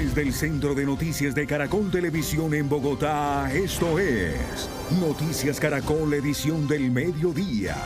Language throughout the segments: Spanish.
Desde el Centro de Noticias de Caracol Televisión en Bogotá, esto es Noticias Caracol, edición del mediodía.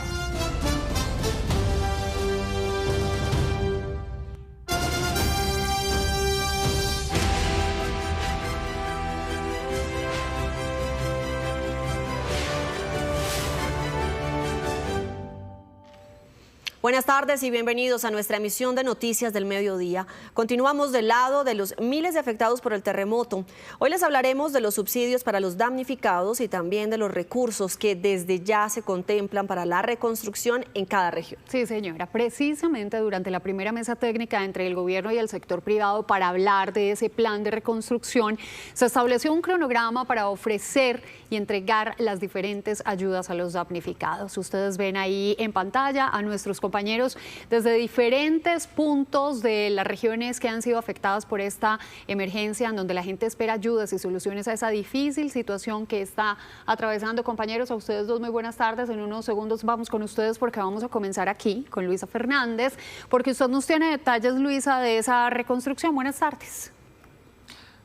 Buenas tardes y bienvenidos a nuestra emisión de Noticias del Mediodía. Continuamos del lado de los miles de afectados por el terremoto. Hoy les hablaremos de los subsidios para los damnificados y también de los recursos que desde ya se contemplan para la reconstrucción en cada región. Sí, señora. Precisamente durante la primera mesa técnica entre el gobierno y el sector privado para hablar de ese plan de reconstrucción, se estableció un cronograma para ofrecer y entregar las diferentes ayudas a los damnificados. Ustedes ven ahí en pantalla a nuestros compañeros desde diferentes puntos de las regiones que han sido afectadas por esta emergencia, en donde la gente espera ayudas y soluciones a esa difícil situación que está atravesando. Compañeros, a ustedes dos muy buenas tardes. En unos segundos vamos con ustedes porque vamos a comenzar aquí con Luisa Fernández, porque usted nos tiene detalles, Luisa, de esa reconstrucción. Buenas tardes.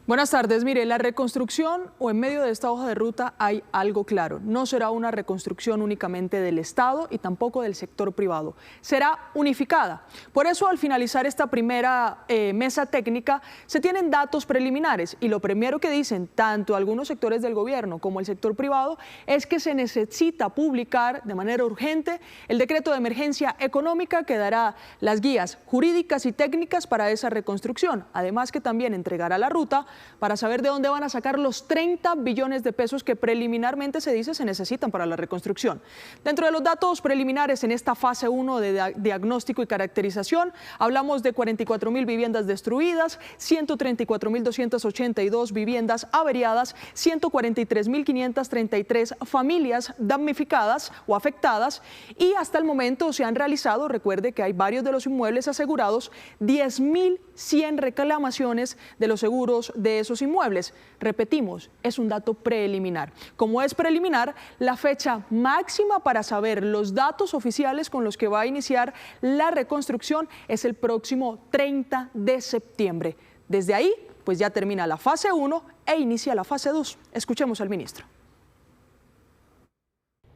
Buenas tardes. Mire, la reconstrucción o en medio de esta hoja de ruta hay algo claro. No será una reconstrucción únicamente del Estado y tampoco del sector privado. Será unificada. Por eso, al finalizar esta primera mesa técnica, se tienen datos preliminares y lo primero que dicen tanto algunos sectores del gobierno como el sector privado es que se necesita publicar de manera urgente el decreto de emergencia económica que dará las guías jurídicas y técnicas para esa reconstrucción. Además que también entregará la ruta para saber de dónde van a sacar los 30 billones de pesos que preliminarmente se dice se necesitan para la reconstrucción. Dentro de los datos preliminares en esta fase 1 de diagnóstico y caracterización, hablamos de 44.000 viviendas destruidas, 134.282 viviendas averiadas, 143.533 familias damnificadas o afectadas y hasta el momento se han realizado, recuerde que hay varios de los inmuebles asegurados, 10.100 reclamaciones de los seguros de esos inmuebles. Repetimos, es un dato preliminar. Como es preliminar, la fecha máxima para saber los datos oficiales con los que va a iniciar la reconstrucción es el próximo 30 de septiembre. Desde ahí, pues ya termina la fase 1 e inicia la fase 2. Escuchemos al ministro.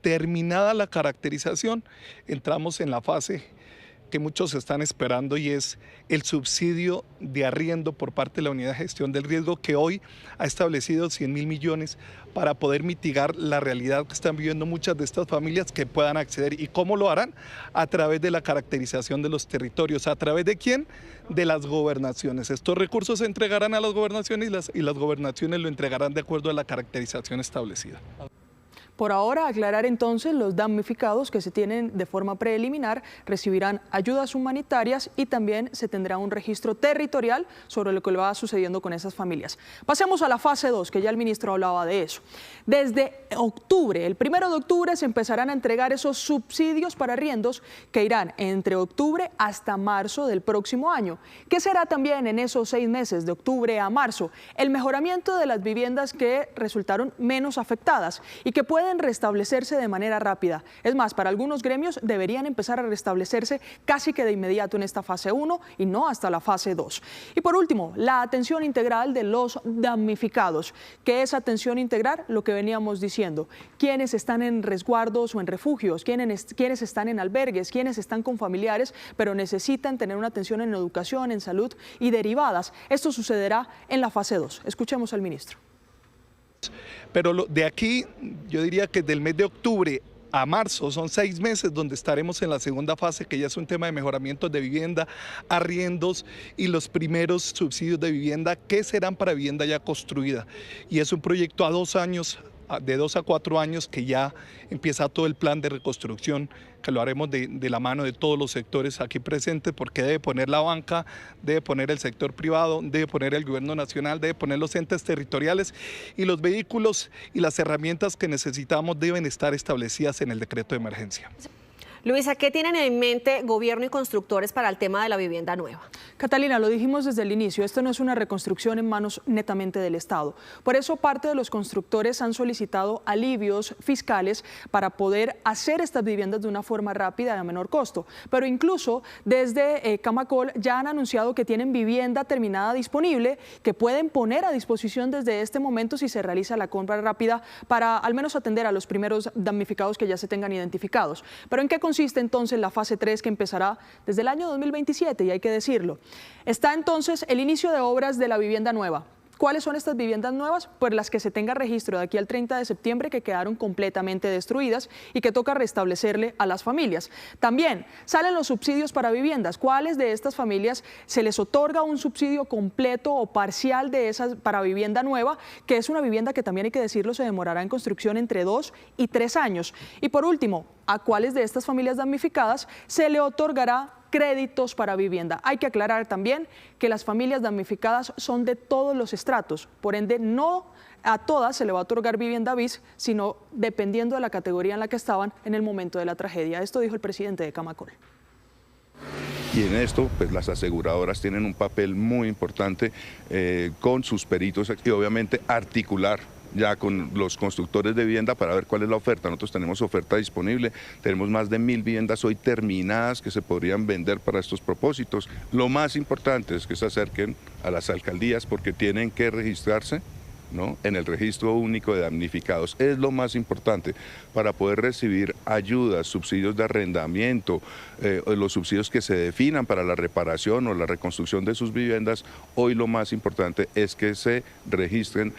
Terminada la caracterización, entramos en la fase que muchos están esperando y es el subsidio de arriendo por parte de la Unidad de Gestión del Riesgo, que hoy ha establecido 100.000 millones para poder mitigar la realidad que están viviendo muchas de estas familias que puedan acceder. ¿Y cómo lo harán? A través de la caracterización de los territorios. ¿A través de quién? De las gobernaciones. Estos recursos se entregarán a las gobernaciones y las gobernaciones lo entregarán de acuerdo a la caracterización establecida. Por ahora, aclarar entonces, los damnificados que se tienen de forma preliminar recibirán ayudas humanitarias y también se tendrá un registro territorial sobre lo que le va sucediendo con esas familias. Pasemos a la fase 2, que ya el ministro hablaba de eso. Desde octubre, el 1 de octubre, se empezarán a entregar esos subsidios para arriendos que irán entre octubre hasta marzo del próximo año. ¿Qué será también en esos 6 meses, de octubre a marzo? El mejoramiento de las viviendas que resultaron menos afectadas y que pueden restablecerse de manera rápida. Es más, para algunos gremios deberían empezar a restablecerse casi que de inmediato en esta fase 1 y no hasta la fase 2. Y por último, la atención integral de los damnificados. ¿Qué es atención integral? Lo que veníamos diciendo. Quienes están en resguardos o en refugios, quienes están en albergues, quienes están con familiares, pero necesitan tener una atención en educación, en salud y derivadas. Esto sucederá en la fase 2. Escuchemos al ministro. Pero de aquí, yo diría que del mes de octubre a marzo son 6 meses donde estaremos en la segunda fase, que ya es un tema de mejoramientos de vivienda, arriendos y los primeros subsidios de vivienda que serán para vivienda ya construida. Y es un proyecto a 2 años, de 2 a 4 años, que ya empieza todo el plan de reconstrucción, que lo haremos de la mano de todos los sectores aquí presentes, porque debe poner la banca, debe poner el sector privado, debe poner el gobierno nacional, debe poner los entes territoriales, y los vehículos y las herramientas que necesitamos deben estar establecidas en el decreto de emergencia. Luisa, ¿qué tienen en mente gobierno y constructores para el tema de la vivienda nueva? Catalina, lo dijimos desde el inicio, esto no es una reconstrucción en manos netamente del Estado. Por eso parte de los constructores han solicitado alivios fiscales para poder hacer estas viviendas de una forma rápida y a menor costo. Pero incluso desde Camacol ya han anunciado que tienen vivienda terminada disponible que pueden poner a disposición desde este momento si se realiza la compra rápida para al menos atender a los primeros damnificados que ya se tengan identificados. Pero ¿en qué consiste entonces la fase 3 que empezará desde el año 2027? Y hay que decirlo. Está entonces el inicio de obras de la vivienda nueva. ¿Cuáles son estas viviendas nuevas? Pues las que se tenga registro de aquí al 30 de septiembre que quedaron completamente destruidas y que toca restablecerle a las familias. También salen los subsidios para viviendas. ¿Cuáles de estas familias se les otorga un subsidio completo o parcial de esas para vivienda nueva? Que es una vivienda que también hay que decirlo se demorará en construcción entre 2 y 3 años. Y por último, ¿a cuáles de estas familias damnificadas se le otorgará créditos para vivienda? Hay que aclarar también que las familias damnificadas son de todos los estratos, por ende no a todas se le va a otorgar vivienda bis, sino dependiendo de la categoría en la que estaban en el momento de la tragedia. Esto dijo el presidente de Camacol. Y en esto, pues las aseguradoras tienen un papel muy importante con sus peritos y obviamente articular ya con los constructores de vivienda para ver cuál es la oferta. Nosotros tenemos oferta disponible, tenemos más de 1000 viviendas hoy terminadas que se podrían vender para estos propósitos. Lo más importante es que se acerquen a las alcaldías porque tienen que registrarse, ¿no?, en el registro único de damnificados. Es lo más importante para poder recibir ayudas, subsidios de arrendamiento, los subsidios que se definan para la reparación o la reconstrucción de sus viviendas. Hoy lo más importante es que se registren.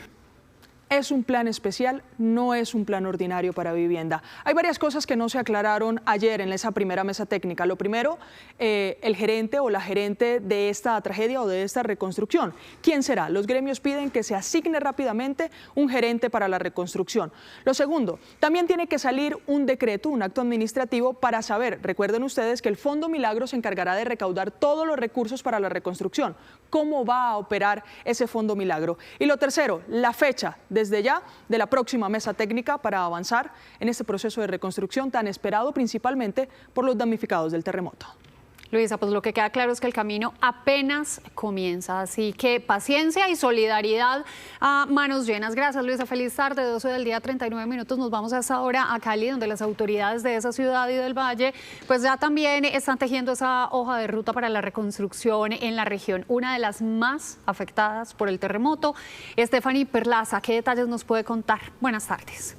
Es un plan especial, no es un plan ordinario para vivienda. Hay varias cosas que no se aclararon ayer en esa primera mesa técnica. Lo primero, el gerente o la gerente de esta tragedia o de esta reconstrucción. ¿Quién será? Los gremios piden que se asigne rápidamente un gerente para la reconstrucción. Lo segundo, también tiene que salir un decreto, un acto administrativo para saber, recuerden ustedes que el Fondo Milagro se encargará de recaudar todos los recursos para la reconstrucción. ¿Cómo va a operar ese Fondo Milagro? Y lo tercero, la fecha desde ya de la próxima mesa técnica para avanzar en este proceso de reconstrucción tan esperado principalmente por los damnificados del terremoto. Luisa, pues lo que queda claro es que el camino apenas comienza, así que paciencia y solidaridad a manos llenas. Gracias, Luisa, feliz tarde, 12 del día, 39 minutos. Nos vamos a esa hora a Cali, donde las autoridades de esa ciudad y del valle pues ya también están tejiendo esa hoja de ruta para la reconstrucción en la región, una de las más afectadas por el terremoto. Stephanie Perlaza, ¿qué detalles nos puede contar? Buenas tardes.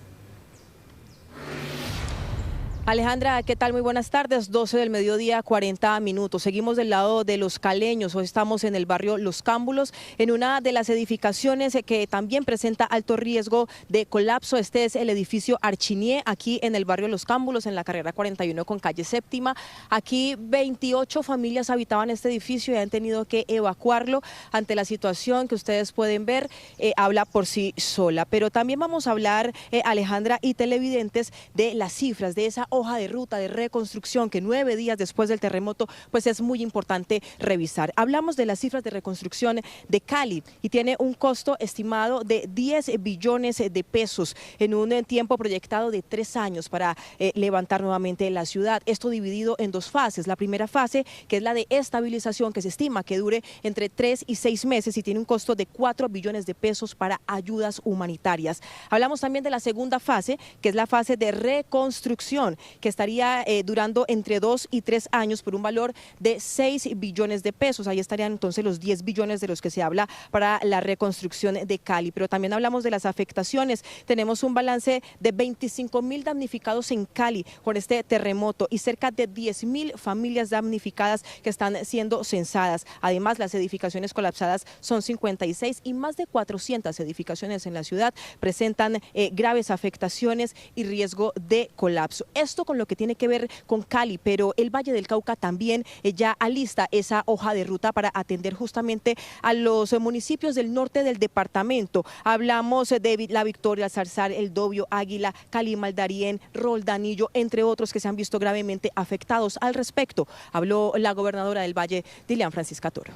Alejandra, ¿qué tal? Muy buenas tardes, 12 del mediodía, 40 minutos. Seguimos del lado de los caleños, hoy estamos en el barrio Los Cámbulos, en una de las edificaciones que también presenta alto riesgo de colapso. Este es el edificio Archinié, aquí en el barrio Los Cámbulos, en la carrera 41 con calle Séptima. Aquí 28 familias habitaban este edificio y han tenido que evacuarlo ante la situación que ustedes pueden ver, habla por sí sola. Pero también vamos a hablar, Alejandra y televidentes, de las cifras, de esa hoja de ruta de reconstrucción que 9 días después del terremoto pues es muy importante revisar. Hablamos de las cifras de reconstrucción de Cali y tiene un costo estimado de 10 billones de pesos en un tiempo proyectado de 3 años para levantar nuevamente la ciudad. Esto dividido en 2 fases. La primera fase, que es la de estabilización, que se estima que dure entre 3 y 6 meses y tiene un costo de 4 billones de pesos para ayudas humanitarias. Hablamos también de la segunda fase, que es la fase de reconstrucción, que estaría durando entre 2 y 3 años por un valor de 6 billones de pesos. Ahí estarían entonces los 10 billones de los que se habla para la reconstrucción de Cali. Pero también hablamos de las afectaciones. Tenemos un balance de 25.000 damnificados en Cali por este terremoto y cerca de 10.000 familias damnificadas que están siendo censadas. Además, las edificaciones colapsadas son 56 y más de 400 edificaciones en la ciudad presentan graves afectaciones y riesgo de colapso. Esto con lo que tiene que ver con Cali, pero el Valle del Cauca también ya alista esa hoja de ruta para atender justamente a los municipios del norte del departamento. Hablamos de La Victoria, Zarzal, El Dobio, Águila, Cali, Maldarién, Roldanillo, entre otros que se han visto gravemente afectados. Al respecto, habló la gobernadora del Valle, Dilian Francisca Toro.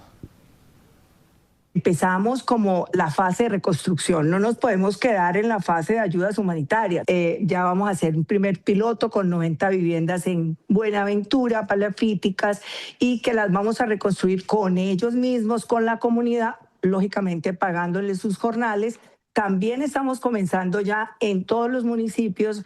Empezamos como la fase de reconstrucción, no nos podemos quedar en la fase de ayudas humanitarias. Ya vamos a hacer un primer piloto con 90 viviendas en Buenaventura, palafíticas, y que las vamos a reconstruir con ellos mismos, con la comunidad, lógicamente pagándoles sus jornales. También estamos comenzando ya en todos los municipios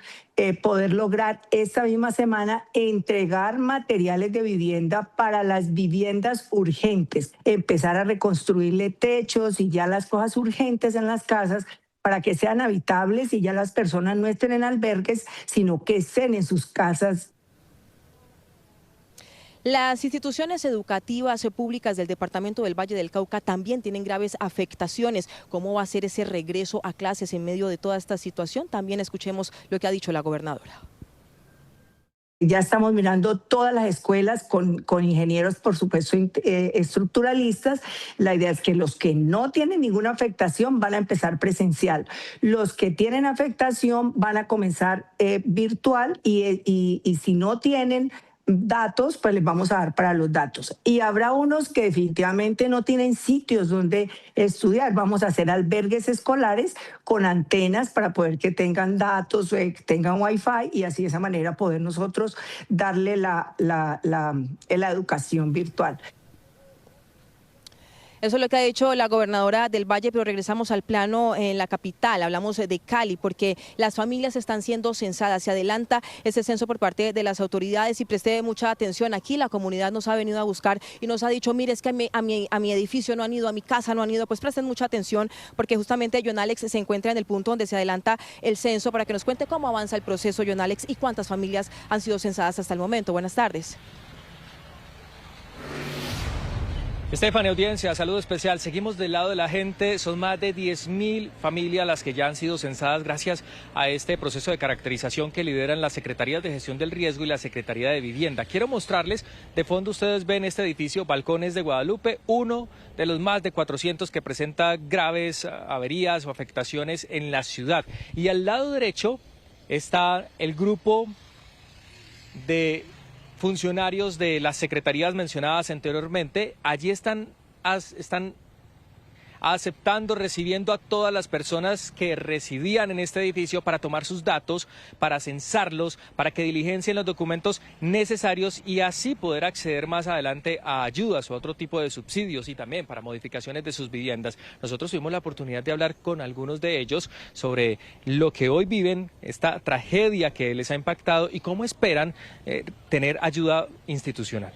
poder lograr esta misma semana entregar materiales de vivienda para las viviendas urgentes, empezar a reconstruirle techos y ya las cosas urgentes en las casas para que sean habitables y ya las personas no estén en albergues, sino que estén en sus casas. Las instituciones educativas públicas del departamento del Valle del Cauca también tienen graves afectaciones. ¿Cómo va a ser ese regreso a clases en medio de toda esta situación? También escuchemos lo que ha dicho la gobernadora. Ya estamos mirando todas las escuelas con ingenieros, por supuesto, estructuralistas. La idea es que los que no tienen ninguna afectación van a empezar presencial. Los que tienen afectación van a comenzar virtual y si no tienen datos, pues les vamos a dar para los datos. Y habrá unos que definitivamente no tienen sitios donde estudiar. Vamos a hacer albergues escolares con antenas para poder que tengan datos, que tengan wifi y así de esa manera poder nosotros darle la educación virtual. Eso es lo que ha dicho la gobernadora del Valle, pero regresamos al plano en la capital. Hablamos de Cali, porque las familias están siendo censadas. Se adelanta ese censo por parte de las autoridades y preste mucha atención. Aquí la comunidad nos ha venido a buscar y nos ha dicho, mire, es que a mi edificio no han ido, a mi casa no han ido. Pues presten mucha atención, porque justamente John Alex se encuentra en el punto donde se adelanta el censo para que nos cuente cómo avanza el proceso, John Alex, y cuántas familias han sido censadas hasta el momento. Buenas tardes. Estefania, audiencia, saludo especial. Seguimos del lado de la gente. Son más de 10.000 familias las que ya han sido censadas gracias a este proceso de caracterización que lideran las Secretarías de Gestión del Riesgo y la Secretaría de Vivienda. Quiero mostrarles, de fondo ustedes ven este edificio, Balcones de Guadalupe, uno de los más de 400 que presenta graves averías o afectaciones en la ciudad. Y al lado derecho está el grupo de funcionarios de las secretarías mencionadas anteriormente. Allí están aceptando, recibiendo a todas las personas que residían en este edificio para tomar sus datos, para censarlos, para que diligencien los documentos necesarios y así poder acceder más adelante a ayudas o a otro tipo de subsidios y también para modificaciones de sus viviendas. Nosotros tuvimos la oportunidad de hablar con algunos de ellos sobre lo que hoy viven, esta tragedia que les ha impactado y cómo esperan tener ayuda institucional.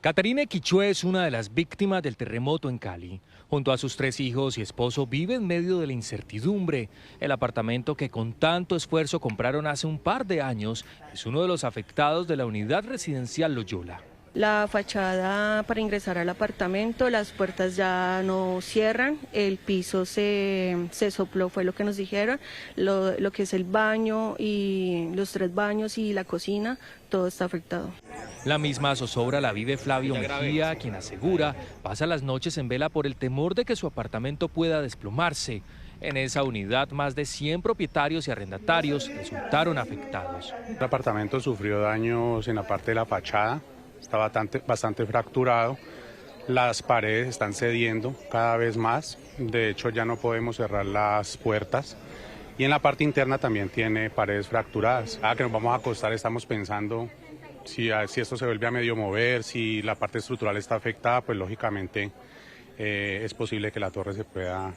Caterine Quichue es una de las víctimas del terremoto en Cali. Junto a sus 3 hijos y esposo vive en medio de la incertidumbre. El apartamento que con tanto esfuerzo compraron hace un par de años es uno de los afectados de la unidad residencial Loyola. La fachada para ingresar al apartamento, las puertas ya no cierran, el piso se sopló, fue lo que nos dijeron, lo que es el baño y los 3 baños y la cocina, todo está afectado. La misma zozobra la vive Flavio Mejía, quien asegura pasa las noches en vela por el temor de que su apartamento pueda desplomarse. En esa unidad, más de 100 propietarios y arrendatarios resultaron afectados. El apartamento sufrió daños en la parte de la fachada. Está bastante fracturado, las paredes están cediendo cada vez más, de hecho ya no podemos cerrar las puertas y en la parte interna también tiene paredes fracturadas. Cada que nos vamos a acostar estamos pensando si esto se vuelve a medio mover, si la parte estructural está afectada, pues lógicamente es posible que la torre se pueda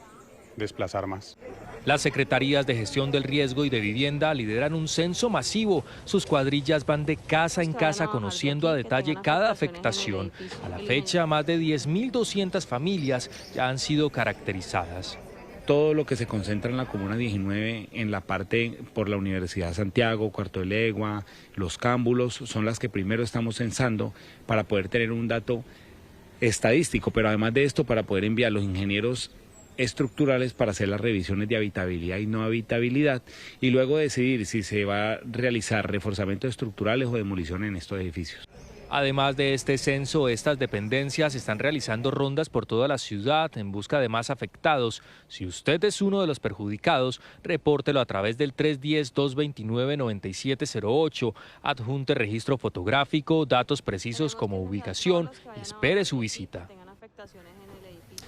desplazar más. Las secretarías de Gestión del Riesgo y de Vivienda lideran un censo masivo. Sus cuadrillas van de casa en casa conociendo a detalle cada afectación. A la fecha, más de 10.200 familias ya han sido caracterizadas. Todo lo que se concentra en la Comuna 19, en la parte por la Universidad de Santiago, Cuarto de Legua, Los Cámbulos, son las que primero estamos censando para poder tener un dato estadístico, pero además de esto para poder enviar a los ingenieros estructurales para hacer las revisiones de habitabilidad y no habitabilidad y luego decidir si se va a realizar reforzamientos estructurales o demolición en estos edificios. Además de este censo, estas dependencias están realizando rondas por toda la ciudad en busca de más afectados. Si usted es uno de los perjudicados, repórtelo a través del 310-229-9708, adjunte registro fotográfico, datos precisos como ubicación y espere su visita. afectaciones en el edificio.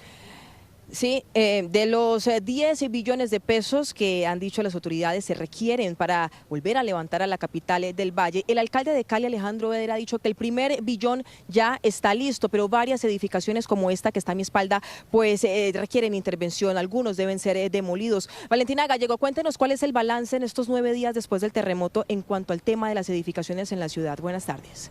Sí, de los 10 billones de pesos que han dicho las autoridades se requieren para volver a levantar a la capital del Valle, el alcalde de Cali, Alejandro Eder, ha dicho que el primer billón ya está listo, pero varias edificaciones como esta que está a mi espalda, pues requieren intervención, algunos deben ser demolidos. Valentina Gallego, cuéntenos cuál es el balance en estos 9 días después del terremoto en cuanto al tema de las edificaciones en la ciudad. Buenas tardes.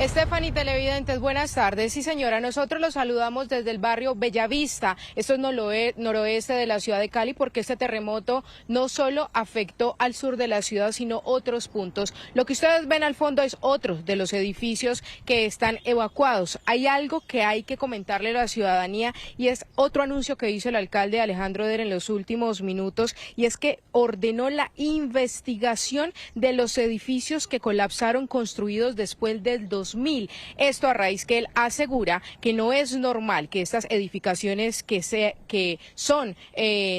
Stephanie, televidentes, buenas tardes. Sí, señora, nosotros los saludamos desde el barrio Bellavista. Esto es noroeste de la ciudad de Cali, porque este terremoto no solo afectó al sur de la ciudad, sino otros puntos. Lo que ustedes ven al fondo es otro de los edificios que están evacuados. Hay algo que hay que comentarle a la ciudadanía y es otro anuncio que hizo el alcalde Alejandro Eder en los últimos minutos, y es que ordenó la investigación de los edificios que colapsaron construidos después del 2000. Esto a raíz que él asegura que no es normal que estas edificaciones que son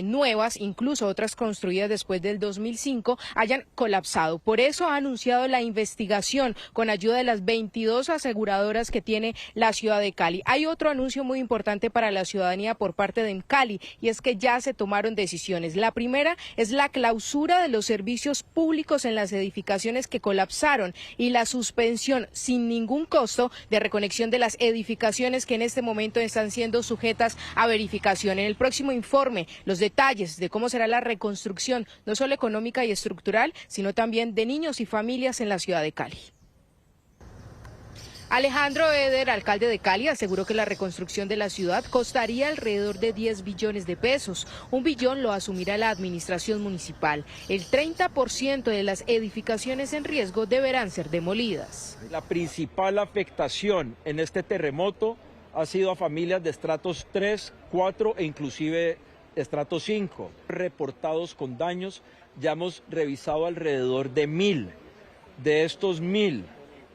nuevas, incluso otras construidas después del 2005, hayan colapsado. Por eso ha anunciado la investigación con ayuda de las 22 aseguradoras que tiene la ciudad de Cali. Hay otro anuncio muy importante para la ciudadanía por parte de Cali, y es que ya se tomaron decisiones. La primera es la clausura de los servicios públicos en las edificaciones que colapsaron y la suspensión sin ningún costo de reconexión de las edificaciones que en este momento están siendo sujetas a verificación. En el próximo informe, los detalles de cómo será la reconstrucción, no solo económica y estructural, sino también de niños y familias en la ciudad de Cali. Alejandro Eder, alcalde de Cali, aseguró que la reconstrucción de la ciudad costaría alrededor de 10 billones de pesos. 1 billón lo asumirá la administración municipal. El 30% de las edificaciones en riesgo deberán ser demolidas. La principal afectación en este terremoto ha sido a familias de estratos 3, 4 e inclusive estrato 5. Reportados con daños, ya hemos revisado alrededor de 1000. De estos 1000,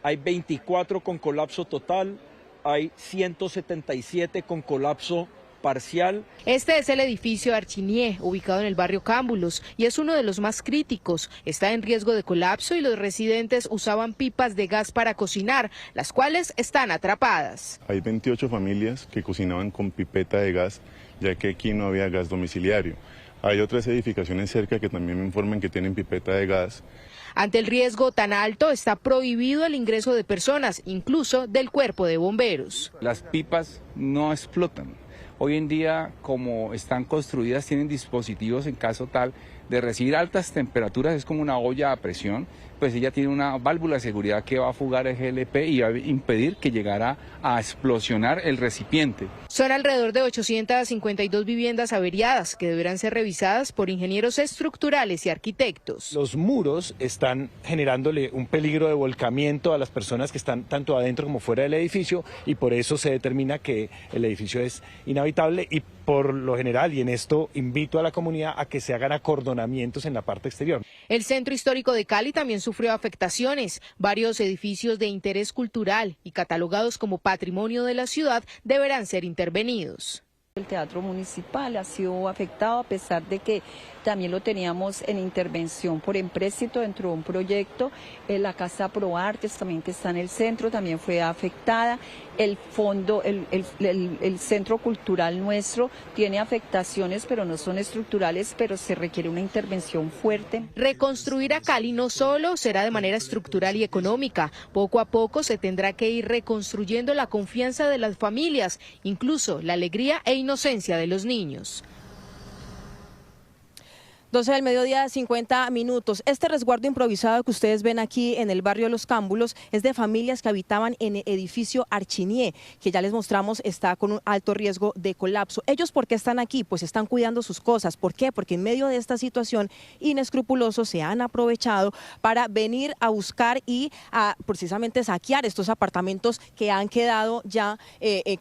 hay 24 con colapso total, hay 177 con colapso parcial. Este es el edificio Archinié, ubicado en el barrio Cámbulos, y es uno de los más críticos. Está en riesgo de colapso y los residentes usaban pipas de gas para cocinar, las cuales están atrapadas. Hay 28 familias que cocinaban con pipeta de gas, ya que aquí no había gas domiciliario. Hay otras edificaciones cerca que también me informan que tienen pipeta de gas. Ante el riesgo tan alto, está prohibido el ingreso de personas, incluso del cuerpo de bomberos. Las pipas no explotan. Hoy en día, como están construidas, tienen dispositivos en caso tal de recibir altas temperaturas, es como una olla a presión, pues ella tiene una válvula de seguridad que va a fugar el GLP y va a impedir que llegara a explosionar el recipiente. Son alrededor de 852 viviendas averiadas que deberán ser revisadas por ingenieros estructurales y arquitectos. Los muros están generándole un peligro de volcamiento a las personas que están tanto adentro como fuera del edificio, y por eso se determina que el edificio es inhabitable, y por lo general, y en esto invito a la comunidad a que se hagan acordonamientos en la parte exterior. El centro histórico de Cali también sufrió afectaciones. Varios edificios de interés cultural y catalogados como patrimonio de la ciudad deberán ser intervenidos. El Teatro Municipal ha sido afectado, a pesar de que también lo teníamos en intervención por empréstito dentro de un proyecto. La Casa Proartes también, que está en el centro, también fue afectada. El fondo, el centro cultural nuestro tiene afectaciones, pero no son estructurales, pero se requiere una intervención fuerte. Reconstruir a Cali no solo será de manera estructural y económica, poco a poco se tendrá que ir reconstruyendo la confianza de las familias, incluso la alegría e inocencia de los niños. 12 del mediodía, 50 minutos. Este resguardo improvisado que ustedes ven aquí en el barrio Los Cámbulos es de familias que habitaban en el edificio Archinié, que ya les mostramos está con un alto riesgo de colapso. ¿Ellos por qué están aquí? Pues están cuidando sus cosas. ¿Por qué? Porque en medio de esta situación, inescrupulosos se han aprovechado para venir a buscar y a precisamente saquear estos apartamentos que han quedado ya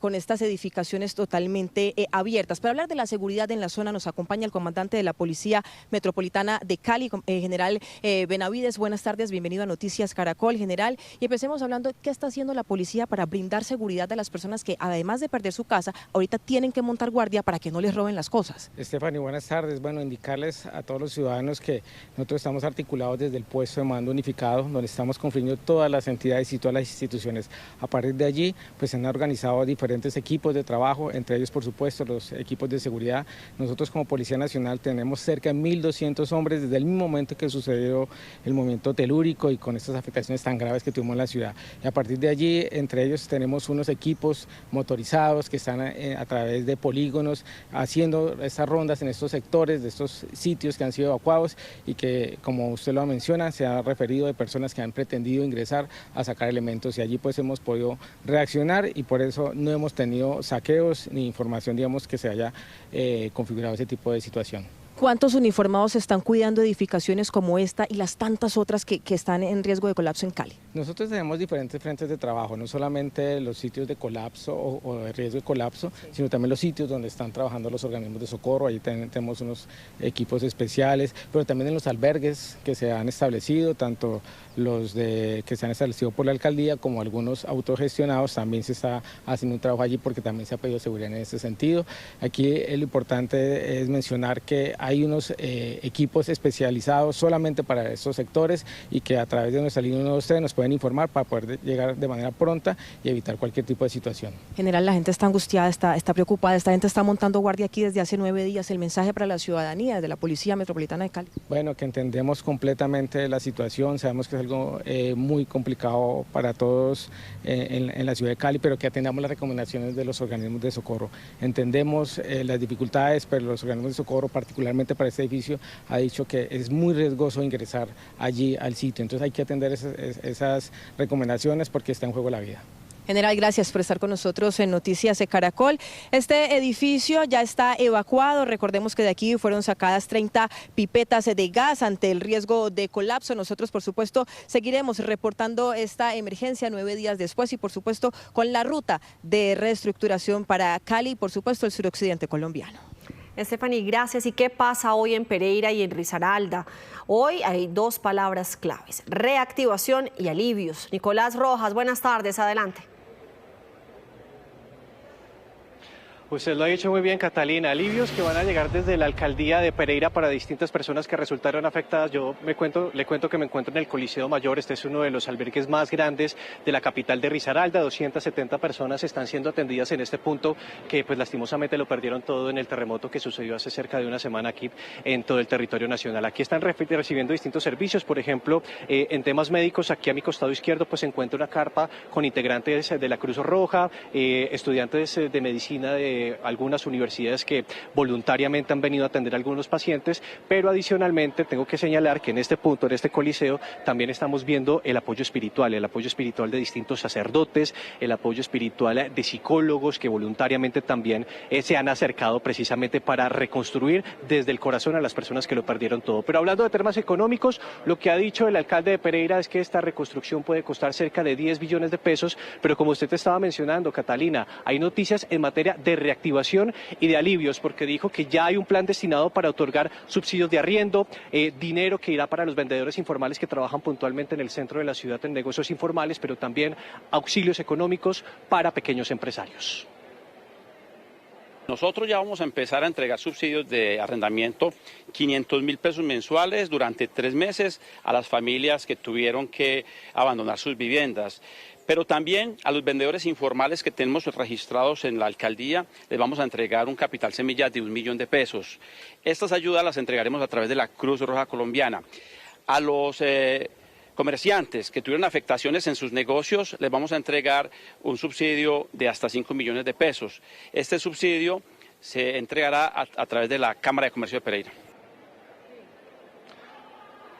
con estas edificaciones totalmente abiertas. Para hablar de la seguridad en la zona nos acompaña el comandante de la policía Metropolitana de Cali. General Benavides, buenas tardes, bienvenido a Noticias Caracol, general. Y empecemos hablando, ¿qué está haciendo la policía para brindar seguridad a las personas que, además de perder su casa, ahorita tienen que montar guardia para que no les roben las cosas? Stephanie, buenas tardes. Bueno, indicarles a todos los ciudadanos que nosotros estamos articulados desde el puesto de mando unificado, donde estamos confluyendo todas las entidades y todas las instituciones. A partir de allí, pues se han organizado diferentes equipos de trabajo, entre ellos, por supuesto, los equipos de seguridad. Nosotros como Policía Nacional tenemos cerca de 1.200 hombres desde el mismo momento que sucedió el movimiento telúrico y con estas afectaciones tan graves que tuvimos en la ciudad. Y a partir de allí, entre ellos tenemos unos equipos motorizados que están a través de polígonos haciendo estas rondas en estos sectores, de estos sitios que han sido evacuados y que, como usted lo menciona, se ha referido de personas que han pretendido ingresar a sacar elementos, y allí pues hemos podido reaccionar, y por eso no hemos tenido saqueos ni información, digamos, que se haya configurado ese tipo de situación. ¿Cuántos uniformados están cuidando edificaciones como esta y las tantas otras que están en riesgo de colapso en Cali? Nosotros tenemos diferentes frentes de trabajo, no solamente los sitios de colapso o de riesgo de colapso, sino también los sitios donde están trabajando los organismos de socorro. Ahí tenemos unos equipos especiales, pero también en los albergues que se han establecido, tanto los que se han establecido por la alcaldía como algunos autogestionados, también se está haciendo un trabajo allí porque también se ha pedido seguridad en ese sentido. Aquí lo importante es mencionar que hay unos equipos especializados solamente para estos sectores y que a través de nuestra línea 123 nos pueden informar para poder llegar de manera pronta y evitar cualquier tipo de situación. General, la gente está angustiada, está preocupada, esta gente está montando guardia aquí desde hace 9 días. El mensaje para la ciudadanía de la Policía Metropolitana de Cali. Bueno, que entendemos completamente la situación, sabemos que es algo muy complicado para todos en la ciudad de Cali, pero que atendamos las recomendaciones de los organismos de socorro. Entendemos las dificultades, pero los organismos de socorro, particularmente para este edificio, ha dicho que es muy riesgoso ingresar allí al sitio. Entonces hay que atender esas recomendaciones porque está en juego la vida. General, gracias por estar con nosotros en Noticias de Caracol. Este edificio ya está evacuado. Recordemos que de aquí fueron sacadas 30 pipetas de gas ante el riesgo de colapso. Nosotros, por supuesto, seguiremos reportando esta emergencia 9 días después y, por supuesto, con la ruta de reestructuración para Cali y, por supuesto, el suroccidente colombiano. Stephanie, gracias. ¿Y qué pasa hoy en Pereira y en Risaralda? Hoy hay 2 palabras claves: reactivación y alivios. Nicolás Rojas, buenas tardes, adelante. Usted lo ha dicho muy bien, Catalina. Alivios que van a llegar desde la alcaldía de Pereira para distintas personas que resultaron afectadas. Yo le cuento que me encuentro en el Coliseo Mayor. Este es uno de los albergues más grandes de la capital de Risaralda. 270 personas están siendo atendidas en este punto, que pues lastimosamente lo perdieron todo en el terremoto que sucedió hace cerca de una semana aquí en todo el territorio nacional. Aquí están recibiendo distintos servicios. Por ejemplo, en temas médicos, aquí a mi costado izquierdo pues se encuentra una carpa con integrantes de la Cruz Roja, estudiantes de medicina de algunas universidades que voluntariamente han venido a atender a algunos pacientes, pero adicionalmente tengo que señalar que en este punto, en este coliseo, también estamos viendo el apoyo espiritual de distintos sacerdotes, el apoyo espiritual de psicólogos que voluntariamente también se han acercado precisamente para reconstruir desde el corazón a las personas que lo perdieron todo. Pero hablando de temas económicos, lo que ha dicho el alcalde de Pereira es que esta reconstrucción puede costar cerca de 10 billones de pesos, pero como usted te estaba mencionando, Catalina, hay noticias en materia de reactivación y de alivios, porque dijo que ya hay un plan destinado para otorgar subsidios de arriendo, dinero que irá para los vendedores informales que trabajan puntualmente en el centro de la ciudad en negocios informales, pero también auxilios económicos para pequeños empresarios. Nosotros ya vamos a empezar a entregar subsidios de arrendamiento, 500.000 pesos mensuales durante 3 meses a las familias que tuvieron que abandonar sus viviendas. Pero también a los vendedores informales que tenemos registrados en la alcaldía les vamos a entregar un capital semilla de 1 millón de pesos. Estas ayudas las entregaremos a través de la Cruz Roja Colombiana. A los comerciantes que tuvieron afectaciones en sus negocios les vamos a entregar un subsidio de hasta 5 millones de pesos. Este subsidio se entregará a través de la Cámara de Comercio de Pereira.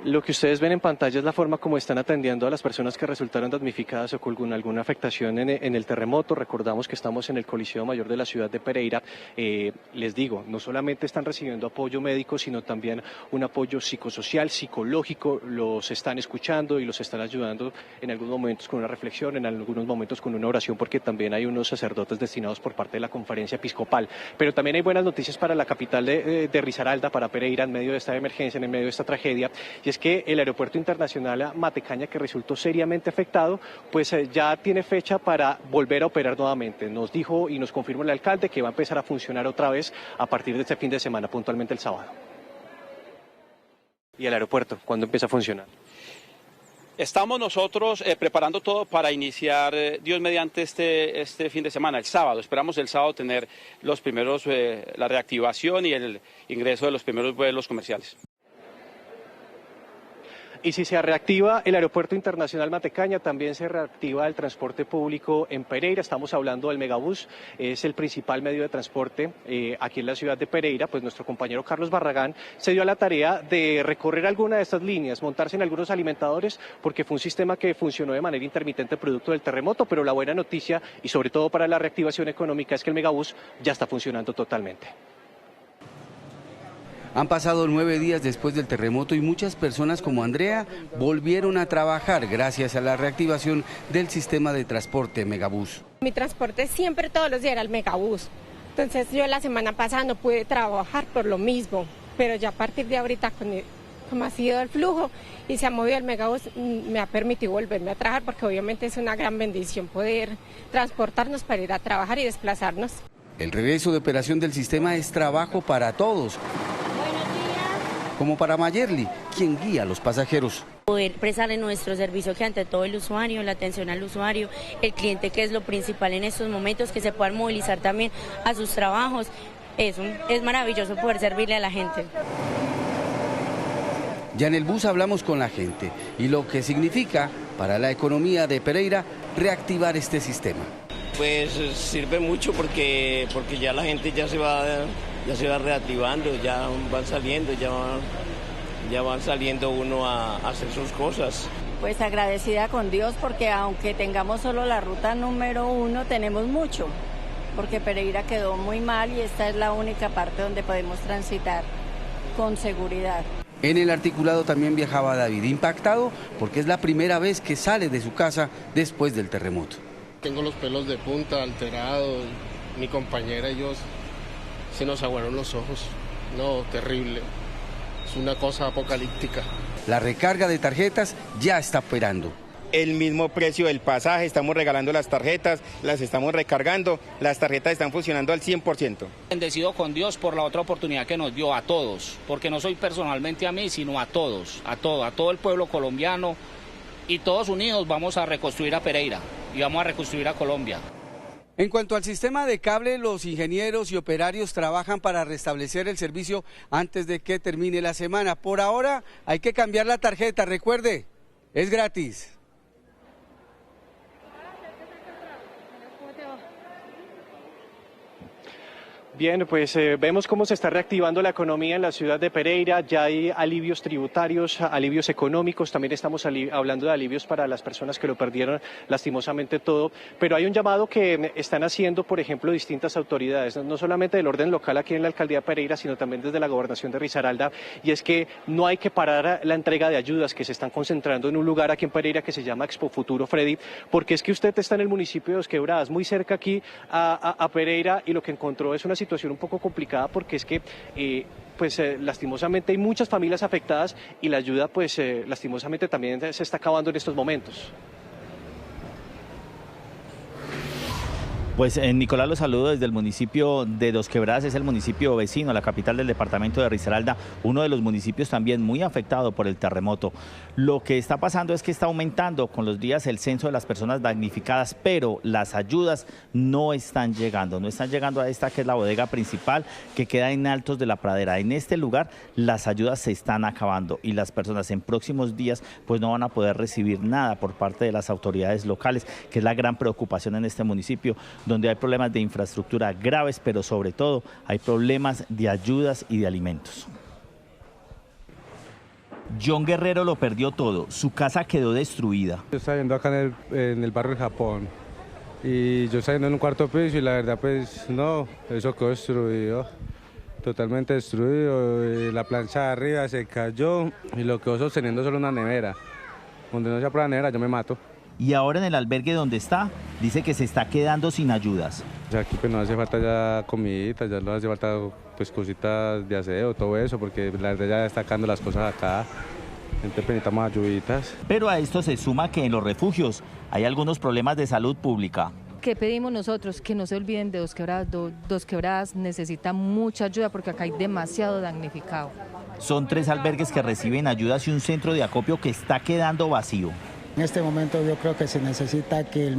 Lo que ustedes ven en pantalla es la forma como están atendiendo a las personas que resultaron damnificadas o con alguna afectación en el terremoto. Recordamos que estamos en el Coliseo Mayor de la ciudad de Pereira. Les digo, no solamente están recibiendo apoyo médico, sino también un apoyo psicosocial, psicológico. Los están escuchando y los están ayudando en algunos momentos con una reflexión, en algunos momentos con una oración, porque también hay unos sacerdotes destinados por parte de la conferencia episcopal. Pero también hay buenas noticias para la capital de Risaralda, para Pereira, en medio de esta emergencia, en medio de esta tragedia, y es que el aeropuerto internacional Matecaña, que resultó seriamente afectado, pues ya tiene fecha para volver a operar nuevamente. Nos dijo y nos confirmó el alcalde que va a empezar a funcionar otra vez a partir de este fin de semana, puntualmente el sábado. ¿Y el aeropuerto, cuándo empieza a funcionar? Estamos nosotros preparando todo para iniciar, Dios mediante, este fin de semana, el sábado. Esperamos el sábado tener los primeros, la reactivación y el ingreso de los primeros vuelos comerciales. Y si se reactiva el aeropuerto internacional Matecaña, también se reactiva el transporte público en Pereira. Estamos hablando del Megabús, es el principal medio de transporte aquí en la ciudad de Pereira. Pues nuestro compañero Carlos Barragán se dio a la tarea de recorrer alguna de estas líneas, montarse en algunos alimentadores, porque fue un sistema que funcionó de manera intermitente producto del terremoto, pero la buena noticia, y sobre todo para la reactivación económica, es que el Megabús ya está funcionando totalmente. Han pasado 9 días después del terremoto y muchas personas como Andrea volvieron a trabajar gracias a la reactivación del sistema de transporte Megabús. Mi transporte siempre todos los días era el Megabús. Entonces yo la semana pasada no pude trabajar por lo mismo, pero ya a partir de ahorita como ha sido el flujo y se ha movido el Megabús, me ha permitido volverme a trabajar, porque obviamente es una gran bendición poder transportarnos para ir a trabajar y desplazarnos. El regreso de operación del sistema es trabajo para todos, como para Mayerly, quien guía a los pasajeros. Poder prestarle nuestro servicio, que ante todo el usuario, la atención al usuario, el cliente, que es lo principal en estos momentos, que se puedan movilizar también a sus trabajos. Es maravilloso poder servirle a la gente. Ya en el bus hablamos con la gente y lo que significa para la economía de Pereira reactivar este sistema. Pues sirve mucho porque ya la gente ya se va reactivando, ya van saliendo, ya van saliendo uno a hacer sus cosas. Pues agradecida con Dios, porque aunque tengamos solo la ruta número 1, tenemos mucho, porque Pereira quedó muy mal y esta es la única parte donde podemos transitar con seguridad. En el articulado también viajaba David, impactado porque es la primera vez que sale de su casa después del terremoto. Tengo los pelos de punta, alterados, mi compañera y yo se nos aguaron los ojos. No, terrible. Es una cosa apocalíptica. La recarga de tarjetas ya está operando. El mismo precio del pasaje, estamos regalando las tarjetas, las estamos recargando, las tarjetas están funcionando al 100%. Bendecido con Dios por la otra oportunidad que nos dio a todos, porque no soy personalmente a mí, sino a todos, a todo el pueblo colombiano, y todos unidos vamos a reconstruir a Pereira y vamos a reconstruir a Colombia. En cuanto al sistema de cable, los ingenieros y operarios trabajan para restablecer el servicio antes de que termine la semana. Por ahora hay que cambiar la tarjeta, recuerde, es gratis. Bien, pues vemos cómo se está reactivando la economía en la ciudad de Pereira. Ya hay alivios tributarios, alivios económicos, también estamos hablando de alivios para las personas que lo perdieron lastimosamente todo, pero hay un llamado que están haciendo, por ejemplo, distintas autoridades, no solamente del orden local aquí en la alcaldía de Pereira, sino también desde la gobernación de Risaralda, y es que no hay que parar la entrega de ayudas que se están concentrando en un lugar aquí en Pereira que se llama Expo Futuro, Freddy, porque es que usted está en el municipio de Dos Quebradas, muy cerca aquí a Pereira, y lo que encontró es una situación un poco complicada, porque es que lastimosamente hay muchas familias afectadas y la ayuda lastimosamente también se está acabando en estos momentos. Pues Nicolás, los saludo desde el municipio de Dos Quebradas, es el municipio vecino, la capital del departamento de Risaralda, uno de los municipios también muy afectado por el terremoto. Lo que está pasando es que está aumentando con los días el censo de las personas damnificadas, pero las ayudas no están llegando a esta que es la bodega principal que queda en Altos de la Pradera. En este lugar las ayudas se están acabando y las personas en próximos días pues no van a poder recibir nada por parte de las autoridades locales, que es la gran preocupación en este municipio, donde hay problemas de infraestructura graves, pero sobre todo hay problemas de ayudas y de alimentos. John Guerrero lo perdió todo, su casa quedó destruida. Yo estaba viendo acá en el barrio del Japón y yo estaba viendo en un cuarto piso y la verdad pues no, eso quedó destruido, totalmente destruido. La plancha de arriba se cayó y lo quedó sosteniendo solo una nevera. Donde no se aprueba la nevera yo me mato. Y ahora en el albergue donde está, dice que se está quedando sin ayudas. O sea, aquí pues no hace falta ya comidita, ya no hace falta pues cositas de aseo, todo eso, porque la verdad ya está sacando las cosas acá. Entonces necesitamos ayuditas. Pero a esto se suma que en los refugios hay algunos problemas de salud pública. ¿Qué pedimos nosotros? Que no se olviden de Dos Quebradas. Dos Quebradas necesita mucha ayuda porque acá hay demasiado damnificado. Son 3 albergues que reciben ayudas y un centro de acopio que está quedando vacío. En este momento yo creo que se necesita que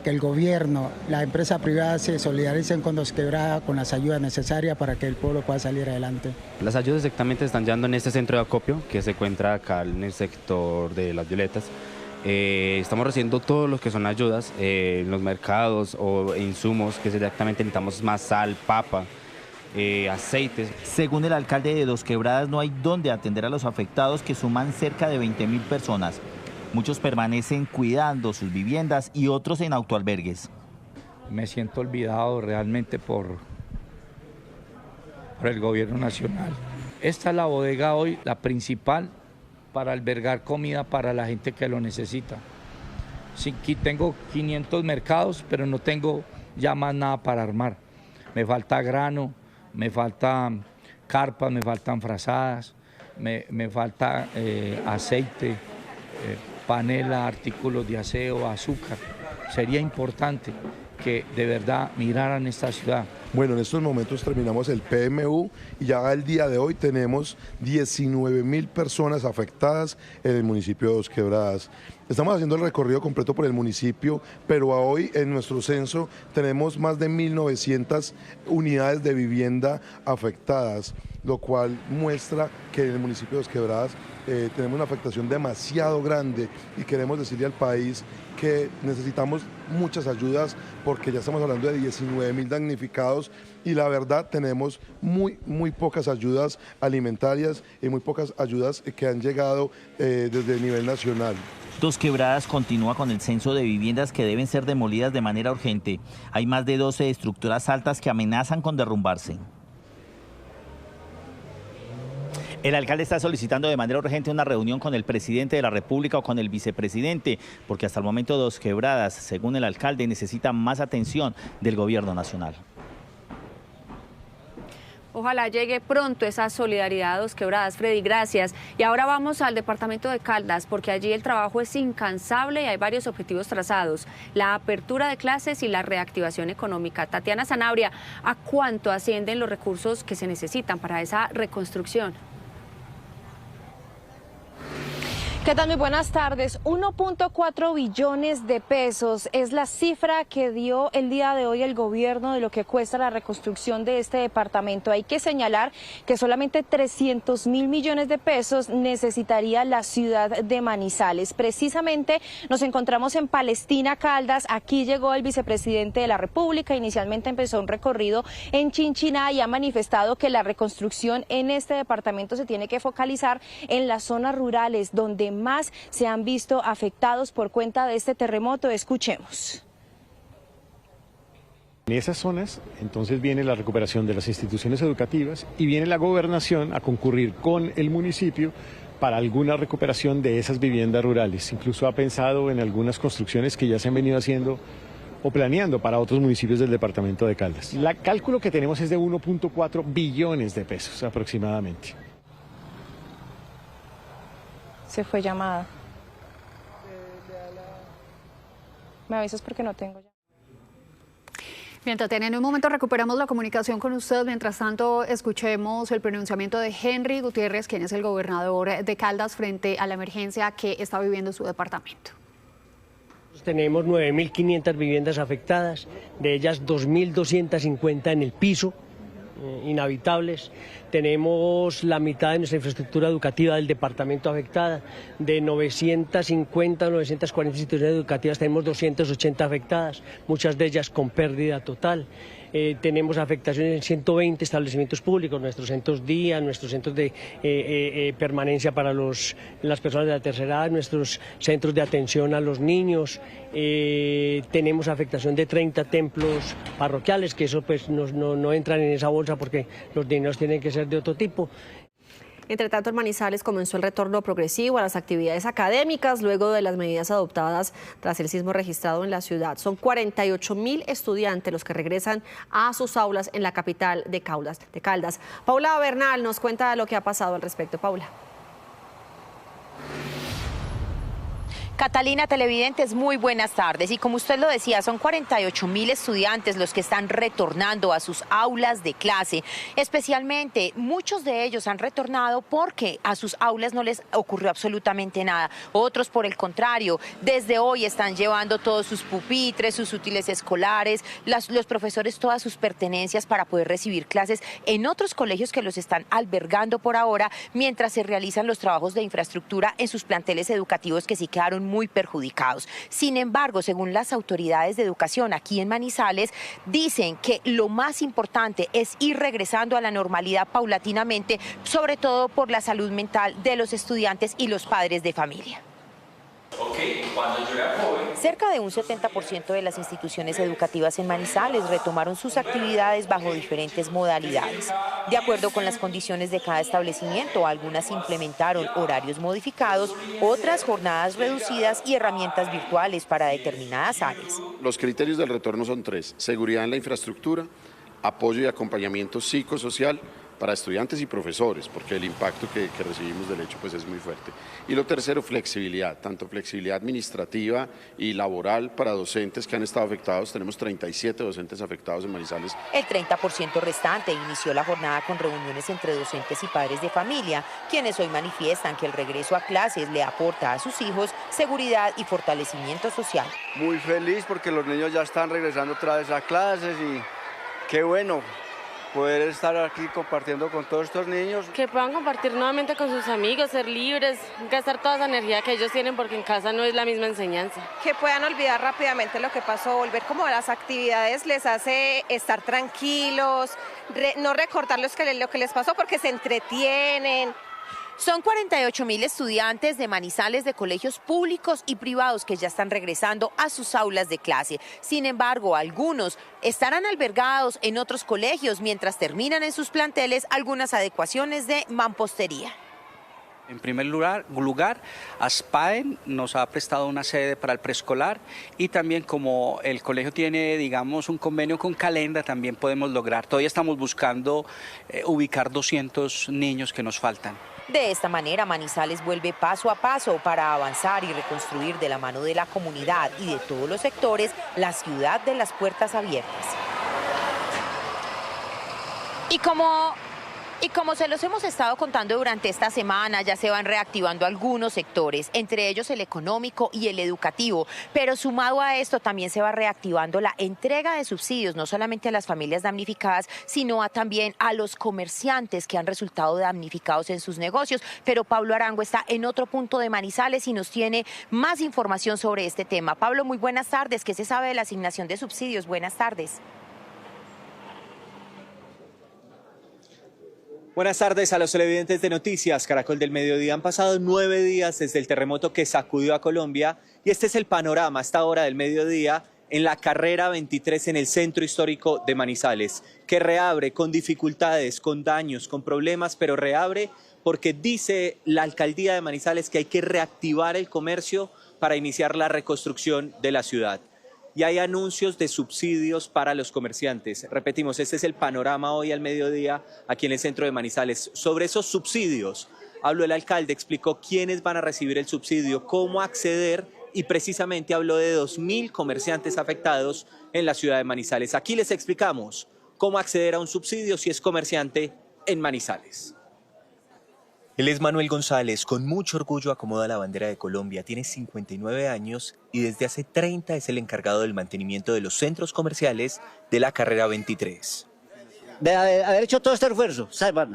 el gobierno, la empresa privada se solidaricen con Dos Quebradas con las ayudas necesarias para que el pueblo pueda salir adelante. Las ayudas exactamente están llegando en este centro de acopio que se encuentra acá en el sector de Las Violetas. Estamos recibiendo todos los que son ayudas en los mercados o insumos que exactamente necesitamos, más sal, papa, aceites. Según el alcalde de Dos Quebradas, no hay dónde atender a los afectados, que suman cerca de 20.000 personas. Muchos permanecen cuidando sus viviendas y otros en autoalbergues. Me siento olvidado realmente por el gobierno nacional. Esta es la bodega hoy, la principal para albergar comida para la gente que lo necesita. Sí, aquí tengo 500 mercados, pero no tengo ya más nada para armar. Me falta grano, me falta carpas, me faltan frazadas, me falta aceite, panela, artículos de aseo, azúcar. Sería importante que de verdad miraran esta ciudad. Bueno, en estos momentos terminamos el PMU y ya el día de hoy tenemos 19.000 personas afectadas en el municipio de Dos Quebradas. Estamos haciendo el recorrido completo por el municipio, pero hoy en nuestro censo tenemos más de 1.900 unidades de vivienda afectadas, lo cual muestra que en el municipio de Dos Quebradas tenemos una afectación demasiado grande y queremos decirle al país que necesitamos muchas ayudas porque ya estamos hablando de 19.000 damnificados y la verdad tenemos muy pocas ayudas alimentarias y muy pocas ayudas que han llegado desde el nivel nacional. Dos Quebradas continúa con el censo de viviendas que deben ser demolidas de manera urgente. Hay más de 12 estructuras altas que amenazan con derrumbarse. El alcalde está solicitando de manera urgente una reunión con el presidente de la República o con el vicepresidente, porque hasta el momento Dos Quebradas, según el alcalde, necesita más atención del gobierno nacional. Ojalá llegue pronto esa solidaridad a Dos Quebradas. Freddy, gracias. Y ahora vamos al departamento de Caldas, porque allí el trabajo es incansable y hay varios objetivos trazados. La apertura de clases y la reactivación económica. Tatiana Sanabria, ¿a cuánto ascienden los recursos que se necesitan para esa reconstrucción? ¿Qué tal? Muy buenas tardes. 1.4 billones de pesos es la cifra que dio el día de hoy el gobierno de lo que cuesta la reconstrucción de este departamento. Hay que señalar que solamente 300.000 millones de pesos necesitaría la ciudad de Manizales. Precisamente nos encontramos en Palestina, Caldas. Aquí llegó el vicepresidente de la República. Inicialmente empezó un recorrido en Chinchiná y ha manifestado que la reconstrucción en este departamento se tiene que focalizar en las zonas rurales donde más se han visto afectados por cuenta de este terremoto. Escuchemos. En esas zonas, entonces viene la recuperación de las instituciones educativas y viene la gobernación a concurrir con el municipio para alguna recuperación de esas viviendas rurales. Incluso ha pensado en algunas construcciones que ya se han venido haciendo o planeando para otros municipios del departamento de Caldas. El cálculo que tenemos es de 1.4 billones de pesos aproximadamente. Se fue llamada. Me avisas porque no tengo ya. Bien, Tatiana, en un momento recuperamos la comunicación con usted. Mientras tanto, escuchemos el pronunciamiento de Henry Gutiérrez, quien es el gobernador de Caldas, frente a la emergencia que está viviendo su departamento. Tenemos 9.500 viviendas afectadas, de ellas 2.250 en el piso, inhabitables. Tenemos la mitad de nuestra infraestructura educativa del departamento afectada. De 950 o 940 instituciones educativas tenemos 280 afectadas, muchas de ellas con pérdida total. tenemos afectaciones en 120 establecimientos públicos, nuestros centros día, nuestros centros de permanencia para las personas de la tercera edad, nuestros centros de atención a los niños. Tenemos afectación de 30 templos parroquiales, que eso pues no entran en esa bolsa porque los dineros tienen que ser de otro tipo. Entre tanto, en Manizales comenzó el retorno progresivo a las actividades académicas luego de las medidas adoptadas tras el sismo registrado en la ciudad. Son 48.000 estudiantes los que regresan a sus aulas en la capital de Caldas. Paula Bernal nos cuenta lo que ha pasado al respecto. Paula. Catalina, televidentes, muy buenas tardes. Y como usted lo decía, son 48.000 estudiantes los que están retornando a sus aulas de clase. Especialmente, muchos de ellos han retornado porque a sus aulas no les ocurrió absolutamente nada. Otros, por el contrario, desde hoy están llevando todos sus pupitres, sus útiles escolares, los profesores todas sus pertenencias para poder recibir clases en otros colegios que los están albergando por ahora, mientras se realizan los trabajos de infraestructura en sus planteles educativos que sí quedaron muy perjudicados. Sin embargo, según las autoridades de educación aquí en Manizales, dicen que lo más importante es ir regresando a la normalidad paulatinamente, sobre todo por la salud mental de los estudiantes y los padres de familia. Cerca de un 70% de las instituciones educativas en Manizales retomaron sus actividades bajo diferentes modalidades. De acuerdo con las condiciones de cada establecimiento, algunas implementaron horarios modificados, otras jornadas reducidas y herramientas virtuales para determinadas áreas. Los criterios del retorno son 3: seguridad en la infraestructura, apoyo y acompañamiento psicosocial para estudiantes y profesores, porque el impacto que recibimos del hecho pues es muy fuerte. Y lo tercero, flexibilidad, tanto flexibilidad administrativa y laboral para docentes que han estado afectados. Tenemos 37 docentes afectados en Manizales. El 30% restante inició la jornada con reuniones entre docentes y padres de familia, quienes hoy manifiestan que el regreso a clases le aporta a sus hijos seguridad y fortalecimiento social. Muy feliz porque los niños ya están regresando otra vez a clases y qué bueno poder estar aquí compartiendo con todos estos niños. Que puedan compartir nuevamente con sus amigos, ser libres, gastar toda esa energía que ellos tienen porque en casa no es la misma enseñanza. Que puedan olvidar rápidamente lo que pasó, volver como a las actividades les hace estar tranquilos, no recordar lo que les pasó porque se entretienen. Son 48.000 estudiantes de Manizales de colegios públicos y privados que ya están regresando a sus aulas de clase. Sin embargo, algunos estarán albergados en otros colegios mientras terminan en sus planteles algunas adecuaciones de mampostería. En primer lugar, ASPAEN nos ha prestado una sede para el preescolar y también como el colegio tiene, digamos, un convenio con Calenda, también podemos lograr. Todavía estamos buscando ubicar 200 niños que nos faltan. De esta manera, Manizales vuelve paso a paso para avanzar y reconstruir de la mano de la comunidad y de todos los sectores la ciudad de las puertas abiertas. Y como se los hemos estado contando durante esta semana, ya se van reactivando algunos sectores, entre ellos el económico y el educativo, pero sumado a esto también se va reactivando la entrega de subsidios, no solamente a las familias damnificadas, sino también a los comerciantes que han resultado damnificados en sus negocios. Pero Pablo Arango está en otro punto de Manizales y nos tiene más información sobre este tema. Pablo, muy buenas tardes. ¿Qué se sabe de la asignación de subsidios? Buenas tardes. Buenas tardes a los televidentes de Noticias Caracol del Mediodía. Han pasado 9 días desde el terremoto que sacudió a Colombia y este es el panorama a esta hora del mediodía en la carrera 23 en el centro histórico de Manizales, que reabre con dificultades, con daños, con problemas, pero reabre porque dice la alcaldía de Manizales que hay que reactivar el comercio para iniciar la reconstrucción de la ciudad. Y hay anuncios de subsidios para los comerciantes. Repetimos, este es el panorama hoy al mediodía aquí en el centro de Manizales. Sobre esos subsidios, habló el alcalde, explicó quiénes van a recibir el subsidio, cómo acceder y precisamente habló de 2.000 comerciantes afectados en la ciudad de Manizales. Aquí les explicamos cómo acceder a un subsidio si es comerciante en Manizales. Él es Manuel González, con mucho orgullo acomoda la bandera de Colombia, tiene 59 años y desde hace 30 es el encargado del mantenimiento de los centros comerciales de la carrera 23. De haber hecho todo este esfuerzo, ¿sabes?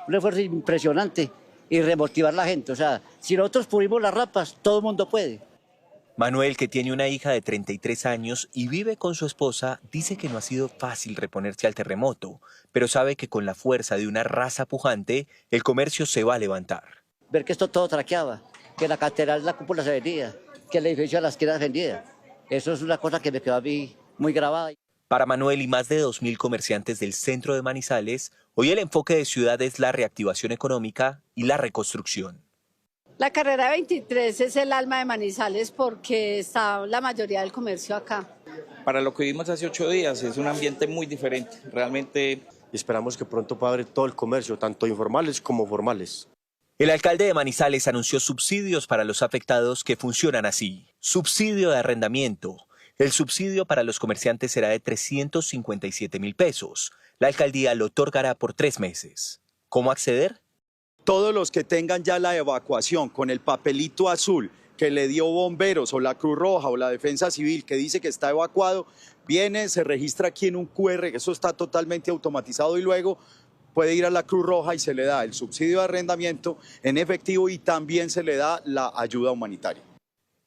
Un esfuerzo impresionante y remotivar a la gente, o sea, si nosotros pulimos las rapas, todo el mundo puede. Manuel, que tiene una hija de 33 años y vive con su esposa, dice que no ha sido fácil reponerse al terremoto, pero sabe que con la fuerza de una raza pujante, el comercio se va a levantar. Ver que esto todo traqueaba, que la catedral, la cúpula se vendía, que el edificio de la esquina se vendía. Eso es una cosa que me quedó a mí muy grabada. Para Manuel y más de 2.000 comerciantes del centro de Manizales, hoy el enfoque de ciudad es la reactivación económica y la reconstrucción. La carrera 23 es el alma de Manizales porque está la mayoría del comercio acá. Para lo que vimos hace 8 días es un ambiente muy diferente. Realmente esperamos que pronto pueda abrir todo el comercio, tanto informales como formales. El alcalde de Manizales anunció subsidios para los afectados que funcionan así. Subsidio de arrendamiento. El subsidio para los comerciantes será de 357.000 pesos. La alcaldía lo otorgará por 3 meses. ¿Cómo acceder? Todos los que tengan ya la evacuación con el papelito azul que le dio Bomberos o la Cruz Roja o la Defensa Civil que dice que está evacuado, viene, se registra aquí en un QR, que eso está totalmente automatizado y luego puede ir a la Cruz Roja y se le da el subsidio de arrendamiento en efectivo y también se le da la ayuda humanitaria.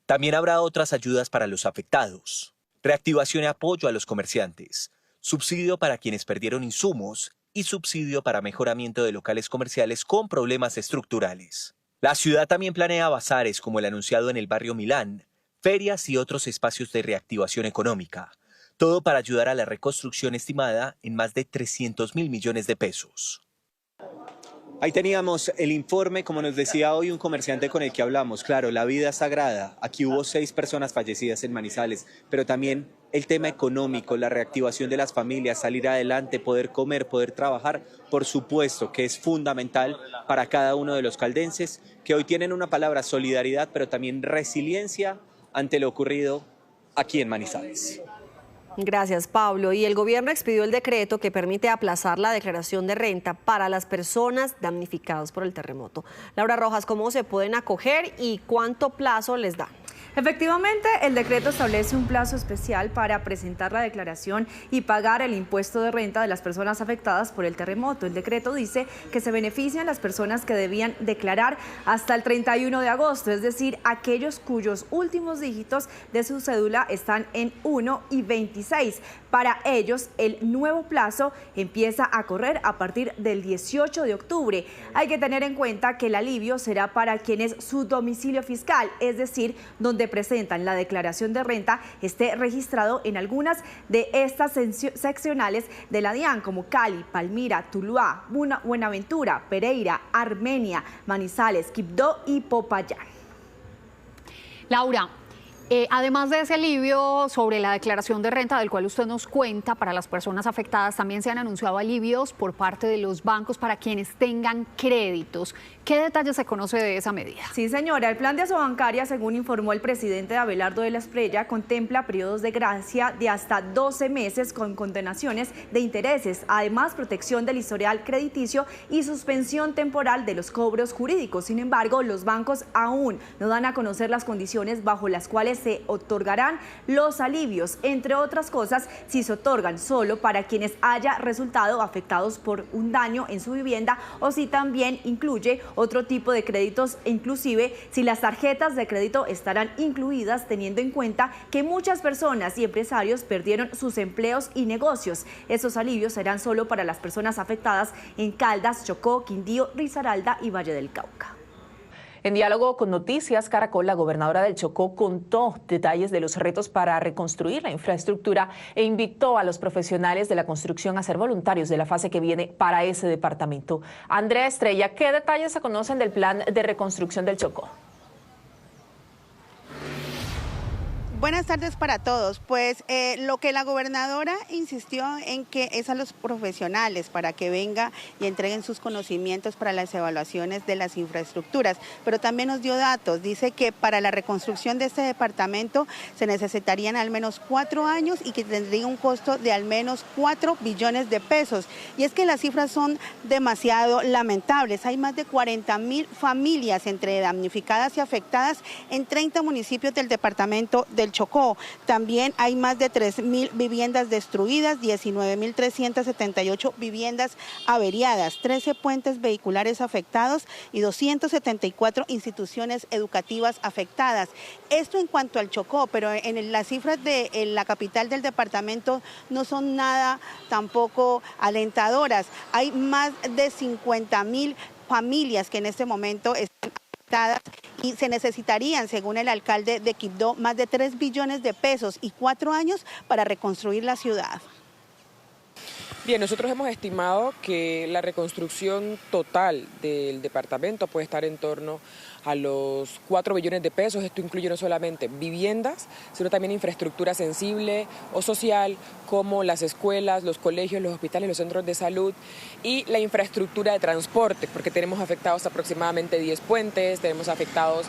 También habrá otras ayudas para los afectados. Reactivación y apoyo a los comerciantes. Subsidio para quienes perdieron insumos y subsidio para mejoramiento de locales comerciales con problemas estructurales. La ciudad también planea bazares como el anunciado en el barrio Milán, ferias y otros espacios de reactivación económica. Todo para ayudar a la reconstrucción estimada en más de 300.000 millones de pesos. Ahí teníamos el informe, como nos decía hoy un comerciante con el que hablamos. Claro, la vida es sagrada. Aquí hubo 6 personas fallecidas en Manizales, pero también el tema económico, la reactivación de las familias, salir adelante, poder comer, poder trabajar, por supuesto que es fundamental para cada uno de los caldenses, que hoy tienen una palabra, solidaridad, pero también resiliencia ante lo ocurrido aquí en Manizales. Gracias, Pablo. Y el gobierno expidió el decreto que permite aplazar la declaración de renta para las personas damnificadas por el terremoto. Laura Rojas, ¿cómo se pueden acoger y cuánto plazo les dan? Efectivamente, el decreto establece un plazo especial para presentar la declaración y pagar el impuesto de renta de las personas afectadas por el terremoto. El decreto dice que se benefician las personas que debían declarar hasta el 31 de agosto, es decir, aquellos cuyos últimos dígitos de su cédula están en 1 y 26. Para ellos, el nuevo plazo empieza a correr a partir del 18 de octubre. Hay que tener en cuenta que el alivio será para quienes su domicilio fiscal, es decir, donde presentan la declaración de renta, esté registrado en algunas de estas seccionales de la DIAN, como Cali, Palmira, Tuluá, Buenaventura, Pereira, Armenia, Manizales, Quibdó y Popayán. Laura, además de ese alivio sobre la declaración de renta del cual usted nos cuenta para las personas afectadas, también se han anunciado alivios por parte de los bancos para quienes tengan créditos. ¿Qué detalles se conoce de esa medida? Sí, señora. El plan de Asobancaria, según informó el presidente Abelardo de la Espriella, contempla periodos de gracia de hasta 12 meses con condonaciones de intereses, además protección del historial crediticio y suspensión temporal de los cobros jurídicos. Sin embargo, los bancos aún no dan a conocer las condiciones bajo las cuales se otorgarán los alivios, entre otras cosas, si se otorgan solo para quienes haya resultado afectados por un daño en su vivienda o si también incluye otro tipo de créditos, inclusive si las tarjetas de crédito estarán incluidas, teniendo en cuenta que muchas personas y empresarios perdieron sus empleos y negocios. Esos alivios serán solo para las personas afectadas en Caldas, Chocó, Quindío, Risaralda y Valle del Cauca. En diálogo con Noticias Caracol, la gobernadora del Chocó contó detalles de los retos para reconstruir la infraestructura e invitó a los profesionales de la construcción a ser voluntarios de la fase que viene para ese departamento. Andrea Estrella, ¿qué detalles se conocen del plan de reconstrucción del Chocó? Buenas tardes para todos. Pues lo que la gobernadora insistió en que es a los profesionales para que venga y entreguen sus conocimientos para las evaluaciones de las infraestructuras, pero también nos dio datos. Dice que para la reconstrucción de este departamento se necesitarían al menos 4 años y que tendría un costo de al menos 4 billones de pesos. Y es que las cifras son demasiado lamentables. Hay más de 40.000 familias entre damnificadas y afectadas en 30 municipios del departamento del del Chocó. También hay más de 3.000 viviendas destruidas, 19.378 viviendas averiadas, 13 puentes vehiculares afectados y 274 instituciones educativas afectadas. Esto en cuanto al Chocó, pero en las cifras de la capital del departamento no son nada tampoco alentadoras. Hay más de 50.000 familias que en este momento están afectadas y se necesitarían, según el alcalde de Quibdó, más de 3 billones de pesos y 4 años para reconstruir la ciudad. Bien, nosotros hemos estimado que la reconstrucción total del departamento puede estar en torno a los 4 billones de pesos. Esto incluye no solamente viviendas, sino también infraestructura sensible o social, como las escuelas, los colegios, los hospitales, los centros de salud y la infraestructura de transporte, porque tenemos afectados aproximadamente 10 puentes, tenemos afectados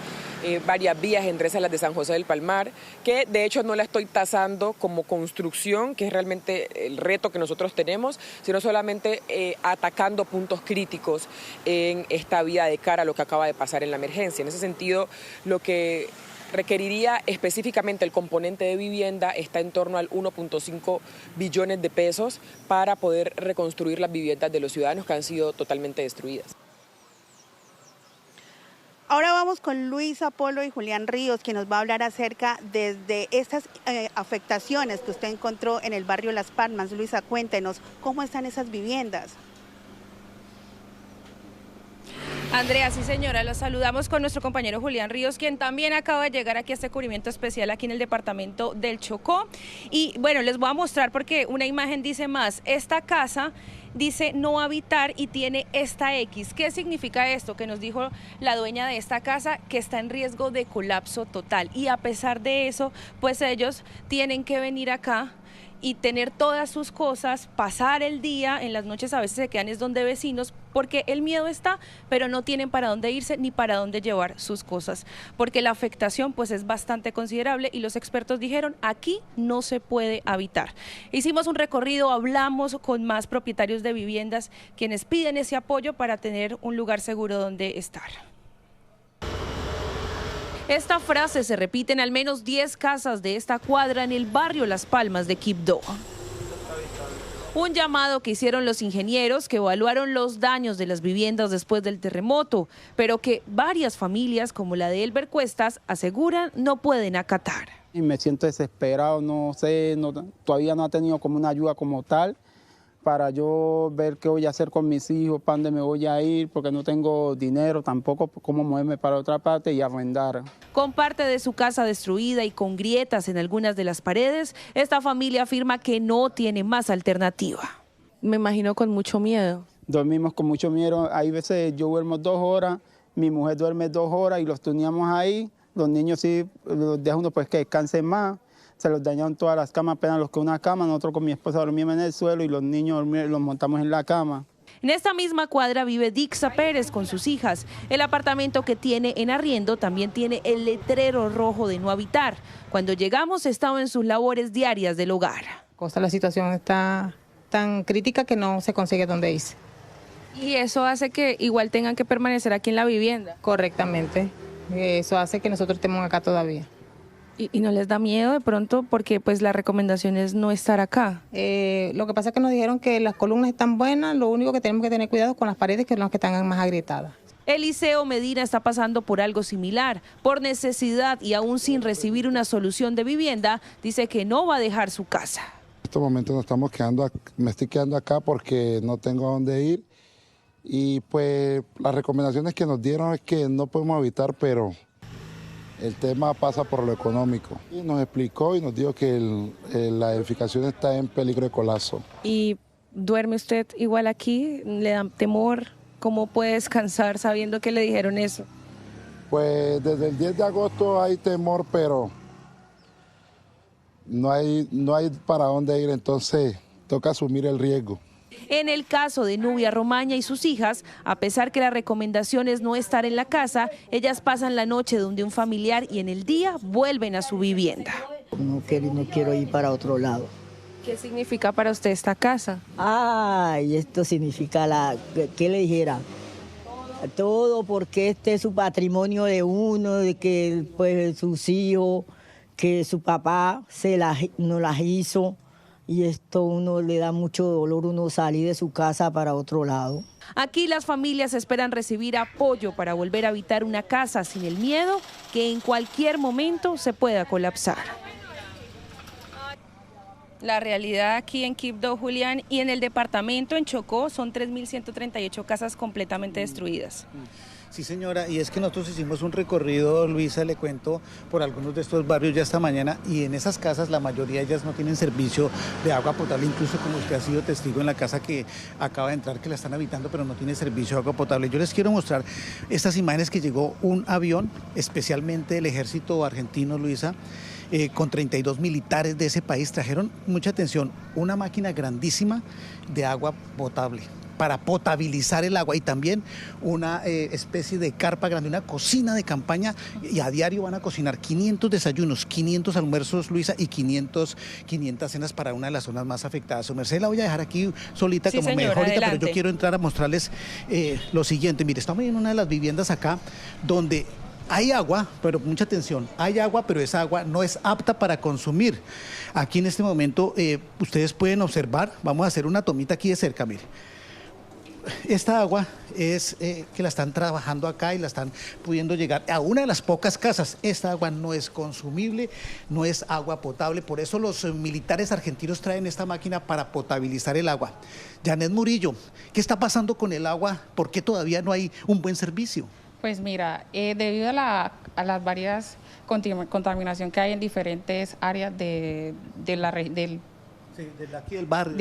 varias vías, entre esas las de San José del Palmar, que de hecho no la estoy tasando como construcción, que es realmente el reto que nosotros tenemos, sino solamente atacando puntos críticos en esta vía de cara a lo que acaba de pasar en la emergencia. En ese sentido, lo que requeriría específicamente el componente de vivienda está en torno al 1.5 billones de pesos para poder reconstruir las viviendas de los ciudadanos que han sido totalmente destruidas. Ahora vamos con Luis Apolo y Julián Ríos, quien nos va a hablar acerca de estas afectaciones que usted encontró en el barrio Las Palmas. Luisa, cuéntenos, ¿cómo están esas viviendas? Andrea, sí señora, los saludamos con nuestro compañero Julián Ríos, quien también acaba de llegar aquí a este cubrimiento especial aquí en el departamento del Chocó. Y bueno, les voy a mostrar porque una imagen dice más, esta casa dice no habitar y tiene esta X. ¿Qué significa esto? Que nos dijo la dueña de esta casa que está en riesgo de colapso total. Y a pesar de eso, pues ellos tienen que venir acá y tener todas sus cosas, pasar el día, en las noches a veces se quedan es donde vecinos, porque el miedo está, pero no tienen para dónde irse ni para dónde llevar sus cosas, porque la afectación pues es bastante considerable y los expertos dijeron, aquí no se puede habitar. Hicimos un recorrido, hablamos con más propietarios de viviendas, quienes piden ese apoyo para tener un lugar seguro donde estar. Esta frase se repite en al menos 10 casas de esta cuadra en el barrio Las Palmas de Quibdó. Un llamado que hicieron los ingenieros que evaluaron los daños de las viviendas después del terremoto, pero que varias familias como la de Elber Cuestas aseguran no pueden acatar. Y me siento desesperado, no sé, todavía no ha tenido como una ayuda como tal para yo ver qué voy a hacer con mis hijos, para dónde me voy a ir, porque no tengo dinero tampoco, cómo moverme para otra parte y arrendar. Con parte de su casa destruida y con grietas en algunas de las paredes, esta familia afirma que no tiene más alternativa. Me imagino con mucho miedo. Dormimos con mucho miedo, hay veces yo duermo 2 horas, mi mujer duerme 2 horas y los teníamos ahí, los niños sí los deja uno pues que descansen más. Se los dañaron todas las camas, apenas los que una cama, nosotros con mi esposa dormíamos en el suelo y los niños los montamos en la cama. En esta misma cuadra vive Dixa Pérez con sus hijas. El apartamento que tiene en arriendo también tiene el letrero rojo de no habitar. Cuando llegamos estaba en sus labores diarias del hogar. La situación está tan crítica que no se consigue dónde irse. ¿Y eso hace que igual tengan que permanecer aquí en la vivienda? Correctamente. Eso hace que nosotros estemos acá todavía. ¿Y no les da miedo de pronto? Porque pues la recomendación es no estar acá. Lo que pasa es que nos dijeron que las columnas están buenas, lo único que tenemos que tener cuidado con las paredes, que son las que están más agrietadas. Eliseo Medina está pasando por algo similar. Por necesidad y aún sin recibir una solución de vivienda, dice que no va a dejar su casa. En estos momentos me estoy quedando acá porque no tengo a dónde ir. Y pues las recomendaciones que nos dieron es que no podemos habitar, pero el tema pasa por lo económico. Y nos explicó y nos dijo que la edificación está en peligro de colapso. ¿Y duerme usted igual aquí? ¿Le da temor? ¿Cómo puede descansar sabiendo que le dijeron eso? Pues desde el 10 de agosto hay temor, pero no hay para dónde ir, entonces toca asumir el riesgo. En el caso de Nubia Romaña y sus hijas, a pesar que la recomendación es no estar en la casa, ellas pasan la noche donde un familiar y en el día vuelven a su vivienda. No quiero ir para otro lado. ¿Qué significa para usted esta casa? Ay, esto significa ¿qué le dijera? Todo, porque este es su patrimonio de uno, de que pues sus hijos, que su papá nos las hizo, y esto uno le da mucho dolor, uno salir de su casa para otro lado. Aquí las familias esperan recibir apoyo para volver a habitar una casa sin el miedo que en cualquier momento se pueda colapsar. La realidad aquí en Quibdó, Julián, y en el departamento, en Chocó, son 3.138 casas completamente destruidas. Sí, señora, y es que nosotros hicimos un recorrido, Luisa, le cuento, por algunos de estos barrios ya esta mañana, y en esas casas la mayoría de ellas no tienen servicio de agua potable, incluso como usted ha sido testigo en la casa que acaba de entrar, que la están habitando, pero no tiene servicio de agua potable. Yo les quiero mostrar estas imágenes que llegó un avión, especialmente del ejército argentino, Luisa, con 32 militares de ese país. Trajeron, mucha atención, una máquina grandísima de agua potable para potabilizar el agua, y también una especie de carpa grande, una cocina de campaña, y a diario van a cocinar 500 desayunos, 500 almuerzos, Luisa, y 500 cenas para una de las zonas más afectadas. Su merced la voy a dejar aquí solita, sí, como señora, me dejó ahorita, adelante. Pero yo quiero entrar a mostrarles lo siguiente. Mire, estamos en una de las viviendas acá donde hay agua, pero mucha atención, hay agua, pero esa agua no es apta para consumir. Aquí en este momento ustedes pueden observar, vamos a hacer una tomita aquí de cerca, mire. Esta agua es que la están trabajando acá y la están pudiendo llegar a una de las pocas casas. Esta agua no es consumible, no es agua potable, por eso los militares argentinos traen esta máquina para potabilizar el agua. Janet Murillo, ¿qué está pasando con el agua? ¿Por qué todavía no hay un buen servicio? Pues mira, debido a las varias contaminación que hay en diferentes áreas del de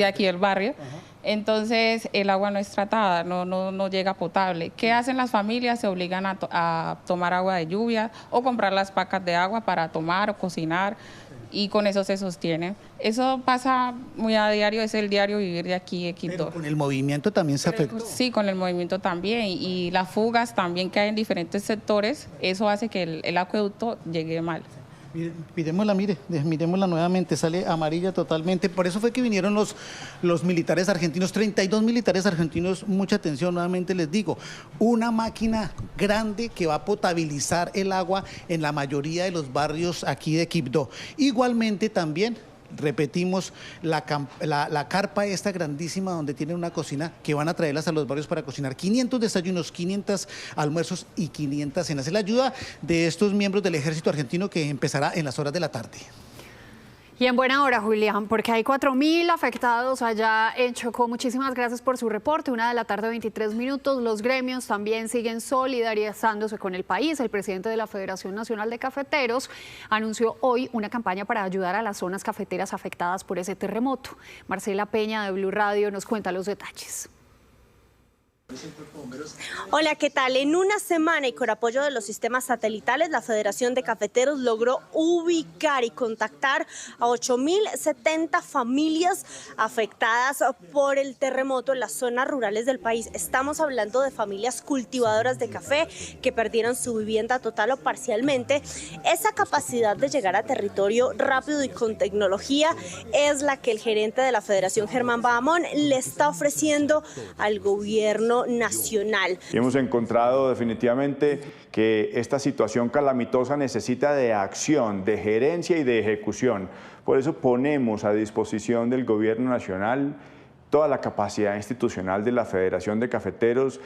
aquí del barrio. Entonces el agua no es tratada, no llega potable. ¿Qué hacen las familias? Se obligan a tomar agua de lluvia o comprar las pacas de agua para tomar o cocinar, y con eso se sostienen. Eso pasa muy a diario, es el diario vivir de aquí de Quibdó. Pero con el movimiento también se afectó. Sí, con el movimiento también, y las fugas también que hay en diferentes sectores, eso hace que el acueducto llegue mal. Miremosla, miremosla nuevamente, sale amarilla totalmente. Por eso fue que vinieron los militares argentinos, 32 militares argentinos. Mucha atención, nuevamente les digo, una máquina grande que va a potabilizar el agua en la mayoría de los barrios aquí de Quibdó. Igualmente también, repetimos, la carpa esta grandísima donde tienen una cocina que van a traerlas a los barrios para cocinar 500 desayunos, 500 almuerzos y 500 cenas. Es la ayuda de estos miembros del ejército argentino que empezará en las horas de la tarde. Y en buena hora, Julián, porque hay 4.000 afectados allá en Chocó. Muchísimas gracias por su reporte. 1:23 p.m. Los gremios también siguen solidarizándose con el país. El presidente de la Federación Nacional de Cafeteros anunció hoy una campaña para ayudar a las zonas cafeteras afectadas por ese terremoto. Marcela Peña de Blue Radio nos cuenta los detalles. Hola, ¿qué tal? En una semana y con apoyo de los sistemas satelitales, la Federación de Cafeteros logró ubicar y contactar a 8.070 familias afectadas por el terremoto en las zonas rurales del país. Estamos hablando de familias cultivadoras de café que perdieron su vivienda total o parcialmente. Esa capacidad de llegar a territorio rápido y con tecnología es la que el gerente de la Federación, Germán Bahamón, le está ofreciendo al gobierno nacional. Y hemos encontrado definitivamente que esta situación calamitosa necesita de acción, de gerencia y de ejecución. Por eso ponemos a disposición del gobierno nacional toda la capacidad institucional de la Federación de Cafeteros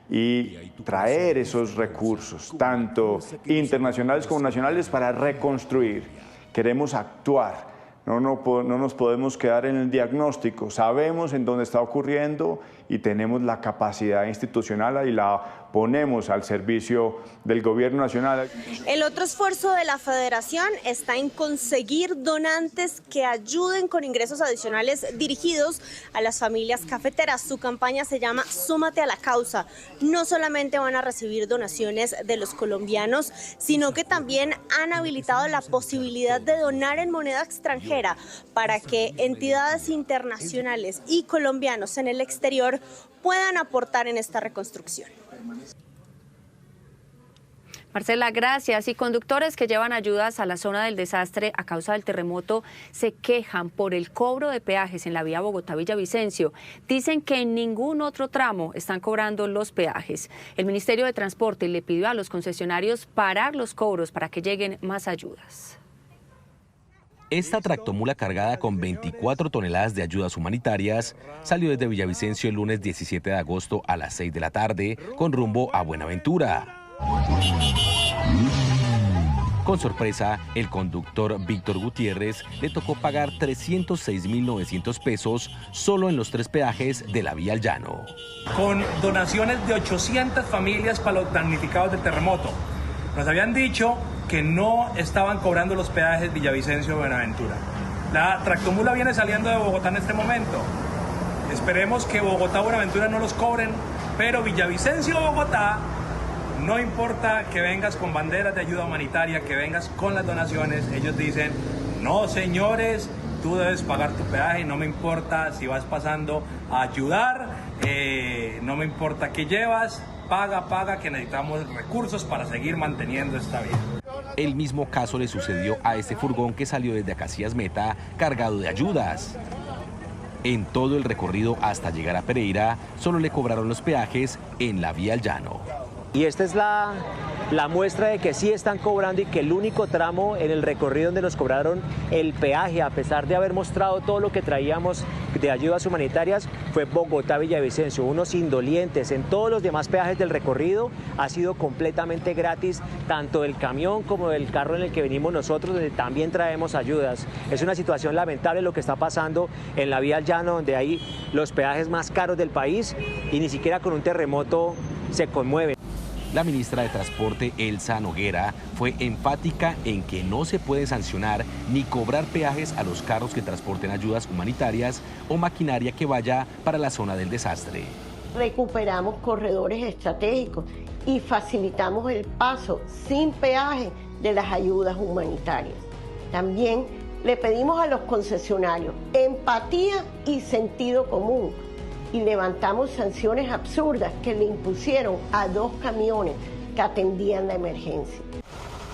y traer esos recursos, tanto internacionales como nacionales, para reconstruir. Queremos actuar. No nos podemos quedar en el diagnóstico, sabemos en dónde está ocurriendo y tenemos la capacidad institucional y la ponemos al servicio del gobierno nacional. El otro esfuerzo de la Federación está en conseguir donantes que ayuden con ingresos adicionales dirigidos a las familias cafeteras. Su campaña se llama Súmate a la Causa. No solamente van a recibir donaciones de los colombianos, sino que también han habilitado la posibilidad de donar en moneda extranjera para que entidades internacionales y colombianos en el exterior puedan aportar en esta reconstrucción. Marcela, gracias. Y conductores que llevan ayudas a la zona del desastre a causa del terremoto se quejan por el cobro de peajes en la vía Bogotá-Villavicencio. Dicen que en ningún otro tramo están cobrando los peajes. El Ministerio de Transporte le pidió a los concesionarios parar los cobros para que lleguen más ayudas. Esta tractomula cargada con 24 toneladas de ayudas humanitarias salió desde Villavicencio el lunes 17 de agosto a las 6 de la tarde con rumbo a Buenaventura. Con sorpresa, el conductor Víctor Gutiérrez le tocó pagar 306.900 pesos solo en los 3 peajes de la vía al llano. Con donaciones de 800 familias para los damnificados del terremoto. Nos habían dicho que no estaban cobrando los peajes Villavicencio-Buenaventura. La tractomula viene saliendo de Bogotá en este momento. Esperemos que Bogotá-Buenaventura no los cobren, pero Villavicencio-Bogotá, no importa que vengas con banderas de ayuda humanitaria, que vengas con las donaciones, ellos dicen, no señores, tú debes pagar tu peaje, no me importa si vas pasando a ayudar, no me importa qué llevas, paga, que necesitamos recursos para seguir manteniendo esta vía. El mismo caso le sucedió a este furgón que salió desde Acacias Meta cargado de ayudas. En todo el recorrido hasta llegar a Pereira, solo le cobraron los peajes en la vía al llano. Y esta es la muestra de que sí están cobrando y que el único tramo en el recorrido donde nos cobraron el peaje, a pesar de haber mostrado todo lo que traíamos de ayudas humanitarias, fue Bogotá-Villavicencio. Unos indolientes. En todos los demás peajes del recorrido ha sido completamente gratis, tanto el camión como el carro en el que venimos nosotros, donde también traemos ayudas. Es una situación lamentable lo que está pasando en la vía al llano, donde hay los peajes más caros del país y ni siquiera con un terremoto se conmueven. La ministra de Transporte, Elsa Noguera, fue enfática en que no se puede sancionar ni cobrar peajes a los carros que transporten ayudas humanitarias o maquinaria que vaya para la zona del desastre. Recuperamos corredores estratégicos y facilitamos el paso sin peaje de las ayudas humanitarias. También le pedimos a los concesionarios empatía y sentido común, y levantamos sanciones absurdas que le impusieron a 2 camiones que atendían la emergencia.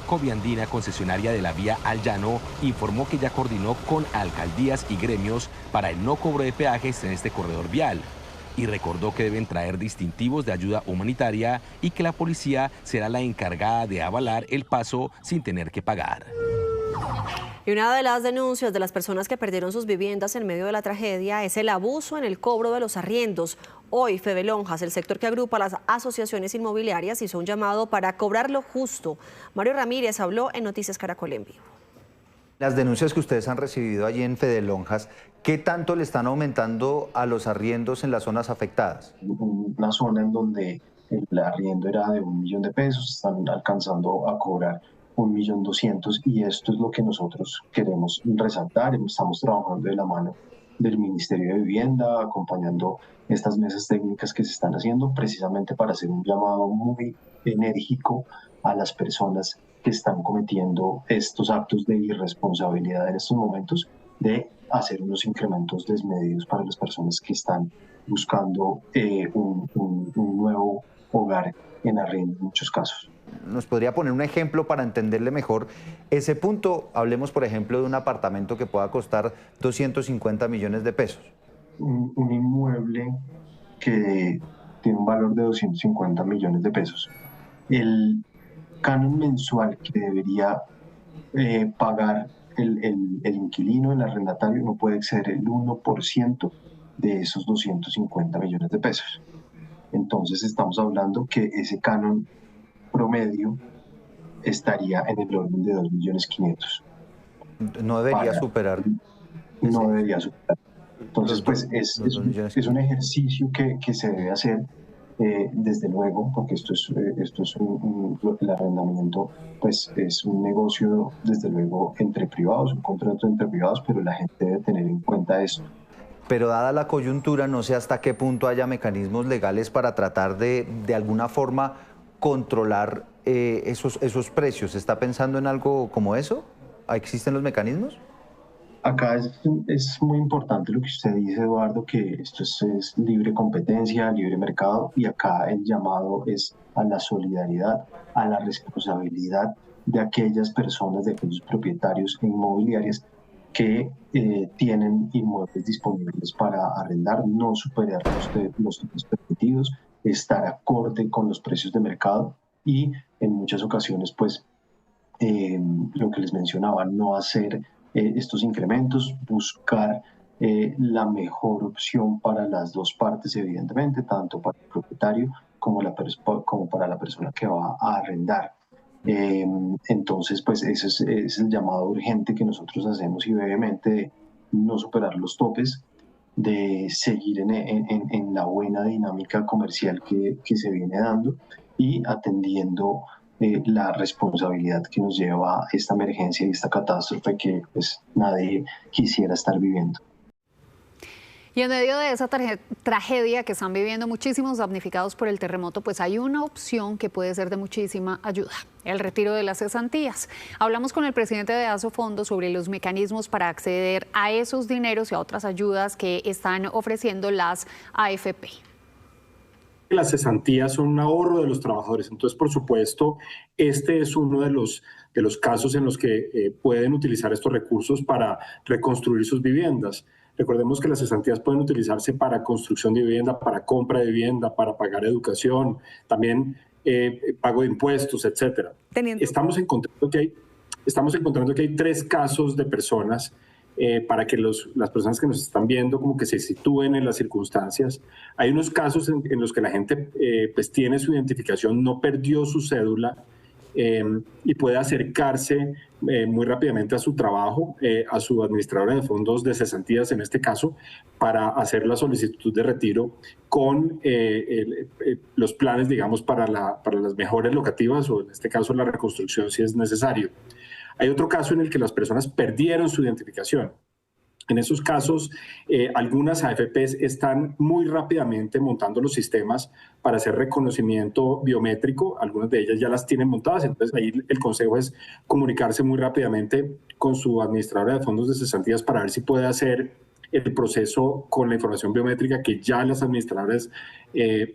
Coviandina, concesionaria de la vía al llano, informó que ya coordinó con alcaldías y gremios para el no cobro de peajes en este corredor vial y recordó que deben traer distintivos de ayuda humanitaria y que la policía será la encargada de avalar el paso sin tener que pagar. Y una de las denuncias de las personas que perdieron sus viviendas en medio de la tragedia es el abuso en el cobro de los arriendos. Hoy, Fedelonjas, el sector que agrupa las asociaciones inmobiliarias, hizo un llamado para cobrar lo justo. Mario Ramírez habló en Noticias Caracol en Vivo. Las denuncias que ustedes han recibido allí en Fedelonjas, ¿qué tanto le están aumentando a los arriendos en las zonas afectadas? Una zona en donde el arriendo era de 1 millón de pesos, están alcanzando a cobrar 1.200.000, y esto es lo que nosotros queremos resaltar. Estamos trabajando de la mano del Ministerio de Vivienda, acompañando estas mesas técnicas que se están haciendo precisamente para hacer un llamado muy enérgico a las personas que están cometiendo estos actos de irresponsabilidad en estos momentos, de hacer unos incrementos desmedidos para las personas que están buscando un nuevo hogar en arriendo en muchos casos. ¿Nos podría poner un ejemplo para entenderle mejor ese punto? Hablemos, por ejemplo, de un apartamento que pueda costar 250 millones de pesos. Un inmueble que tiene un valor de 250 millones de pesos. El canon mensual que debería pagar el inquilino, el arrendatario, no puede exceder el 1% de esos 250 millones de pesos. Entonces estamos hablando que ese canon promedio estaría en el orden de 2.500.000. No debería superar. No debería superar. Entonces, pues es un ejercicio que se debe hacer desde luego, porque esto es el arrendamiento, pues es un negocio desde luego entre privados, un contrato entre privados, pero la gente debe tener en cuenta esto. Pero dada la coyuntura, no sé hasta qué punto haya mecanismos legales para tratar de alguna forma controlar esos precios. ¿Se está pensando en algo como eso? ¿Existen los mecanismos? Acá es muy importante lo que usted dice, Eduardo, que esto es libre competencia, libre mercado, y acá el llamado es a la solidaridad, a la responsabilidad de aquellas personas, de aquellos propietarios e inmobiliarias que tienen inmuebles disponibles para arrendar, no superar los tipos permitidos, estar acorde con los precios de mercado y en muchas ocasiones, pues, lo que les mencionaba, no hacer estos incrementos, buscar la mejor opción para las dos partes, evidentemente, tanto para el propietario como para la persona que va a arrendar. Entonces, pues ese es el llamado urgente que nosotros hacemos, y brevemente de no superar los topes, de seguir en la buena dinámica comercial que se viene dando y atendiendo la responsabilidad que nos lleva esta emergencia y esta catástrofe que pues nadie quisiera estar viviendo. Y en medio de esa tragedia que están viviendo muchísimos damnificados por el terremoto, pues hay una opción que puede ser de muchísima ayuda: el retiro de las cesantías. Hablamos con el presidente de Asofondos sobre los mecanismos para acceder a esos dineros y a otras ayudas que están ofreciendo las AFP. Las cesantías son un ahorro de los trabajadores, entonces por supuesto este es uno de los casos en los que pueden utilizar estos recursos para reconstruir sus viviendas. Recordemos que las cesantías pueden utilizarse para construcción de vivienda, para compra de vivienda, para pagar educación, también pago de impuestos, etcétera. Estamos encontrando que hay 3 casos de personas para que las personas que nos están viendo como que se sitúen en las circunstancias. Hay unos casos en los que la gente pues tiene su identificación, no perdió su cédula y puede acercarse muy rápidamente a su trabajo, a su administradora de fondos de cesantías en este caso, para hacer la solicitud de retiro con los planes, digamos, para las mejores locativas, o en este caso la reconstrucción si es necesario. Hay otro caso en el que las personas perdieron su identificación. En esos casos, algunas AFPs están muy rápidamente montando los sistemas para hacer reconocimiento biométrico. Algunas de ellas ya las tienen montadas, entonces ahí el consejo es comunicarse muy rápidamente con su administradora de fondos de cesantías para ver si puede hacer el proceso con la información biométrica que ya las administradoras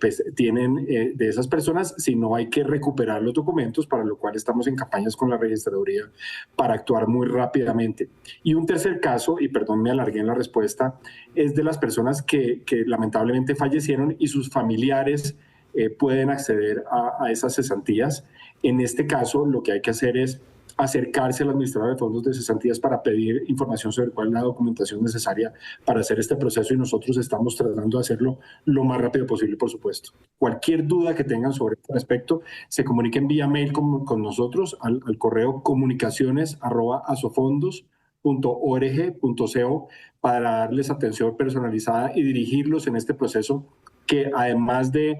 pues, tienen de esas personas. Si no, hay que recuperar los documentos, para lo cual estamos en campañas con la registraduría para actuar muy rápidamente. Y un tercer caso, y perdón, me alargué en la respuesta, es de las personas que lamentablemente fallecieron y sus familiares pueden acceder a esas cesantías. En este caso, lo que hay que hacer es acercarse al administrador de fondos de cesantías para pedir información sobre cuál es la documentación necesaria para hacer este proceso, y nosotros estamos tratando de hacerlo lo más rápido posible, por supuesto. Cualquier duda que tengan sobre este aspecto, se comuniquen vía mail con nosotros al correo comunicaciones@asofondos.org.co para darles atención personalizada y dirigirlos en este proceso que, además de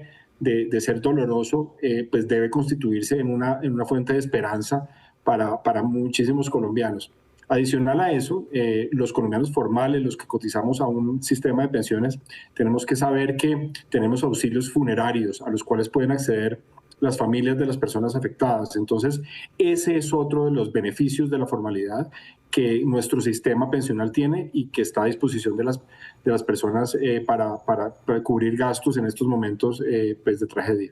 ser doloroso, pues debe constituirse en una fuente de esperanza para muchísimos colombianos. Adicional a eso, los colombianos formales, los que cotizamos a un sistema de pensiones, tenemos que saber que tenemos auxilios funerarios a los cuales pueden acceder las familias de las personas afectadas. Entonces, ese es otro de los beneficios de la formalidad que nuestro sistema pensional tiene y que está a disposición de las personas para cubrir gastos en estos momentos pues de tragedia.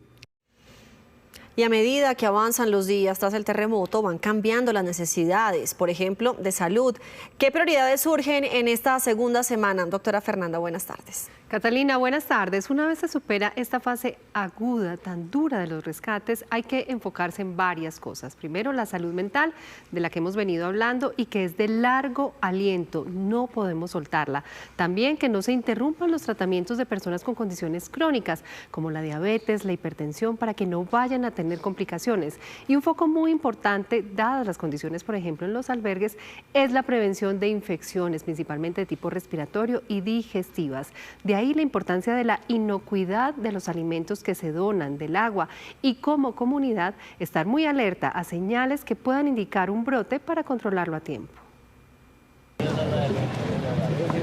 Y a medida que avanzan los días tras el terremoto, van cambiando las necesidades, por ejemplo, de salud. ¿Qué prioridades surgen en esta segunda semana? Doctora Fernanda, buenas tardes. Catalina, buenas tardes. Una vez se supera esta fase aguda, tan dura de los rescates, hay que enfocarse en varias cosas. Primero, la salud mental, de la que hemos venido hablando y que es de largo aliento, no podemos soltarla. También que no se interrumpan los tratamientos de personas con condiciones crónicas, como la diabetes, la hipertensión, para que no vayan a tener complicaciones. Y un foco muy importante, dadas las condiciones, por ejemplo, en los albergues, es la prevención de infecciones, principalmente de tipo respiratorio y digestivas. De ahí la importancia de la inocuidad de los alimentos que se donan, del agua, y como comunidad estar muy alerta a señales que puedan indicar un brote para controlarlo a tiempo.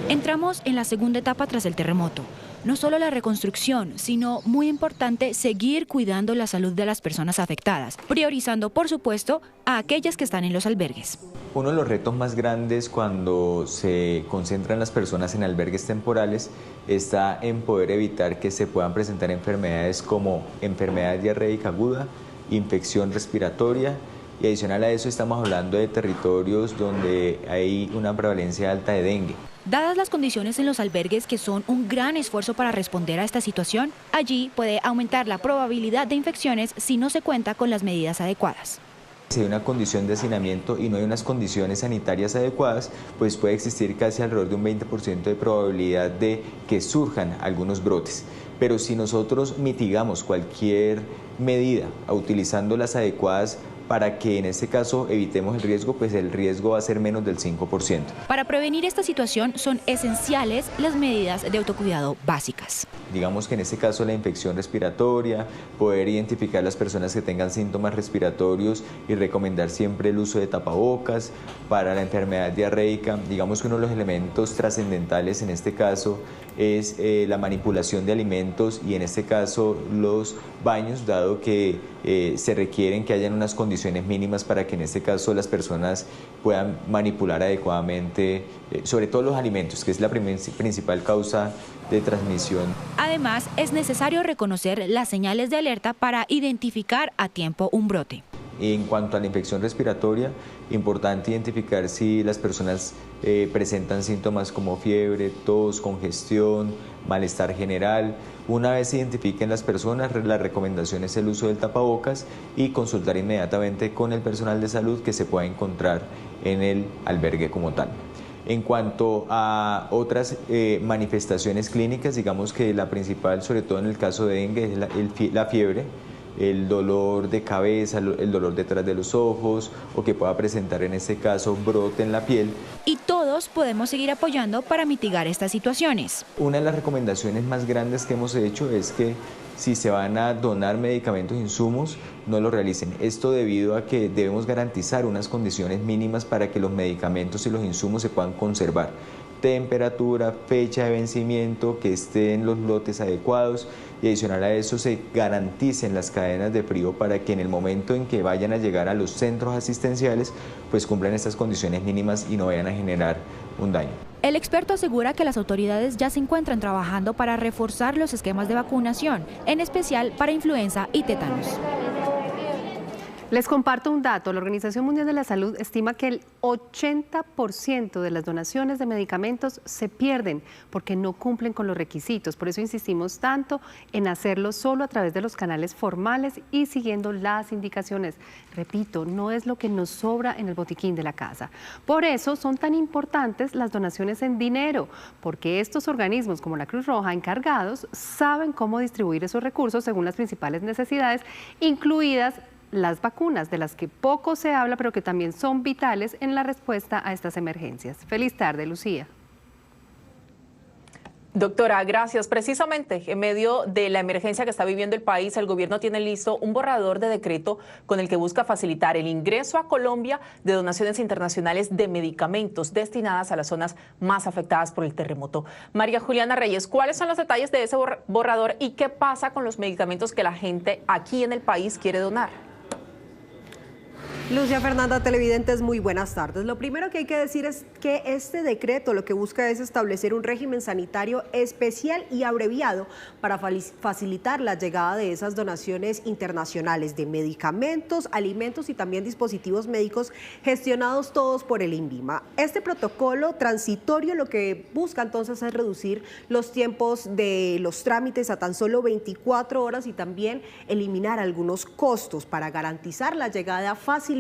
Entramos en la segunda etapa tras el terremoto. No solo la reconstrucción, sino, muy importante, seguir cuidando la salud de las personas afectadas, priorizando, por supuesto, a aquellas que están en los albergues. Uno de los retos más grandes cuando se concentran las personas en albergues temporales está en poder evitar que se puedan presentar enfermedades como enfermedad diarreica aguda, infección respiratoria, y adicional a eso estamos hablando de territorios donde hay una prevalencia alta de dengue. Dadas las condiciones en los albergues, que son un gran esfuerzo para responder a esta situación, allí puede aumentar la probabilidad de infecciones si no se cuenta con las medidas adecuadas. Si hay una condición de hacinamiento y no hay unas condiciones sanitarias adecuadas, pues puede existir casi alrededor de un 20% de probabilidad de que surjan algunos brotes. Pero si nosotros mitigamos cualquier medida utilizando las adecuadas para que en este caso evitemos el riesgo, pues el riesgo va a ser menos del 5%. Para prevenir esta situación son esenciales las medidas de autocuidado básicas. Digamos que en este caso la infección respiratoria, poder identificar las personas que tengan síntomas respiratorios y recomendar siempre el uso de tapabocas. Para la enfermedad diarreica, digamos que uno de los elementos trascendentales en este caso es la manipulación de alimentos y en este caso los baños, dado que se requieren que hayan unas condiciones mínimas para que en este caso las personas puedan manipular adecuadamente, sobre todo los alimentos, que es la principal causa de transmisión. Además, es necesario reconocer las señales de alerta para identificar a tiempo un brote. En cuanto a la infección respiratoria, importante identificar si las personas presentan síntomas como fiebre, tos, congestión, malestar general. Una vez se identifiquen las personas, la recomendación es el uso del tapabocas y consultar inmediatamente con el personal de salud que se pueda encontrar en el albergue como tal. En cuanto a otras manifestaciones clínicas, digamos que la principal, sobre todo en el caso de dengue, es la fiebre, el dolor de cabeza, el dolor detrás de los ojos o que pueda presentar en este caso brote en la piel. Y todos podemos seguir apoyando para mitigar estas situaciones. Una de las recomendaciones más grandes que hemos hecho es que si se van a donar medicamentos e insumos, no lo realicen. Esto debido a que debemos garantizar unas condiciones mínimas para que los medicamentos y los insumos se puedan conservar. Temperatura, fecha de vencimiento, que estén los lotes adecuados y adicional a eso se garanticen las cadenas de frío para que en el momento en que vayan a llegar a los centros asistenciales pues cumplan estas condiciones mínimas y no vayan a generar un daño. El experto asegura que las autoridades ya se encuentran trabajando para reforzar los esquemas de vacunación, en especial para influenza y tétanos. Les comparto un dato. La Organización Mundial de la Salud estima que el 80% de las donaciones de medicamentos se pierden porque no cumplen con los requisitos. Por eso insistimos tanto en hacerlo solo a través de los canales formales y siguiendo las indicaciones. Repito, no es lo que nos sobra en el botiquín de la casa. Por eso son tan importantes las donaciones en dinero, porque estos organismos como la Cruz Roja encargados saben cómo distribuir esos recursos según las principales necesidades, incluidas las vacunas, de las que poco se habla, pero que también son vitales en la respuesta a estas emergencias. Feliz tarde, Lucía. Doctora, gracias. Precisamente en medio de la emergencia que está viviendo el país, el gobierno tiene listo un borrador de decreto con el que busca facilitar el ingreso a Colombia de donaciones internacionales de medicamentos destinadas a las zonas más afectadas por el terremoto. María Juliana Reyes, ¿cuáles son los detalles de ese borrador y qué pasa con los medicamentos que la gente aquí en el país quiere donar? Lucia Fernanda, televidentes, muy buenas tardes. Lo primero que hay que decir es que este decreto lo que busca es establecer un régimen sanitario especial y abreviado para facilitar la llegada de esas donaciones internacionales de medicamentos, alimentos y también dispositivos médicos gestionados todos por el INVIMA. Este protocolo transitorio lo que busca entonces es reducir los tiempos de los trámites a tan solo 24 horas y también eliminar algunos costos para garantizar la llegada fácil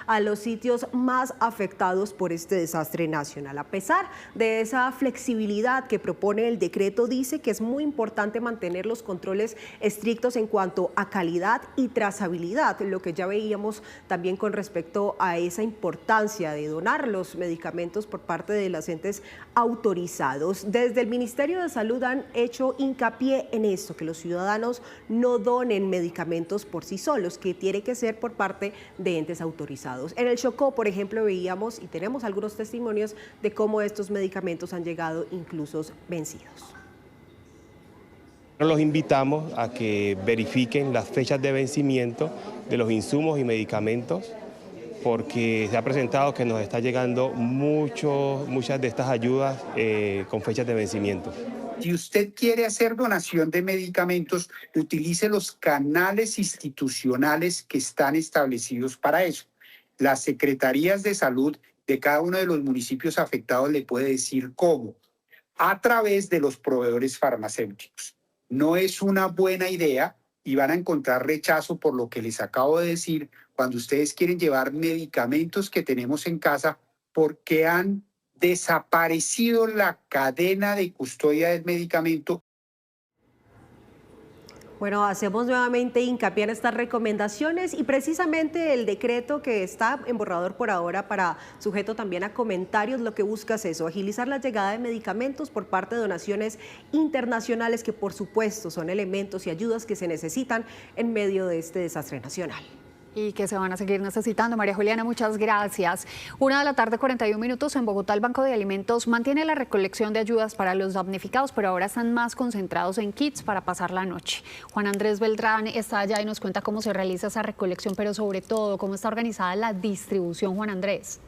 a los sitios más afectados por este desastre nacional. A pesar de esa flexibilidad que propone el decreto, dice que es muy importante mantener los controles estrictos en cuanto a calidad y trazabilidad, lo que ya veíamos también con respecto a esa importancia de donar los medicamentos por parte de los entes autorizados. Desde el Ministerio de Salud han hecho hincapié en esto, que los ciudadanos no donen medicamentos por sí solos, que tiene que ser por parte de entes autorizados. En el Chocó, por ejemplo, veíamos y tenemos algunos testimonios de cómo estos medicamentos han llegado incluso vencidos. Los invitamos a que verifiquen las fechas de vencimiento de los insumos y medicamentos, porque se ha presentado que nos está llegando muchas de estas ayudas con fechas de vencimiento. Si usted quiere hacer donación de medicamentos, utilice los canales institucionales que están establecidos para eso. Las secretarías de salud de cada uno de los municipios afectados le puede decir cómo. A través de los proveedores farmacéuticos. No es una buena idea y van a encontrar rechazo por lo que les acabo de decir, cuando ustedes quieren llevar medicamentos que tenemos en casa porque han desaparecido la cadena de custodia del medicamento. Bueno, hacemos nuevamente hincapié en estas recomendaciones y precisamente el decreto que está en borrador por ahora para sujeto también a comentarios, lo que busca es eso, agilizar la llegada de medicamentos por parte de donaciones internacionales que por supuesto son elementos y ayudas que se necesitan en medio de este desastre nacional. Y que se van a seguir necesitando. María Juliana, muchas gracias. 1:41 p.m. en Bogotá, el Banco de Alimentos mantiene la recolección de ayudas para los damnificados, pero ahora están más concentrados en kits para pasar la noche. Juan Andrés Beltrán está allá y nos cuenta cómo se realiza esa recolección, pero sobre todo cómo está organizada la distribución. Juan Andrés.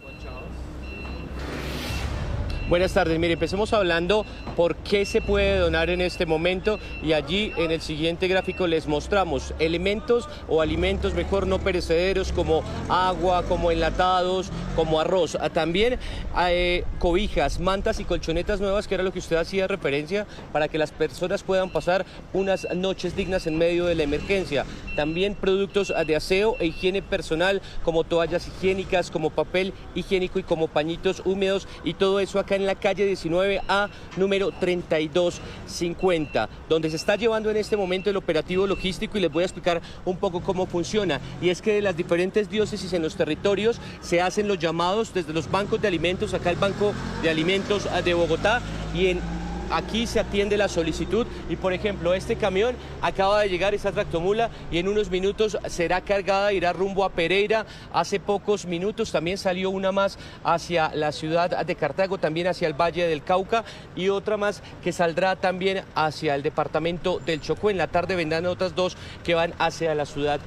Buenas tardes, mire, empecemos hablando por qué se puede donar en este momento y allí en el siguiente gráfico les mostramos elementos o alimentos mejor no perecederos como agua, como enlatados, como arroz, también cobijas, mantas y colchonetas nuevas, que era lo que usted hacía referencia, para que las personas puedan pasar unas noches dignas en medio de la emergencia. También productos de aseo e higiene personal como toallas higiénicas, como papel higiénico y como pañitos húmedos, y todo eso acá en la calle 19A, número 3250, donde se está llevando en este momento el operativo logístico, y les voy a explicar un poco cómo funciona. Y es que de las diferentes diócesis en los territorios se hacen los llamados desde los bancos de alimentos, acá el Banco de Alimentos de Bogotá, y aquí se atiende la solicitud. Y por ejemplo, este camión acaba de llegar, esta tractomula, y en unos minutos será cargada, irá rumbo a Pereira. Hace pocos minutos también salió una más hacia la ciudad de Cartago, también hacia el Valle del Cauca, y otra más que saldrá también hacia el departamento del Chocó. En la tarde vendrán otras dos que van hacia la ciudad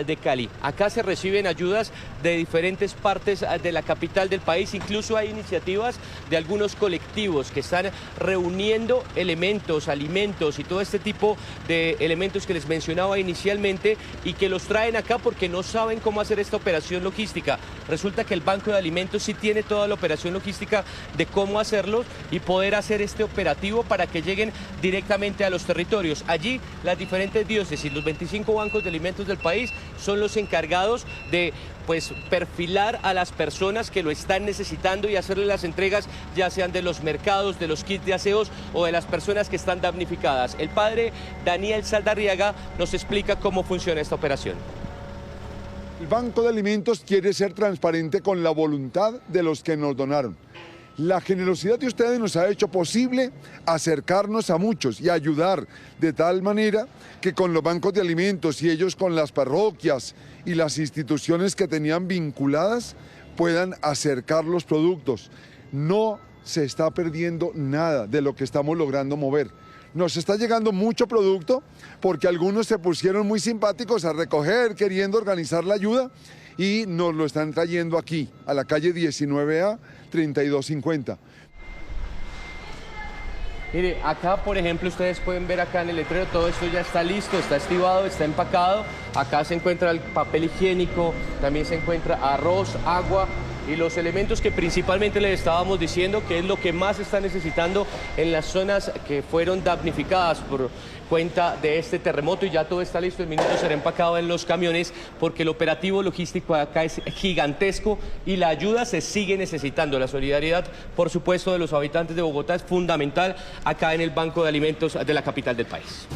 de Cali. Acá se reciben ayudas de diferentes partes de la capital del país, incluso hay iniciativas de algunos colectivos que están reuniendo elementos, alimentos y todo este tipo de elementos que les mencionaba inicialmente, y que los traen acá porque no saben cómo hacer esta operación logística. Resulta que el Banco de Alimentos sí tiene toda la operación logística de cómo hacerlo y poder hacer este operativo para que lleguen directamente a los territorios. Allí las diferentes diócesis, los 25 bancos de alimentos del país son los encargados de perfilar a las personas que lo están necesitando y hacerle las entregas, ya sean de los mercados, de los kits de aseos o de las personas que están damnificadas. El padre Daniel Saldarriaga nos explica cómo funciona esta operación. El Banco de Alimentos quiere ser transparente con la voluntad de los que nos donaron. La generosidad de ustedes nos ha hecho posible acercarnos a muchos y ayudar de tal manera que con los bancos de alimentos y ellos con las parroquias y las instituciones que tenían vinculadas puedan acercar los productos. No se está perdiendo nada de lo que estamos logrando mover. Nos está llegando mucho producto porque algunos se pusieron muy simpáticos a recoger, queriendo organizar la ayuda, y nos lo están trayendo aquí, a la calle 19A, 3250. Mire, acá por ejemplo ustedes pueden ver acá en el letrero, todo esto ya está listo, está estibado, está empacado. Acá se encuentra el papel higiénico, también se encuentra arroz, agua y los elementos que principalmente les estábamos diciendo que es lo que más está necesitando en las zonas que fueron damnificadas por cuenta de este terremoto. Y ya todo está listo, en minutos será empacado en los camiones, porque el operativo logístico acá es gigantesco y la ayuda se sigue necesitando. La solidaridad, por supuesto, de los habitantes de Bogotá es fundamental acá en el Banco de Alimentos de la capital del país.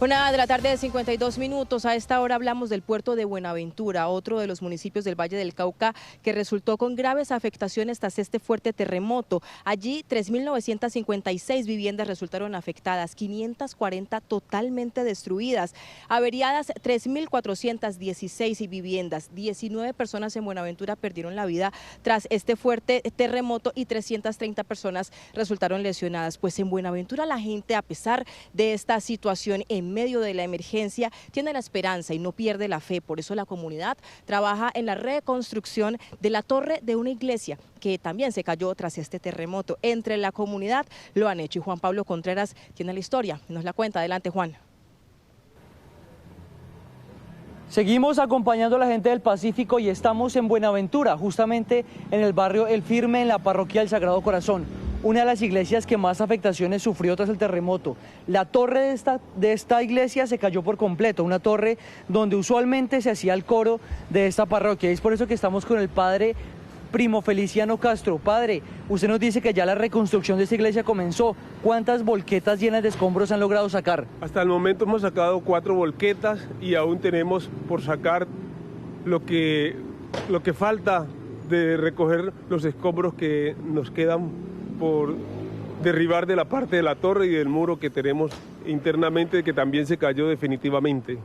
1:52 p.m. A esta hora hablamos del puerto de Buenaventura, otro de los municipios del Valle del Cauca que resultó con graves afectaciones tras este fuerte terremoto. Allí 3.956 viviendas resultaron afectadas, 540 totalmente destruidas, averiadas 3.416 viviendas, 19 personas en Buenaventura perdieron la vida tras este fuerte terremoto y 330 personas resultaron lesionadas. Pues en Buenaventura la gente, a pesar de esta situación en medio de la emergencia, tiene la esperanza y no pierde la fe. Por eso la comunidad trabaja en la reconstrucción de la torre de una iglesia que también se cayó tras este terremoto. Entre la comunidad lo han hecho, y Juan Pablo Contreras tiene la historia, nos la cuenta. Adelante, Juan. Seguimos acompañando a la gente del Pacífico y estamos en Buenaventura, justamente en el barrio El Firme, en la parroquia del Sagrado Corazón. una de las iglesias que más afectaciones sufrió tras el terremoto. La torre de esta iglesia se cayó por completo, una torre donde usualmente se hacía el coro de esta parroquia. Y es por eso que estamos con el padre Primo Feliciano Castro. Padre, usted nos dice que ya la reconstrucción de esta iglesia comenzó. ¿Cuántas volquetas llenas de escombros han logrado sacar? Hasta el momento hemos sacado 4 volquetas y aún tenemos por sacar lo que falta de recoger los escombros que nos quedan por derribar de la parte de la torre y del muro que tenemos internamente, que también se cayó definitivamente.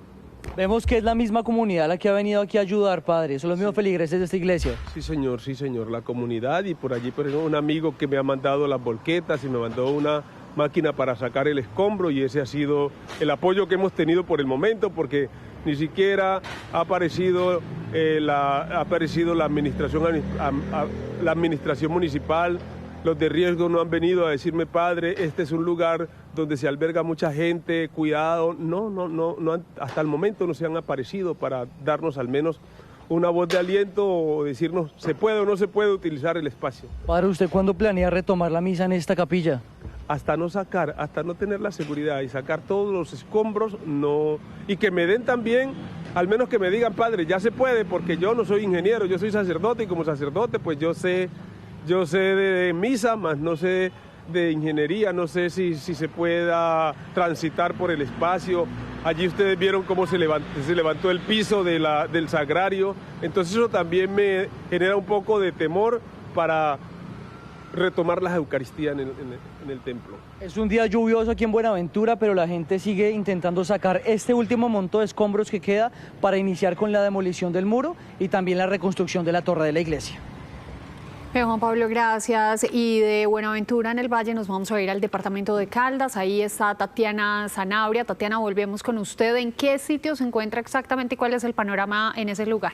Vemos que es la misma comunidad la que ha venido aquí a ayudar, padre. Son los mismos feligreses de esta iglesia. Sí, señor, la comunidad, y por allí, por ejemplo, un amigo que me ha mandado las volquetas y me mandó una máquina para sacar el escombro, y ese ha sido el apoyo que hemos tenido por el momento, porque ni siquiera ha aparecido la administración municipal. Los de riesgo no han venido a decirme, padre, este es un lugar donde se alberga mucha gente, cuidado. No, hasta el momento no se han aparecido para darnos al menos una voz de aliento o decirnos se puede o no se puede utilizar el espacio. Padre, ¿usted cuándo planea retomar la misa en esta capilla? Hasta no tener la seguridad y sacar todos los escombros, no. Y que me den también, al menos que me digan, padre, ya se puede, porque yo no soy ingeniero, yo soy sacerdote, y como sacerdote pues yo sé de misa, más no sé de ingeniería, no sé si se pueda transitar por el espacio. Allí ustedes vieron cómo se levantó el piso del sagrario, entonces eso también me genera un poco de temor para retomar la Eucaristía en el templo. Es un día lluvioso aquí en Buenaventura, pero la gente sigue intentando sacar este último monto de escombros que queda para iniciar con la demolición del muro y también la reconstrucción de la torre de la iglesia. Juan Pablo, gracias. Y de Buenaventura en el Valle nos vamos a ir al departamento de Caldas. Ahí está Tatiana Sanabria. Tatiana, volvemos con usted. ¿En qué sitio se encuentra exactamente y cuál es el panorama en ese lugar?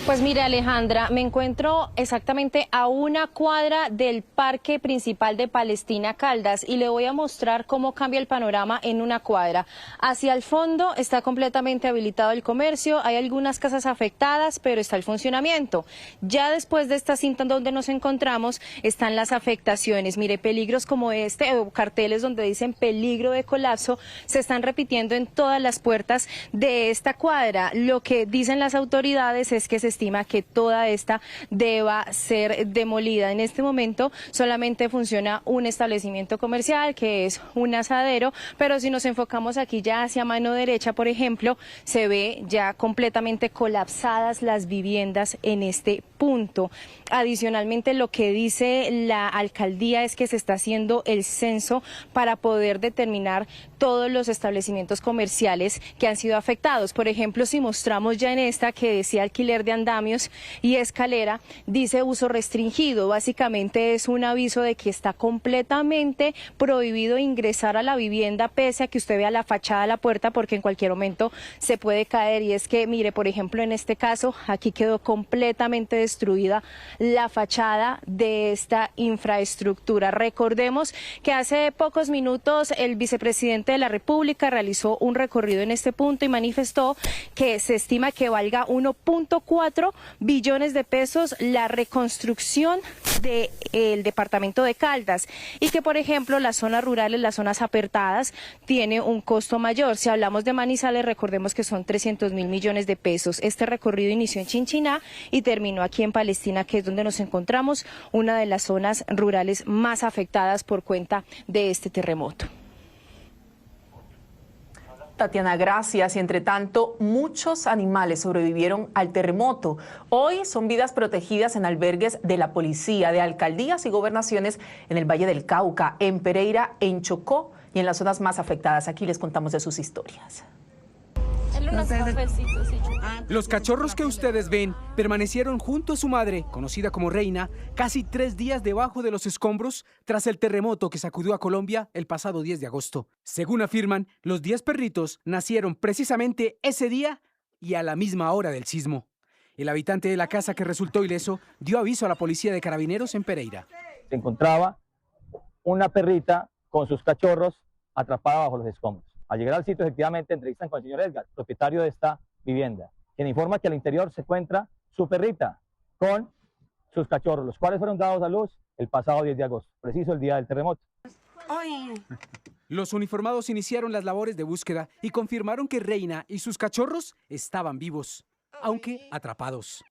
Pues mire, Alejandra, me encuentro exactamente a una cuadra del parque principal de Palestina Caldas y le voy a mostrar cómo cambia el panorama en una cuadra. Hacia el fondo está completamente habilitado el comercio, hay algunas casas afectadas, pero está el funcionamiento. Ya después de esta cinta donde nos encontramos están las afectaciones. Mire, peligros como este, o carteles donde dicen peligro de colapso, se están repitiendo en todas las puertas de esta cuadra. Lo que dicen las autoridades es que se estima que toda esta deba ser demolida. En este momento solamente funciona un establecimiento comercial, que es un asadero, pero si nos enfocamos aquí ya hacia mano derecha, por ejemplo, se ve ya completamente colapsadas las viviendas en este punto. Adicionalmente, lo que dice la alcaldía es que se está haciendo el censo para poder determinar todos los establecimientos comerciales que han sido afectados. Por ejemplo, si mostramos ya en esta que decía alquiler de andamios y escalera, dice uso restringido. Básicamente es un aviso de que está completamente prohibido ingresar a la vivienda pese a que usted vea la fachada de la puerta, porque en cualquier momento se puede caer. Y es que, mire, por ejemplo, en este caso, aquí quedó completamente destruida la fachada de esta infraestructura. Recordemos que hace pocos minutos el vicepresidente de la República realizó un recorrido en este punto y manifestó que se estima que valga 1.4 billones de pesos la reconstrucción del departamento de Caldas y que, por ejemplo, las zonas rurales, las zonas apartadas, tiene un costo mayor. Si hablamos de Manizales, recordemos que son 300.000 millones de pesos. Este recorrido inició en Chinchiná y terminó aquí en Palestina, que es donde nos encontramos, una de las zonas rurales más afectadas por cuenta de este terremoto. Tatiana, gracias. Y entre tanto, muchos animales sobrevivieron al terremoto. Hoy son vidas protegidas en albergues de la policía, de alcaldías y gobernaciones en el Valle del Cauca, en Pereira, en Chocó y en las zonas más afectadas. Aquí les contamos de sus historias. Los cachorros que ustedes ven permanecieron junto a su madre, conocida como Reina, casi 3 días debajo de los escombros tras el terremoto que sacudió a Colombia el pasado 10 de agosto. Según afirman, los 10 perritos nacieron precisamente ese día y a la misma hora del sismo. El habitante de la casa que resultó ileso dio aviso a la policía de Carabineros en Pereira. Se encontraba una perrita con sus cachorros atrapada bajo los escombros. Al llegar al sitio, efectivamente, entrevistan con el señor Edgar, propietario de esta vivienda, quien informa que al interior se encuentra su perrita con sus cachorros, los cuales fueron dados a luz el pasado 10 de agosto, preciso el día del terremoto. Los uniformados iniciaron las labores de búsqueda y confirmaron que Reina y sus cachorros estaban vivos, aunque atrapados.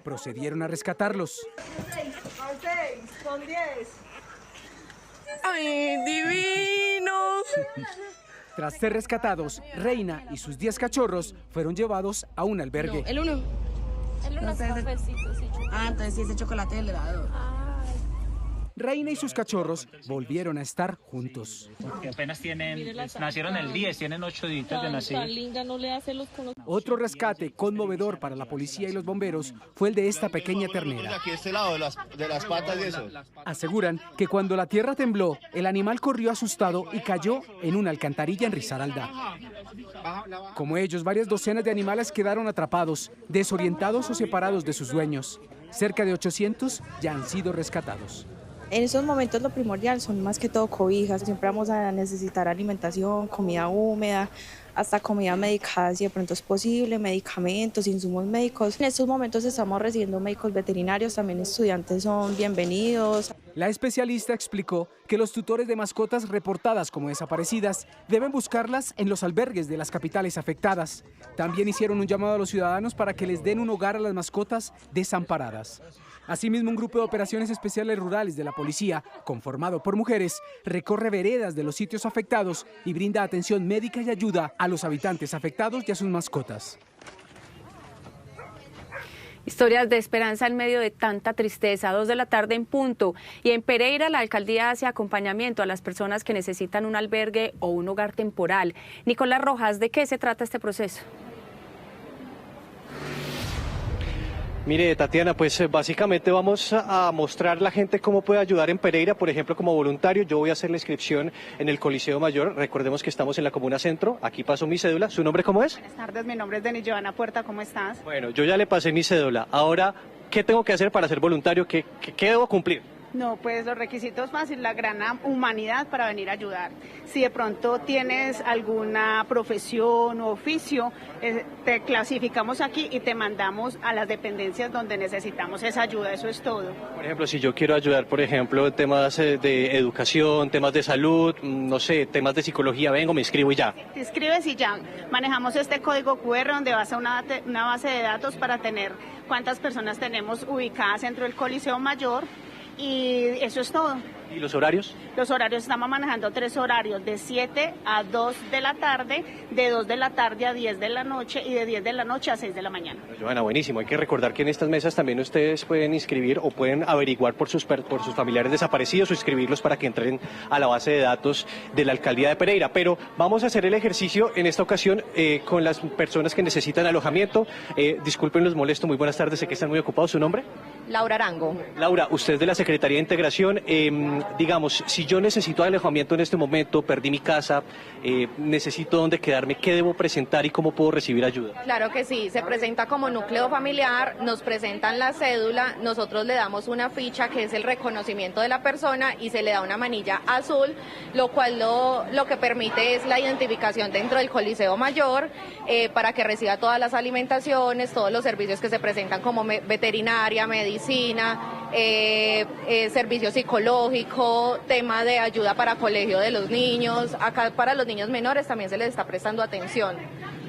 Procedieron a rescatarlos. Con 10. ¡Ay, divino! Tras ser rescatados, Reina y sus 10 cachorros fueron llevados a un albergue. El uno es cafecito, sí. Entonces sí, ese chocolate del helado. Reina y sus cachorros volvieron a estar juntos. Porque apenas nacieron el 10, tienen 8 días de nacido. Otro rescate conmovedor para la policía y los bomberos fue el de esta pequeña ternera. Aquí este lado de las patas y eso. Aseguran que cuando la tierra tembló, el animal corrió asustado y cayó en una alcantarilla en Risaralda. Como ellos, varias docenas de animales quedaron atrapados, desorientados o separados de sus dueños. Cerca de 800 ya han sido rescatados. En estos momentos lo primordial son más que todo cobijas, siempre vamos a necesitar alimentación, comida húmeda, hasta comida medicada si de pronto es posible, medicamentos, insumos médicos. En estos momentos estamos recibiendo médicos veterinarios, también estudiantes son bienvenidos. La especialista explicó que los tutores de mascotas reportadas como desaparecidas deben buscarlas en los albergues de las capitales afectadas. También hicieron un llamado a los ciudadanos para que les den un hogar a las mascotas desamparadas. Asimismo, un grupo de operaciones especiales rurales de la policía, conformado por mujeres, recorre veredas de los sitios afectados y brinda atención médica y ayuda a los habitantes afectados y a sus mascotas. Historias de esperanza en medio de tanta tristeza. 2 de la tarde en punto. Y en Pereira, la alcaldía hace acompañamiento a las personas que necesitan un albergue o un hogar temporal. Nicolás Rojas, ¿de qué se trata este proceso? Mire, Tatiana, pues básicamente vamos a mostrar a la gente cómo puede ayudar en Pereira, por ejemplo, como voluntario. Yo voy a hacer la inscripción en el Coliseo Mayor. Recordemos que estamos en la Comuna Centro. Aquí paso mi cédula. ¿Su nombre cómo es? Buenas tardes, mi nombre es Denis Joana Puerta. ¿Cómo estás? Bueno, yo ya le pasé mi cédula. Ahora, ¿qué tengo que hacer para ser voluntario? ¿Qué debo cumplir? No, pues los requisitos fáciles, la gran humanidad para venir a ayudar. Si de pronto tienes alguna profesión o oficio, te clasificamos aquí y te mandamos a las dependencias donde necesitamos esa ayuda, eso es todo. Por ejemplo, si yo quiero ayudar, por ejemplo, en temas de educación, temas de salud, no sé, temas de psicología, vengo, me inscribo y ya. Te inscribes y ya. Manejamos este código QR donde vas a una base de datos para tener cuántas personas tenemos ubicadas dentro del Coliseo Mayor. Y eso es todo. ¿Y los horarios? Los horarios, estamos manejando 3 horarios, de 7 a 2 de la tarde, de 2 de la tarde a 10 de la noche y de 10 de la noche a 6 de la mañana. Joana, buenísimo. Hay que recordar que en estas mesas también ustedes pueden inscribir o pueden averiguar por sus familiares desaparecidos o inscribirlos para que entren a la base de datos de la Alcaldía de Pereira. Pero vamos a hacer el ejercicio en esta ocasión con las personas que necesitan alojamiento. Disculpen, los molesto. Muy buenas tardes. Sé que están muy ocupados. ¿Su nombre? Laura Arango. Laura, usted es de la Secretaría de Integración. Digamos, si yo necesito alojamiento en este momento, perdí mi casa, necesito dónde quedarme, ¿qué debo presentar y cómo puedo recibir ayuda? Claro que sí, se presenta como núcleo familiar, nos presentan la cédula, nosotros le damos una ficha que es el reconocimiento de la persona y se le da una manilla azul, lo cual lo que permite es la identificación dentro del Coliseo Mayor para que reciba todas las alimentaciones, todos los servicios que se presentan como veterinaria, medicina, servicio psicológico, tema de ayuda para colegio de los niños. Acá para los niños menores también se les está prestando atención.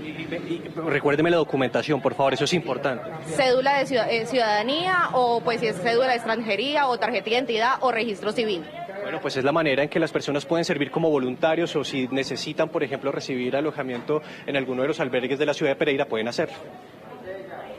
Y recuérdeme la documentación, por favor, eso es importante. Cédula de ciudadanía o pues si es cédula de extranjería o tarjeta de identidad o registro civil. Bueno, pues es la manera en que las personas pueden servir como voluntarios o si necesitan, por ejemplo, recibir alojamiento en alguno de los albergues de la ciudad de Pereira, pueden hacerlo.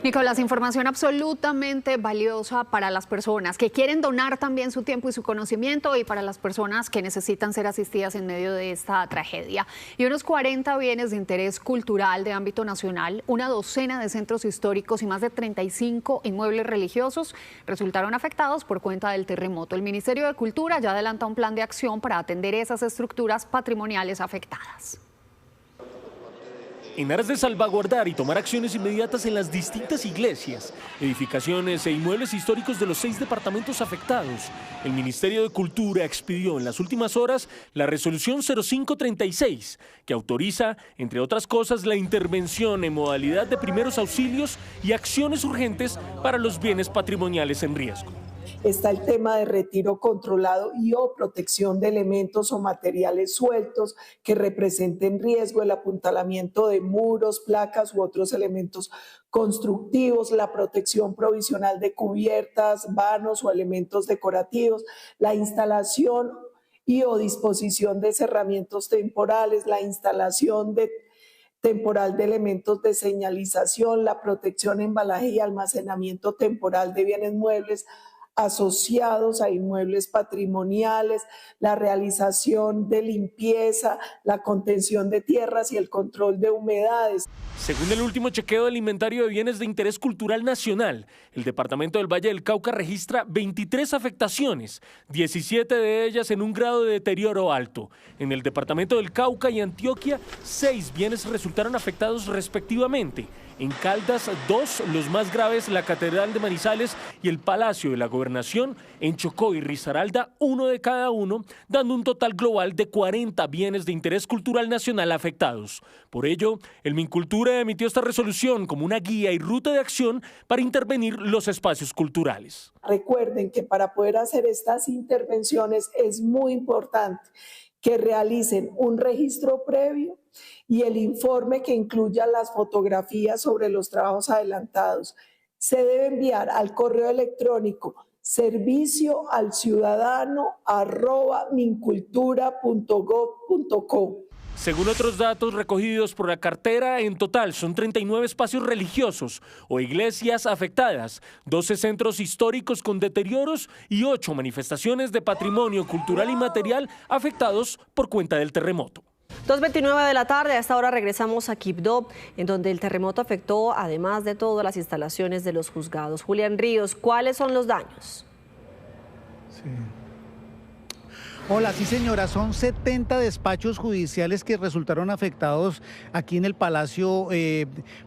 Nicolás, información absolutamente valiosa para las personas que quieren donar también su tiempo y su conocimiento y para las personas que necesitan ser asistidas en medio de esta tragedia. Y unos 40 bienes de interés cultural de ámbito nacional, una docena de centros históricos y más de 35 inmuebles religiosos resultaron afectados por cuenta del terremoto. El Ministerio de Cultura ya adelanta un plan de acción para atender esas estructuras patrimoniales afectadas. En aras de salvaguardar y tomar acciones inmediatas en las distintas iglesias, edificaciones e inmuebles históricos de los 6 departamentos afectados, el Ministerio de Cultura expidió en las últimas horas la resolución 0536, que autoriza, entre otras cosas, la intervención en modalidad de primeros auxilios y acciones urgentes para los bienes patrimoniales en riesgo. Está el tema de retiro controlado y o protección de elementos o materiales sueltos que representen riesgo, el apuntalamiento de muros, placas u otros elementos constructivos, la protección provisional de cubiertas, vanos o elementos decorativos, la instalación y o disposición de cerramientos temporales, la instalación temporal de elementos de señalización, la protección, embalaje y almacenamiento temporal de bienes muebles asociados a inmuebles patrimoniales, la realización de limpieza, la contención de tierras y el control de humedades. Según el último chequeo del inventario de bienes de interés cultural nacional, el departamento del Valle del Cauca registra 23 afectaciones, 17 de ellas en un grado de deterioro alto. En el departamento del Cauca y Antioquia, 6 bienes resultaron afectados respectivamente. En Caldas, 2, los más graves, la Catedral de Manizales y el Palacio de la Gobernación. En Chocó y Risaralda, 1 de cada uno, dando un total global de 40 bienes de interés cultural nacional afectados. Por ello, el Mincultura emitió esta resolución como una guía y ruta de acción para intervenir los espacios culturales. Recuerden que para poder hacer estas intervenciones es muy importante que realicen un registro previo y el informe que incluya las fotografías sobre los trabajos adelantados. Se debe enviar al correo electrónico servicio@mincultura.gov.co. Según otros datos recogidos por la cartera, en total son 39 espacios religiosos o iglesias afectadas, 12 centros históricos con deterioros y 8 manifestaciones de patrimonio cultural y material afectados por cuenta del terremoto. 2:29 de la tarde, a esta hora regresamos a Quibdó, en donde el terremoto afectó, además de todo, las instalaciones de los juzgados. Julián Ríos, ¿cuáles son los daños? Sí. Hola, sí señora, son 70 despachos judiciales que resultaron afectados aquí en el Palacio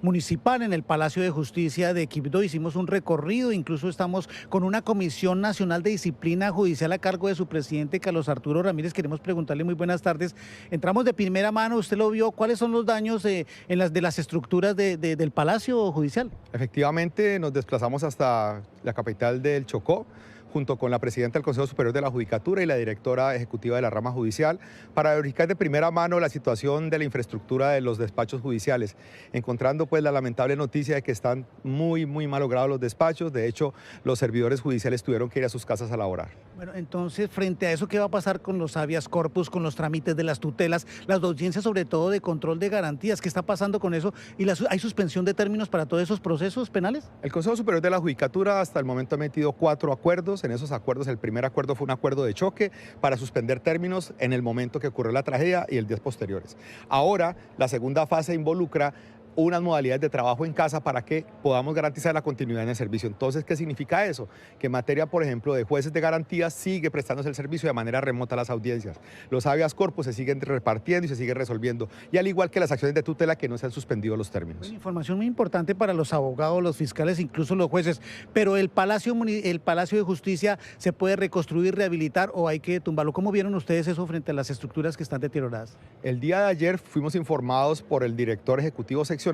Municipal, en el Palacio de Justicia de Quibdó. Hicimos un recorrido, incluso estamos con una Comisión Nacional de Disciplina Judicial a cargo de su presidente, Carlos Arturo Ramírez. Queremos preguntarle, muy buenas tardes. Entramos de primera mano, usted lo vio, ¿cuáles son los daños de las estructuras del Palacio Judicial? Efectivamente, nos desplazamos hasta la capital del Chocó, junto con la presidenta del Consejo Superior de la Judicatura y la directora ejecutiva de la rama judicial, para verificar de primera mano la situación de la infraestructura de los despachos judiciales, encontrando pues la lamentable noticia de que están muy mal logrados los despachos. De hecho, los servidores judiciales tuvieron que ir a sus casas a laborar. Bueno, entonces, frente a eso, ¿qué va a pasar con los habeas corpus, con los trámites de las tutelas, las audiencias sobre todo de control de garantías? ¿Qué está pasando con eso? ¿Y hay suspensión de términos para todos esos procesos penales? El Consejo Superior de la Judicatura hasta el momento ha emitido 4 acuerdos. En esos acuerdos, el primer acuerdo fue un acuerdo de choque para suspender términos en el momento que ocurrió la tragedia y el días posteriores. Ahora, la segunda fase involucra unas modalidades de trabajo en casa para que podamos garantizar la continuidad en el servicio. Entonces, ¿qué significa eso? Que en materia, por ejemplo, de jueces de garantías sigue prestándose el servicio de manera remota a las audiencias. Los habeas corpus se siguen repartiendo y se siguen resolviendo. Y al igual que las acciones de tutela que no se han suspendido los términos. Una información muy importante para los abogados, los fiscales, incluso los jueces. Pero el Palacio de Justicia se puede reconstruir, rehabilitar o hay que tumbarlo. ¿Cómo vieron ustedes eso frente a las estructuras que están deterioradas? El día de ayer fuimos informados por el director ejecutivo seccional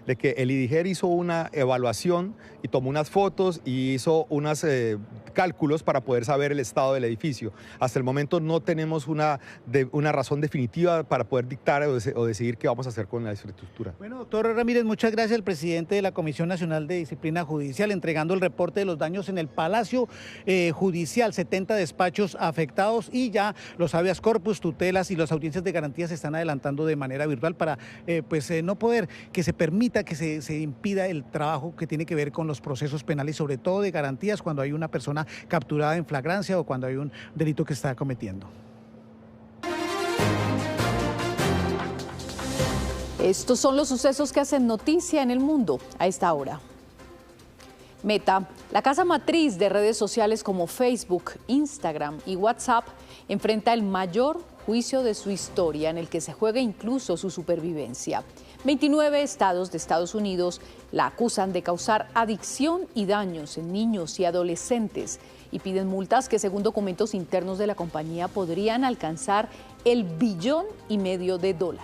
de que el IDIGER hizo una evaluación y tomó unas fotos y hizo unos cálculos para poder saber el estado del edificio. Hasta el momento no tenemos una razón definitiva para poder dictar o decidir qué vamos a hacer con la infraestructura. Bueno, doctor Ramírez, muchas gracias al presidente de la Comisión Nacional de Disciplina Judicial, entregando el reporte de los daños en el Palacio Judicial, 70 despachos afectados y ya los habeas corpus, tutelas y las audiencias de garantías se están adelantando de manera virtual para no poder que se permita, que se impida el trabajo que tiene que ver con los procesos penales, sobre todo de garantías cuando hay una persona capturada en flagrancia o cuando hay un delito que está cometiendo. Estos son los sucesos que hacen noticia en el mundo a esta hora. Meta, la casa matriz de redes sociales como Facebook, Instagram y WhatsApp, enfrenta el mayor juicio de su historia en el que se juega incluso su supervivencia. 29 estados de Estados Unidos la acusan de causar adicción y daños en niños y adolescentes y piden multas que, según documentos internos de la compañía, podrían alcanzar el $1,5 billion.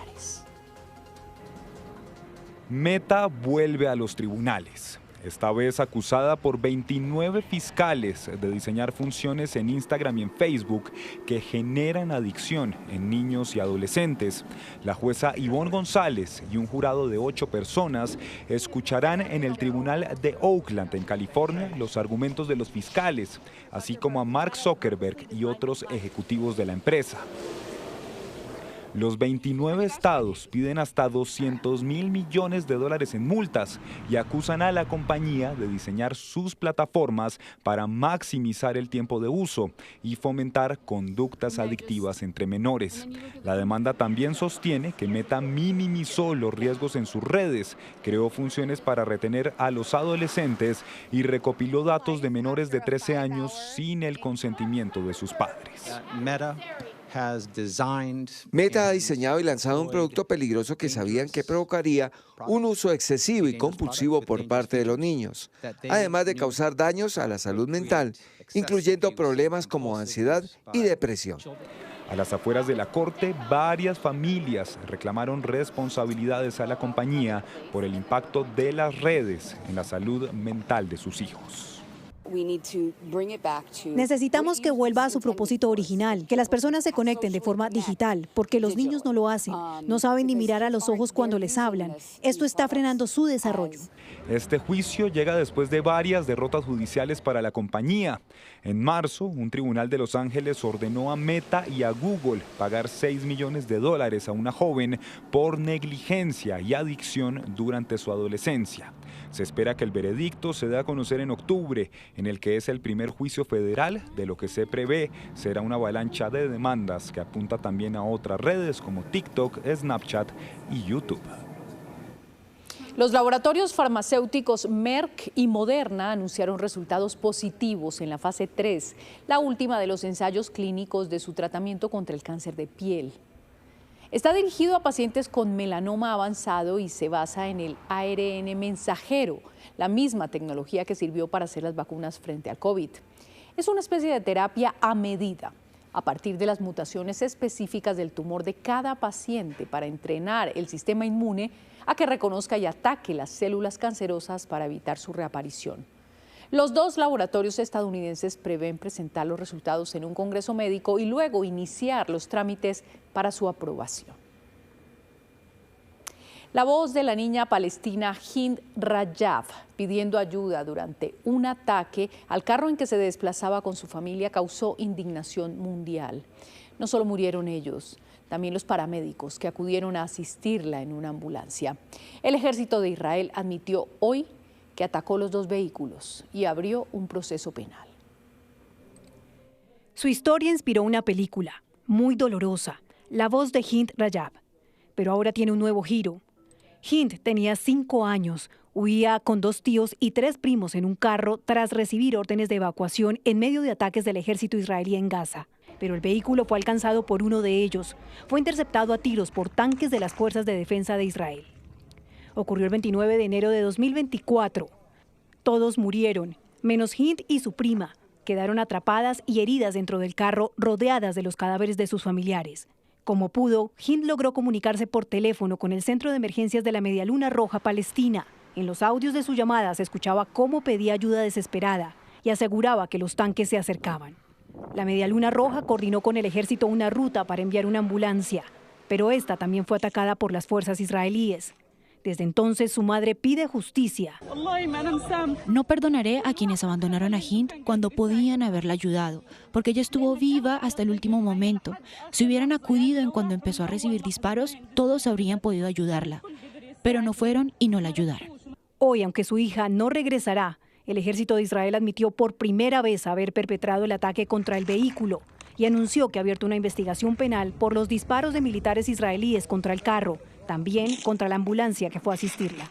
Meta vuelve a los tribunales. Esta vez acusada por 29 fiscales de diseñar funciones en Instagram y en Facebook que generan adicción en niños y adolescentes. La jueza Ivonne González y un jurado de 8 personas escucharán en el Tribunal de Oakland, en California, los argumentos de los fiscales, así como a Mark Zuckerberg y otros ejecutivos de la empresa. Los 29 estados piden hasta $200 mil millones en multas y acusan a la compañía de diseñar sus plataformas para maximizar el tiempo de uso y fomentar conductas adictivas entre menores. La demanda también sostiene que Meta minimizó los riesgos en sus redes, creó funciones para retener a los adolescentes y recopiló datos de menores de 13 años sin el consentimiento de sus padres. Meta ha diseñado y lanzado un producto peligroso que sabían que provocaría un uso excesivo y compulsivo por parte de los niños, además de causar daños a la salud mental, incluyendo problemas como ansiedad y depresión. A las afueras de la corte, varias familias reclamaron responsabilidades a la compañía por el impacto de las redes en la salud mental de sus hijos. Necesitamos que vuelva a su propósito original, que las personas se conecten de forma digital, porque los niños no lo hacen, no saben ni mirar a los ojos cuando les hablan. Esto está frenando su desarrollo. Este juicio llega después de varias derrotas judiciales para la compañía. En marzo, un tribunal de Los Ángeles ordenó a Meta y a Google pagar $6 millones a una joven por negligencia y adicción durante su adolescencia. Se espera que el veredicto se dé a conocer en octubre, en el que es el primer juicio federal de lo que se prevé será una avalancha de demandas que apunta también a otras redes como TikTok, Snapchat y YouTube. Los laboratorios farmacéuticos Merck y Moderna anunciaron resultados positivos en la fase 3, la última de los ensayos clínicos de su tratamiento contra el cáncer de piel. Está dirigido a pacientes con melanoma avanzado y se basa en el ARN mensajero, la misma tecnología que sirvió para hacer las vacunas frente al COVID. Es una especie de terapia a medida, a partir de las mutaciones específicas del tumor de cada paciente para entrenar el sistema inmune a que reconozca y ataque las células cancerosas para evitar su reaparición. Los dos laboratorios estadounidenses prevén presentar los resultados en un congreso médico y luego iniciar los trámites para su aprobación. La voz de la niña palestina Hind Rajab pidiendo ayuda durante un ataque al carro en que se desplazaba con su familia causó indignación mundial. No solo murieron ellos, también los paramédicos que acudieron a asistirla en una ambulancia. El ejército de Israel admitió hoy que atacó los dos vehículos y abrió un proceso penal. Su historia inspiró una película muy dolorosa, La voz de Hind Rajab, pero ahora tiene un nuevo giro. Hind tenía 5 años, huía con 2 tíos y 3 primos en un carro tras recibir órdenes de evacuación en medio de ataques del ejército israelí en Gaza. Pero el vehículo fue alcanzado por uno de ellos. Fue interceptado a tiros por tanques de las Fuerzas de Defensa de Israel. Ocurrió el 29 de enero de 2024. Todos murieron, menos Hind y su prima. Quedaron atrapadas y heridas dentro del carro, rodeadas de los cadáveres de sus familiares. Como pudo, Hind logró comunicarse por teléfono con el Centro de Emergencias de la Media Luna Roja Palestina. En los audios de su llamada se escuchaba cómo pedía ayuda desesperada y aseguraba que los tanques se acercaban. La Media Luna Roja coordinó con el ejército una ruta para enviar una ambulancia, pero esta también fue atacada por las fuerzas israelíes. Desde entonces su madre pide justicia. No perdonaré a quienes abandonaron a Hind cuando podían haberla ayudado, porque ella estuvo viva hasta el último momento. Si hubieran acudido en cuando empezó a recibir disparos, todos habrían podido ayudarla, pero no fueron y no la ayudaron. Hoy, aunque su hija no regresará, el ejército de Israel admitió por primera vez haber perpetrado el ataque contra el vehículo y anunció que ha abierto una investigación penal por los disparos de militares israelíes contra el carro, también contra la ambulancia que fue a asistirla.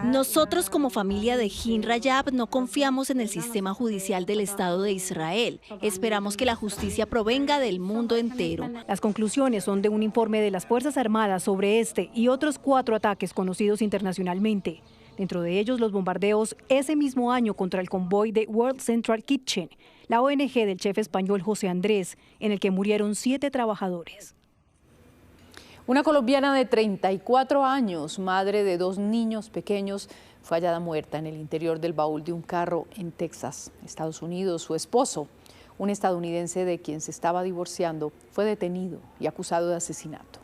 Nosotros como familia de Hind Rajab no confiamos en el sistema judicial del Estado de Israel. Esperamos que la justicia provenga del mundo entero. Las conclusiones son de un informe de las Fuerzas Armadas sobre este y otros 4 ataques conocidos internacionalmente. Dentro de ellos los bombardeos ese mismo año contra el convoy de World Central Kitchen, la ONG del chef español José Andrés, en el que murieron 7 trabajadores. Una colombiana de 34 años, madre de 2 niños pequeños, fue hallada muerta en el interior del baúl de un carro en Texas, Estados Unidos. Su esposo, un estadounidense de quien se estaba divorciando, fue detenido y acusado de asesinato.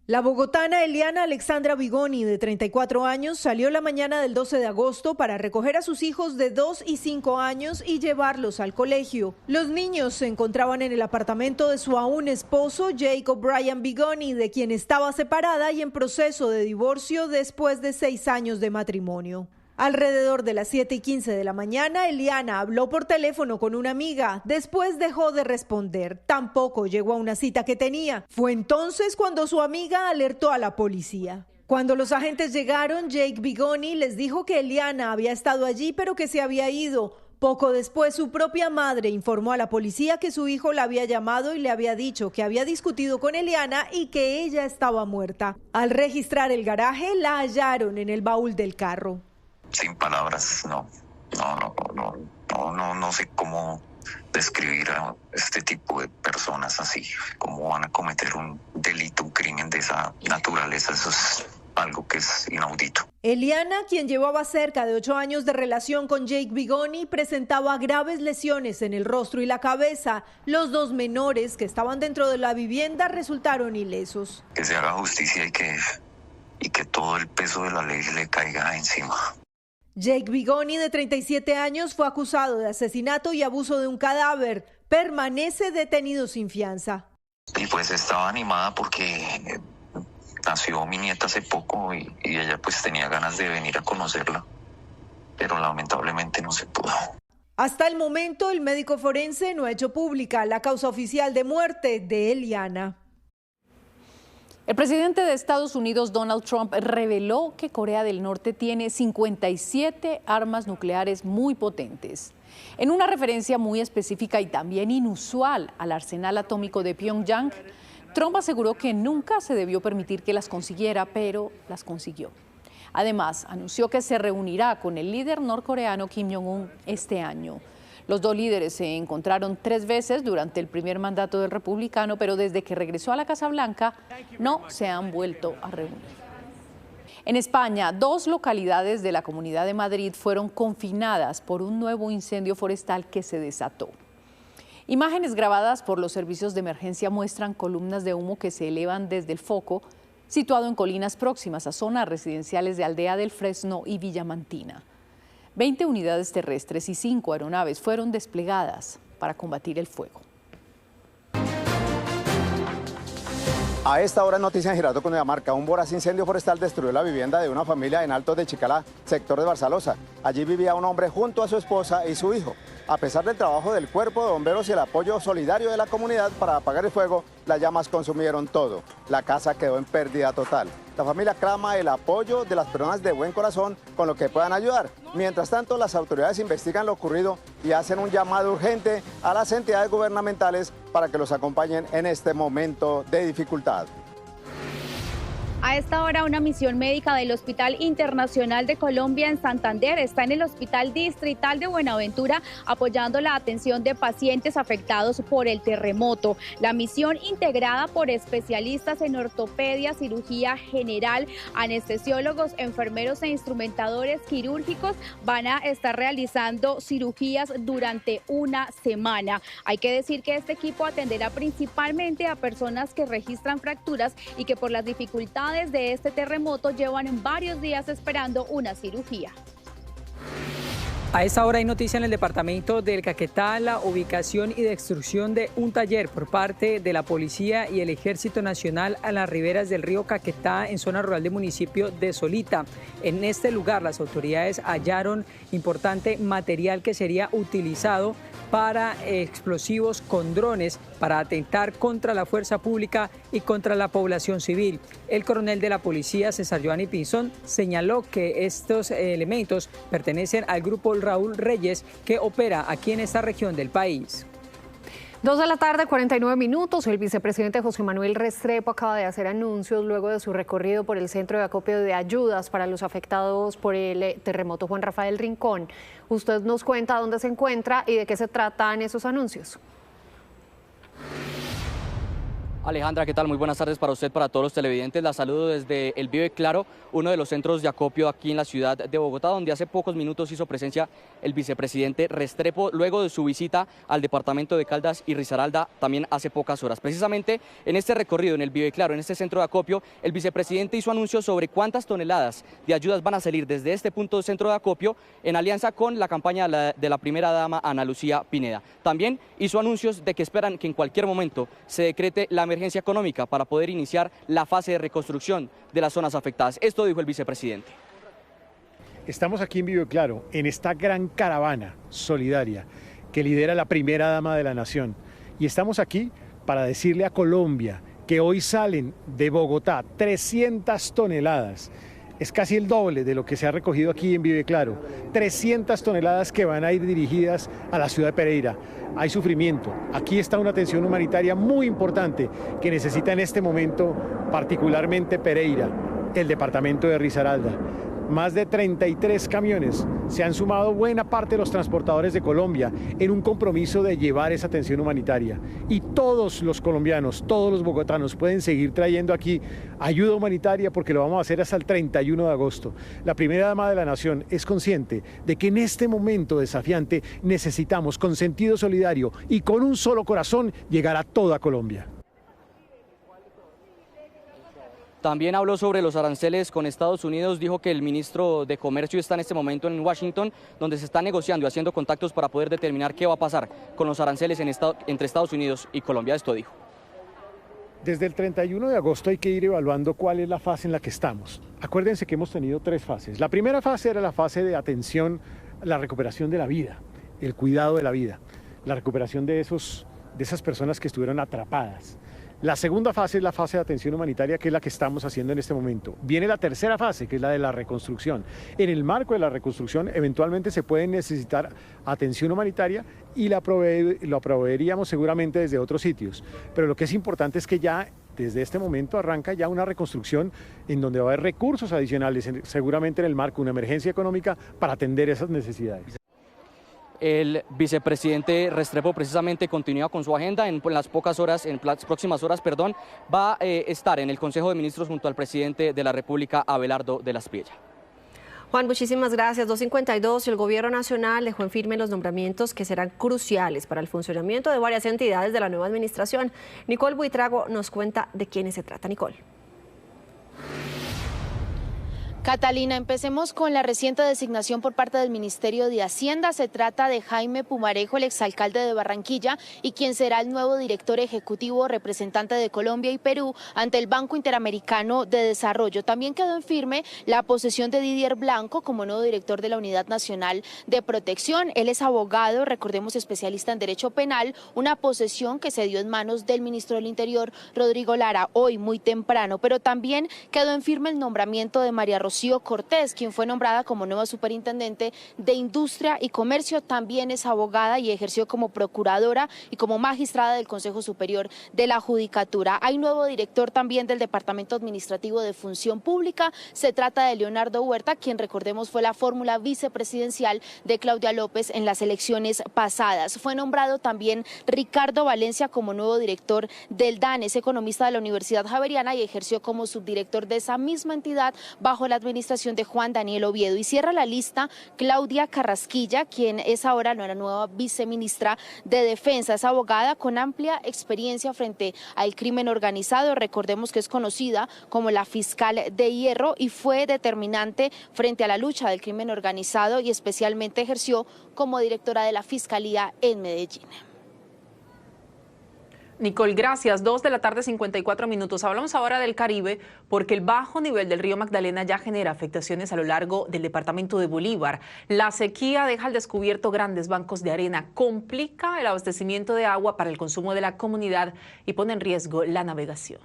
La bogotana Eliana Alexandra Bigoni, de 34 años, salió la mañana del 12 de agosto para recoger a sus hijos de 2 y 5 años y llevarlos al colegio. Los niños se encontraban en el apartamento de su aún esposo, Jacob Brian Bigoni, de quien estaba separada y en proceso de divorcio después de 6 años de matrimonio. Alrededor de las 7:15 de la mañana, Eliana habló por teléfono con una amiga. Después dejó de responder. Tampoco llegó a una cita que tenía. Fue entonces cuando su amiga alertó a la policía. Cuando los agentes llegaron, Jake Bigoni les dijo que Eliana había estado allí, pero que se había ido. Poco después, su propia madre informó a la policía que su hijo la había llamado y le había dicho que había discutido con Eliana y que ella estaba muerta. Al registrar el garaje, la hallaron en el baúl del carro. Sin palabras, no sé cómo describir a este tipo de personas así, cómo van a cometer un delito, un crimen de esa naturaleza. Eso es algo que es inaudito. Eliana, quien llevaba cerca de 8 años de relación con Jake Bigoni, presentaba graves lesiones en el rostro y la cabeza. Los 2 menores que estaban dentro de la vivienda resultaron ilesos. Que se haga justicia y que todo el peso de la ley le caiga encima. Jake Bigoni, de 37 años, fue acusado de asesinato y abuso de un cadáver. Permanece detenido sin fianza. Y pues estaba animada porque nació mi nieta hace poco y ella pues tenía ganas de venir a conocerla, pero lamentablemente no se pudo. Hasta el momento, el médico forense no ha hecho pública la causa oficial de muerte de Eliana. El presidente de Estados Unidos, Donald Trump, reveló que Corea del Norte tiene 57 armas nucleares muy potentes. En una referencia muy específica y también inusual al arsenal atómico de Pyongyang, Trump aseguró que nunca se debió permitir que las consiguiera, pero las consiguió. Además, anunció que se reunirá con el líder norcoreano Kim Jong-un este año. Los 2 líderes se encontraron 3 veces durante el primer mandato del republicano, pero desde que regresó a la Casa Blanca no se han vuelto a reunir. En España, 2 localidades de la Comunidad de Madrid fueron confinadas por un nuevo incendio forestal que se desató. Imágenes grabadas por los servicios de emergencia muestran columnas de humo que se elevan desde el foco, situado en colinas próximas a zonas residenciales de Aldea del Fresno y Villamantina. 20 unidades terrestres y 5 aeronaves fueron desplegadas para combatir el fuego. A esta hora, noticia en Girardot, Cundinamarca. Un voraz incendio forestal destruyó la vivienda de una familia en Altos de Chicalá, sector de Barzalosa. Allí vivía un hombre junto a su esposa y su hijo. A pesar del trabajo del cuerpo de bomberos y el apoyo solidario de la comunidad para apagar el fuego, las llamas consumieron todo. La casa quedó en pérdida total. La familia clama el apoyo de las personas de buen corazón con lo que puedan ayudar. Mientras tanto, las autoridades investigan lo ocurrido y hacen un llamado urgente a las entidades gubernamentales para que los acompañen en este momento de dificultad. A esta hora, una misión médica del Hospital Internacional de Colombia en Santander está en el Hospital Distrital de Buenaventura apoyando la atención de pacientes afectados por el terremoto. La misión, integrada por especialistas en ortopedia, cirugía general, anestesiólogos, enfermeros e instrumentadores quirúrgicos, van a estar realizando cirugías durante una semana. Hay que decir que este equipo atenderá principalmente a personas que registran fracturas y que por las dificultades de este terremoto llevan varios días esperando una cirugía. A esta hora hay noticia en el departamento del Caquetá, la ubicación y destrucción de un taller por parte de la Policía y el Ejército Nacional a las riberas del río Caquetá, en zona rural del municipio de Solita. En este lugar las autoridades hallaron importante material que sería utilizado para explosivos con drones para atentar contra la fuerza pública y contra la población civil. El coronel de la policía, César Giovanni Pinzón, señaló que estos elementos pertenecen al grupo Raúl Reyes, que opera aquí en esta región del país. 2:49 p.m. El vicepresidente José Manuel Restrepo acaba de hacer anuncios luego de su recorrido por el centro de acopio de ayudas para los afectados por el terremoto Juan Rafael Rincón. Usted nos cuenta dónde se encuentra y de qué se tratan esos anuncios. Alejandra, ¿qué tal? Muy buenas tardes para usted, para todos los televidentes. La saludo desde el Vive Claro, uno de los centros de acopio aquí en la ciudad de Bogotá, donde hace pocos minutos hizo presencia el vicepresidente Restrepo, luego de su visita al departamento de Caldas y Risaralda, también hace pocas horas. Precisamente en este recorrido, en el Vive Claro, en este centro de acopio, el vicepresidente hizo anuncios sobre cuántas toneladas de ayudas van a salir desde este punto de centro de acopio, en alianza con la campaña de la primera dama Ana Lucía Pineda. También hizo anuncios de que esperan que en cualquier momento se decrete la emergencia económica para poder iniciar la fase de reconstrucción de las zonas afectadas. Esto dijo el vicepresidente. Estamos aquí en Vive Claro, en esta gran caravana solidaria que lidera la primera dama de la nación. Y estamos aquí para decirle a Colombia que hoy salen de Bogotá 300 toneladas. Es casi el doble de lo que se ha recogido aquí en Vive Claro. 300 toneladas que van a ir dirigidas a la ciudad de Pereira. Hay sufrimiento. Aquí está una atención humanitaria muy importante que necesita en este momento particularmente Pereira, el departamento de Risaralda. Más de 33 camiones. Se han sumado buena parte de los transportadores de Colombia en un compromiso de llevar esa atención humanitaria. Y todos los colombianos, todos los bogotanos pueden seguir trayendo aquí ayuda humanitaria porque lo vamos a hacer hasta el 31 de agosto. La primera dama de la nación es consciente de que en este momento desafiante necesitamos, con sentido solidario y con un solo corazón, llegar a toda Colombia. También habló sobre los aranceles con Estados Unidos, dijo que el ministro de Comercio está en este momento en Washington, donde se está negociando y haciendo contactos para poder determinar qué va a pasar con los aranceles entre Estados Unidos y Colombia. Esto dijo. Desde el 31 de agosto hay que ir evaluando cuál es la fase en la que estamos. Acuérdense que hemos tenido 3 fases. La primera fase era la fase de atención, la recuperación de la vida, el cuidado de la vida, la recuperación de esas personas que estuvieron atrapadas. La segunda fase es la fase de atención humanitaria, que es la que estamos haciendo en este momento. Viene la tercera fase, que es la de la reconstrucción. En el marco de la reconstrucción, eventualmente se puede necesitar atención humanitaria y lo proveeríamos seguramente desde otros sitios. Pero lo que es importante es que ya desde este momento arranca ya una reconstrucción en donde va a haber recursos adicionales, seguramente en el marco de una emergencia económica, para atender esas necesidades. El vicepresidente Restrepo precisamente continúa con su agenda. En las próximas horas, va a estar en el Consejo de Ministros junto al presidente de la República, Abelardo de la Espriella. Juan, muchísimas gracias. 2:52, el Gobierno Nacional dejó en firme los nombramientos que serán cruciales para el funcionamiento de varias entidades de la nueva administración. Nicole Buitrago nos cuenta de quiénes se trata. Nicole. Catalina, empecemos con la reciente designación por parte del Ministerio de Hacienda. Se trata de Jaime Pumarejo, el exalcalde de Barranquilla, y quien será el nuevo director ejecutivo representante de Colombia y Perú ante el Banco Interamericano de Desarrollo. También quedó en firme la posesión de Didier Blanco como nuevo director de la Unidad Nacional de Protección. Él es abogado, recordemos, especialista en Derecho Penal, una posesión que se dio en manos del ministro del Interior, Rodrigo Lara, hoy muy temprano. Pero también quedó en firme el nombramiento de María Rocío Cortés, quien fue nombrada como nueva superintendente de Industria y Comercio. También es abogada y ejerció como procuradora y como magistrada del Consejo Superior de la Judicatura. Hay nuevo director también del Departamento Administrativo de Función Pública. Se trata de Leonardo Huerta, quien, recordemos, fue la fórmula vicepresidencial de Claudia López en las elecciones pasadas. Fue nombrado también Ricardo Valencia como nuevo director del DAN. Es economista de la Universidad Javeriana y ejerció como subdirector de esa misma entidad bajo la administración de Juan Daniel Oviedo. Y cierra la lista Claudia Carrasquilla, quien es ahora la nueva viceministra de Defensa. Es abogada con amplia experiencia frente al crimen organizado. Recordemos que es conocida como la fiscal de hierro y fue determinante frente a la lucha del crimen organizado y especialmente ejerció como directora de la Fiscalía en Medellín. Nicole, gracias. 2:54 p.m. Hablamos ahora del Caribe porque el bajo nivel del río Magdalena ya genera afectaciones a lo largo del departamento de Bolívar. La sequía deja al descubierto grandes bancos de arena, complica el abastecimiento de agua para el consumo de la comunidad y pone en riesgo la navegación.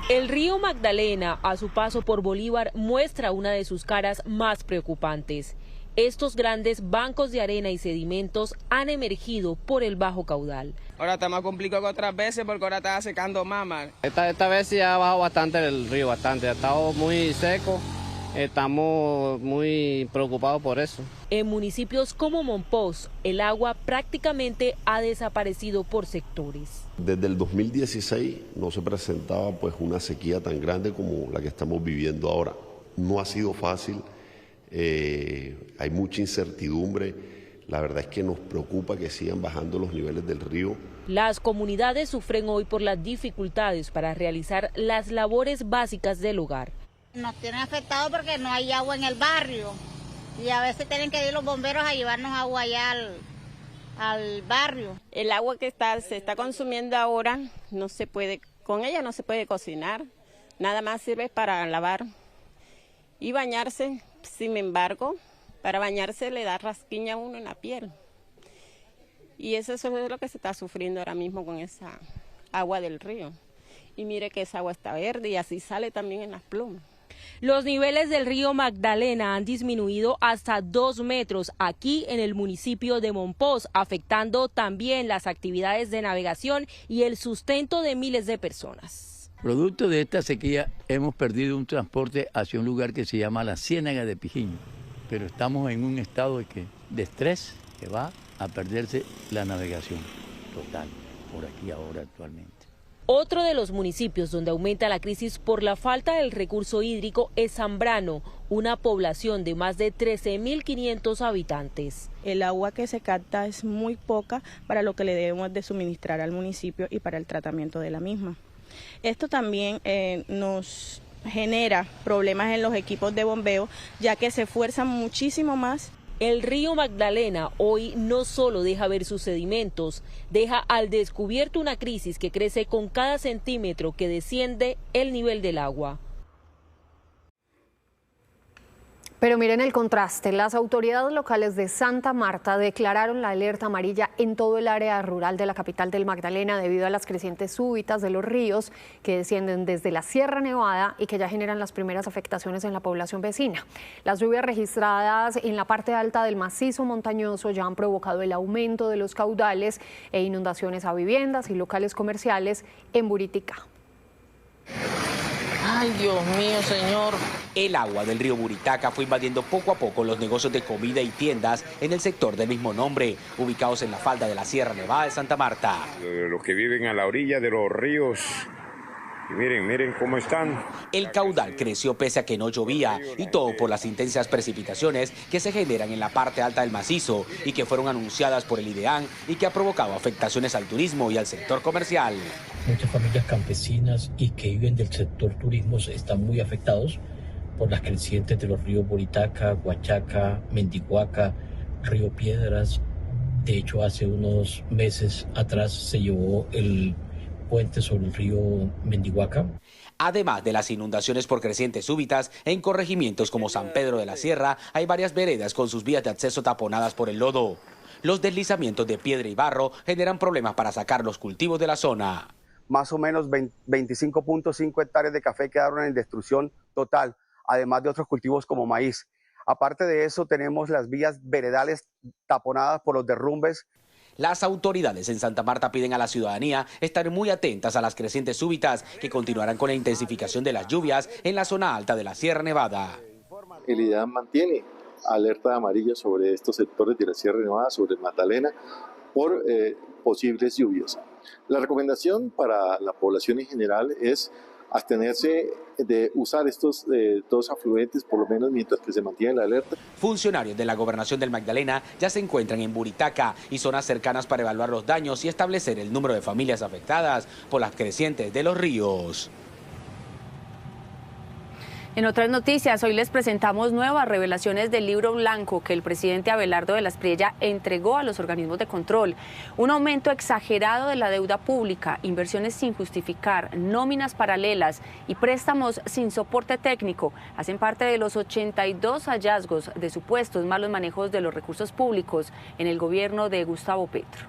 El río Magdalena, a su paso por Bolívar, muestra una de sus caras más preocupantes. Estos grandes bancos de arena y sedimentos han emergido por el bajo caudal. Ahora está más complicado que otras veces porque ahora está secando más. Esta vez sí ha bajado bastante el río, bastante. Ha estado muy seco. Estamos muy preocupados por eso. En municipios como Mompox, el agua prácticamente ha desaparecido por sectores. Desde el 2016 no se presentaba pues una sequía tan grande como la que estamos viviendo ahora. No ha sido fácil, hay mucha incertidumbre. La verdad es que nos preocupa que sigan bajando los niveles del río. Las comunidades sufren hoy por las dificultades para realizar las labores básicas del hogar. Nos tienen afectado porque no hay agua en el barrio y a veces tienen que ir los bomberos a llevarnos agua allá al barrio. El agua que se está consumiendo ahora con ella no se puede cocinar, nada más sirve para lavar y bañarse. Sin embargo, para bañarse le da rasquiña a uno en la piel y eso es lo que se está sufriendo ahora mismo con esa agua del río. Y mire que esa agua está verde y así sale también en las plumas. Los niveles del río Magdalena han disminuido hasta 2 metros aquí en el municipio de Mompox, afectando también las actividades de navegación y el sustento de miles de personas. Producto de esta sequía hemos perdido un transporte hacia un lugar que se llama la Ciénaga de Pijiño, pero estamos en un estado de estrés que va a perderse la navegación total por aquí ahora actualmente. Otro de los municipios donde aumenta la crisis por la falta del recurso hídrico es Zambrano, una población de más de 13.500 habitantes. El agua que se capta es muy poca para lo que le debemos de suministrar al municipio y para el tratamiento de la misma. Esto también nos genera problemas en los equipos de bombeo, ya que se esfuerzan muchísimo más. El río Magdalena hoy no solo deja ver sus sedimentos, deja al descubierto una crisis que crece con cada centímetro que desciende el nivel del agua. Pero miren el contraste, las autoridades locales de Santa Marta declararon la alerta amarilla en todo el área rural de la capital del Magdalena debido a las crecientes súbitas de los ríos que descienden desde la Sierra Nevada y que ya generan las primeras afectaciones en la población vecina. Las lluvias registradas en la parte alta del macizo montañoso ya han provocado el aumento de los caudales e inundaciones a viviendas y locales comerciales en Buriticá. Ay, Dios mío, señor. El agua del río Buritaca fue invadiendo poco a poco los negocios de comida y tiendas en el sector del mismo nombre, ubicados en la falda de la Sierra Nevada de Santa Marta. Los que viven a la orilla de los ríos, y miren cómo están. El caudal creció pese a que no llovía, y todo por las intensas precipitaciones que se generan en la parte alta del macizo y que fueron anunciadas por el IDEAN y que ha provocado afectaciones al turismo y al sector comercial. Muchas familias campesinas y que viven del sector turismo están muy afectados por las crecientes de los ríos Buritaca, Huachaca, Mendiguaca, Río Piedras. De hecho, hace unos meses atrás se llevó el puente sobre el río Mendiguaca. Además de las inundaciones por crecientes súbitas, en corregimientos como San Pedro de la Sierra hay varias veredas con sus vías de acceso taponadas por el lodo. Los deslizamientos de piedra y barro generan problemas para sacar los cultivos de la zona. Más o menos 25.5 hectáreas de café quedaron en destrucción total, además de otros cultivos como maíz. Aparte de eso, tenemos las vías veredales taponadas por los derrumbes. Las autoridades en Santa Marta piden a la ciudadanía estar muy atentas a las crecientes súbitas que continuarán con la intensificación de las lluvias en la zona alta de la Sierra Nevada. El IDEAN mantiene alerta amarilla sobre estos sectores de la Sierra Nevada, sobre Magdalena, por posibles lluvias. La recomendación para la población en general es abstenerse de usar estos dos afluentes, por lo menos mientras que se mantiene la alerta. Funcionarios de la Gobernación del Magdalena ya se encuentran en Buritaca y zonas cercanas para evaluar los daños y establecer el número de familias afectadas por las crecientes de los ríos. En otras noticias, hoy les presentamos nuevas revelaciones del libro blanco que el presidente Abelardo de la Espriella entregó a los organismos de control. Un aumento exagerado de la deuda pública, inversiones sin justificar, nóminas paralelas y préstamos sin soporte técnico hacen parte de los 82 hallazgos de supuestos malos manejos de los recursos públicos en el gobierno de Gustavo Petro.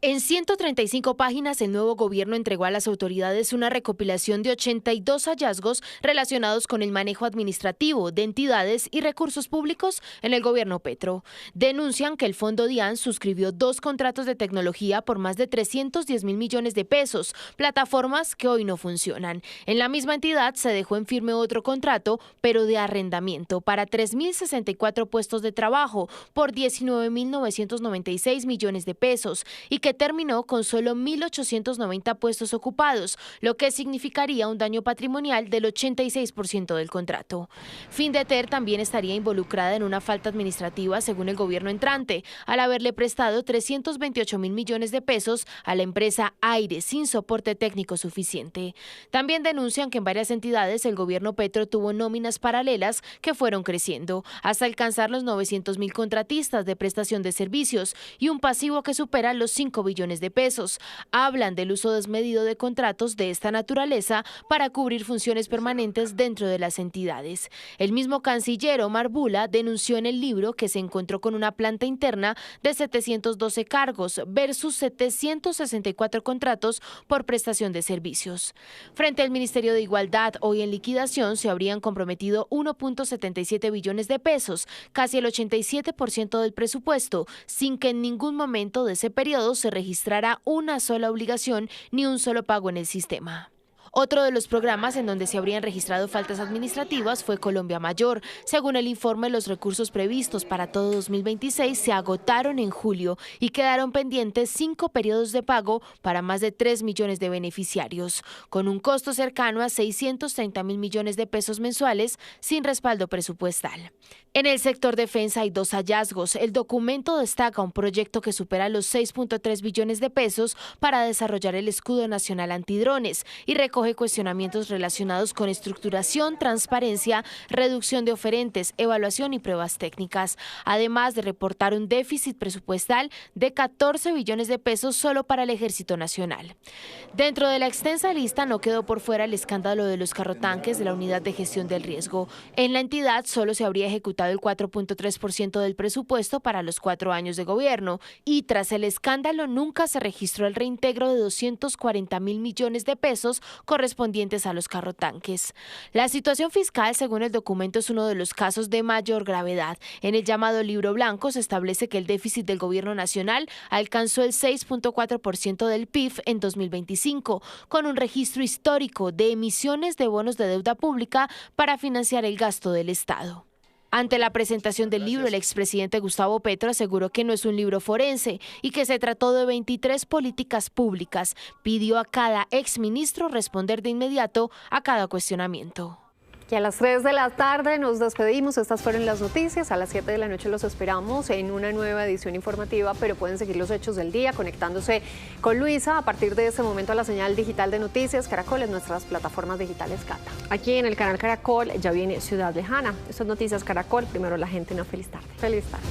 En 135 páginas, el nuevo gobierno entregó a las autoridades una recopilación de 82 hallazgos relacionados con el manejo administrativo de entidades y recursos públicos en el gobierno Petro. Denuncian que el Fondo DIAN suscribió 2 contratos de tecnología por más de 310.000 millones de pesos, plataformas que hoy no funcionan. En la misma entidad se dejó en firme otro contrato, pero de arrendamiento, para 3.064 puestos de trabajo por 19.996 millones de pesos y que terminó con solo 1.890 puestos ocupados, lo que significaría un daño patrimonial del 86% del contrato. Findeter también estaría involucrada en una falta administrativa según el gobierno entrante, al haberle prestado 328.000 millones de pesos a la empresa Aire sin soporte técnico suficiente. También denuncian que en varias entidades el gobierno Petro tuvo nóminas paralelas que fueron creciendo hasta alcanzar los 900.000 contratistas de prestación de servicios y un pasivo que supera los 5 billones de pesos. Hablan del uso desmedido de contratos de esta naturaleza para cubrir funciones permanentes dentro de las entidades. El mismo canciller Omar Bula denunció en el libro que se encontró con una planta interna de 712 cargos versus 764 contratos por prestación de servicios. Frente al Ministerio de Igualdad, hoy en liquidación se habrían comprometido 1.77 billones de pesos, casi el 87% del presupuesto, sin que en ningún momento de ese periodo se registrara una sola obligación ni un solo pago en el sistema. Otro de los programas en donde se habrían registrado faltas administrativas fue Colombia Mayor. Según el informe, los recursos previstos para todo 2026 se agotaron en julio y quedaron pendientes 5 periodos de pago para más de 3 millones de beneficiarios, con un costo cercano a 630.000 millones de pesos mensuales sin respaldo presupuestal. En el sector defensa hay 2 hallazgos. El documento destaca un proyecto que supera los 6.3 billones de pesos para desarrollar el escudo nacional antidrones y recoge cuestionamientos relacionados con estructuración, transparencia, reducción de oferentes, evaluación y pruebas técnicas, además de reportar un déficit presupuestal de 14 billones de pesos solo para el Ejército Nacional. Dentro de la extensa lista no quedó por fuera el escándalo de los carrotanques de la Unidad de Gestión del Riesgo. En la entidad solo se habría ejecutado el 4.3% del presupuesto para los 4 años de gobierno y tras el escándalo nunca se registró el reintegro de 240.000 millones de pesos correspondientes a los carrotanques. La situación fiscal, según el documento, es uno de los casos de mayor gravedad. En el llamado Libro Blanco se establece que el déficit del gobierno nacional alcanzó el 6.4% del PIB en 2025, con un registro histórico de emisiones de bonos de deuda pública para financiar el gasto del Estado. Ante la presentación del libro, el expresidente Gustavo Petro aseguró que no es un libro forense y que se trató de 23 políticas públicas. Pidió a cada exministro responder de inmediato a cada cuestionamiento. Y a las 3 de la tarde nos despedimos. Estas fueron las noticias. A las 7 de la noche los esperamos en una nueva edición informativa, pero pueden seguir los hechos del día conectándose con Luisa a partir de este momento a la señal digital de Noticias Caracol en nuestras plataformas digitales Cata. Aquí en el canal Caracol ya viene Ciudad Lejana. Estas Noticias Caracol. Primero la gente, una feliz tarde. Feliz tarde.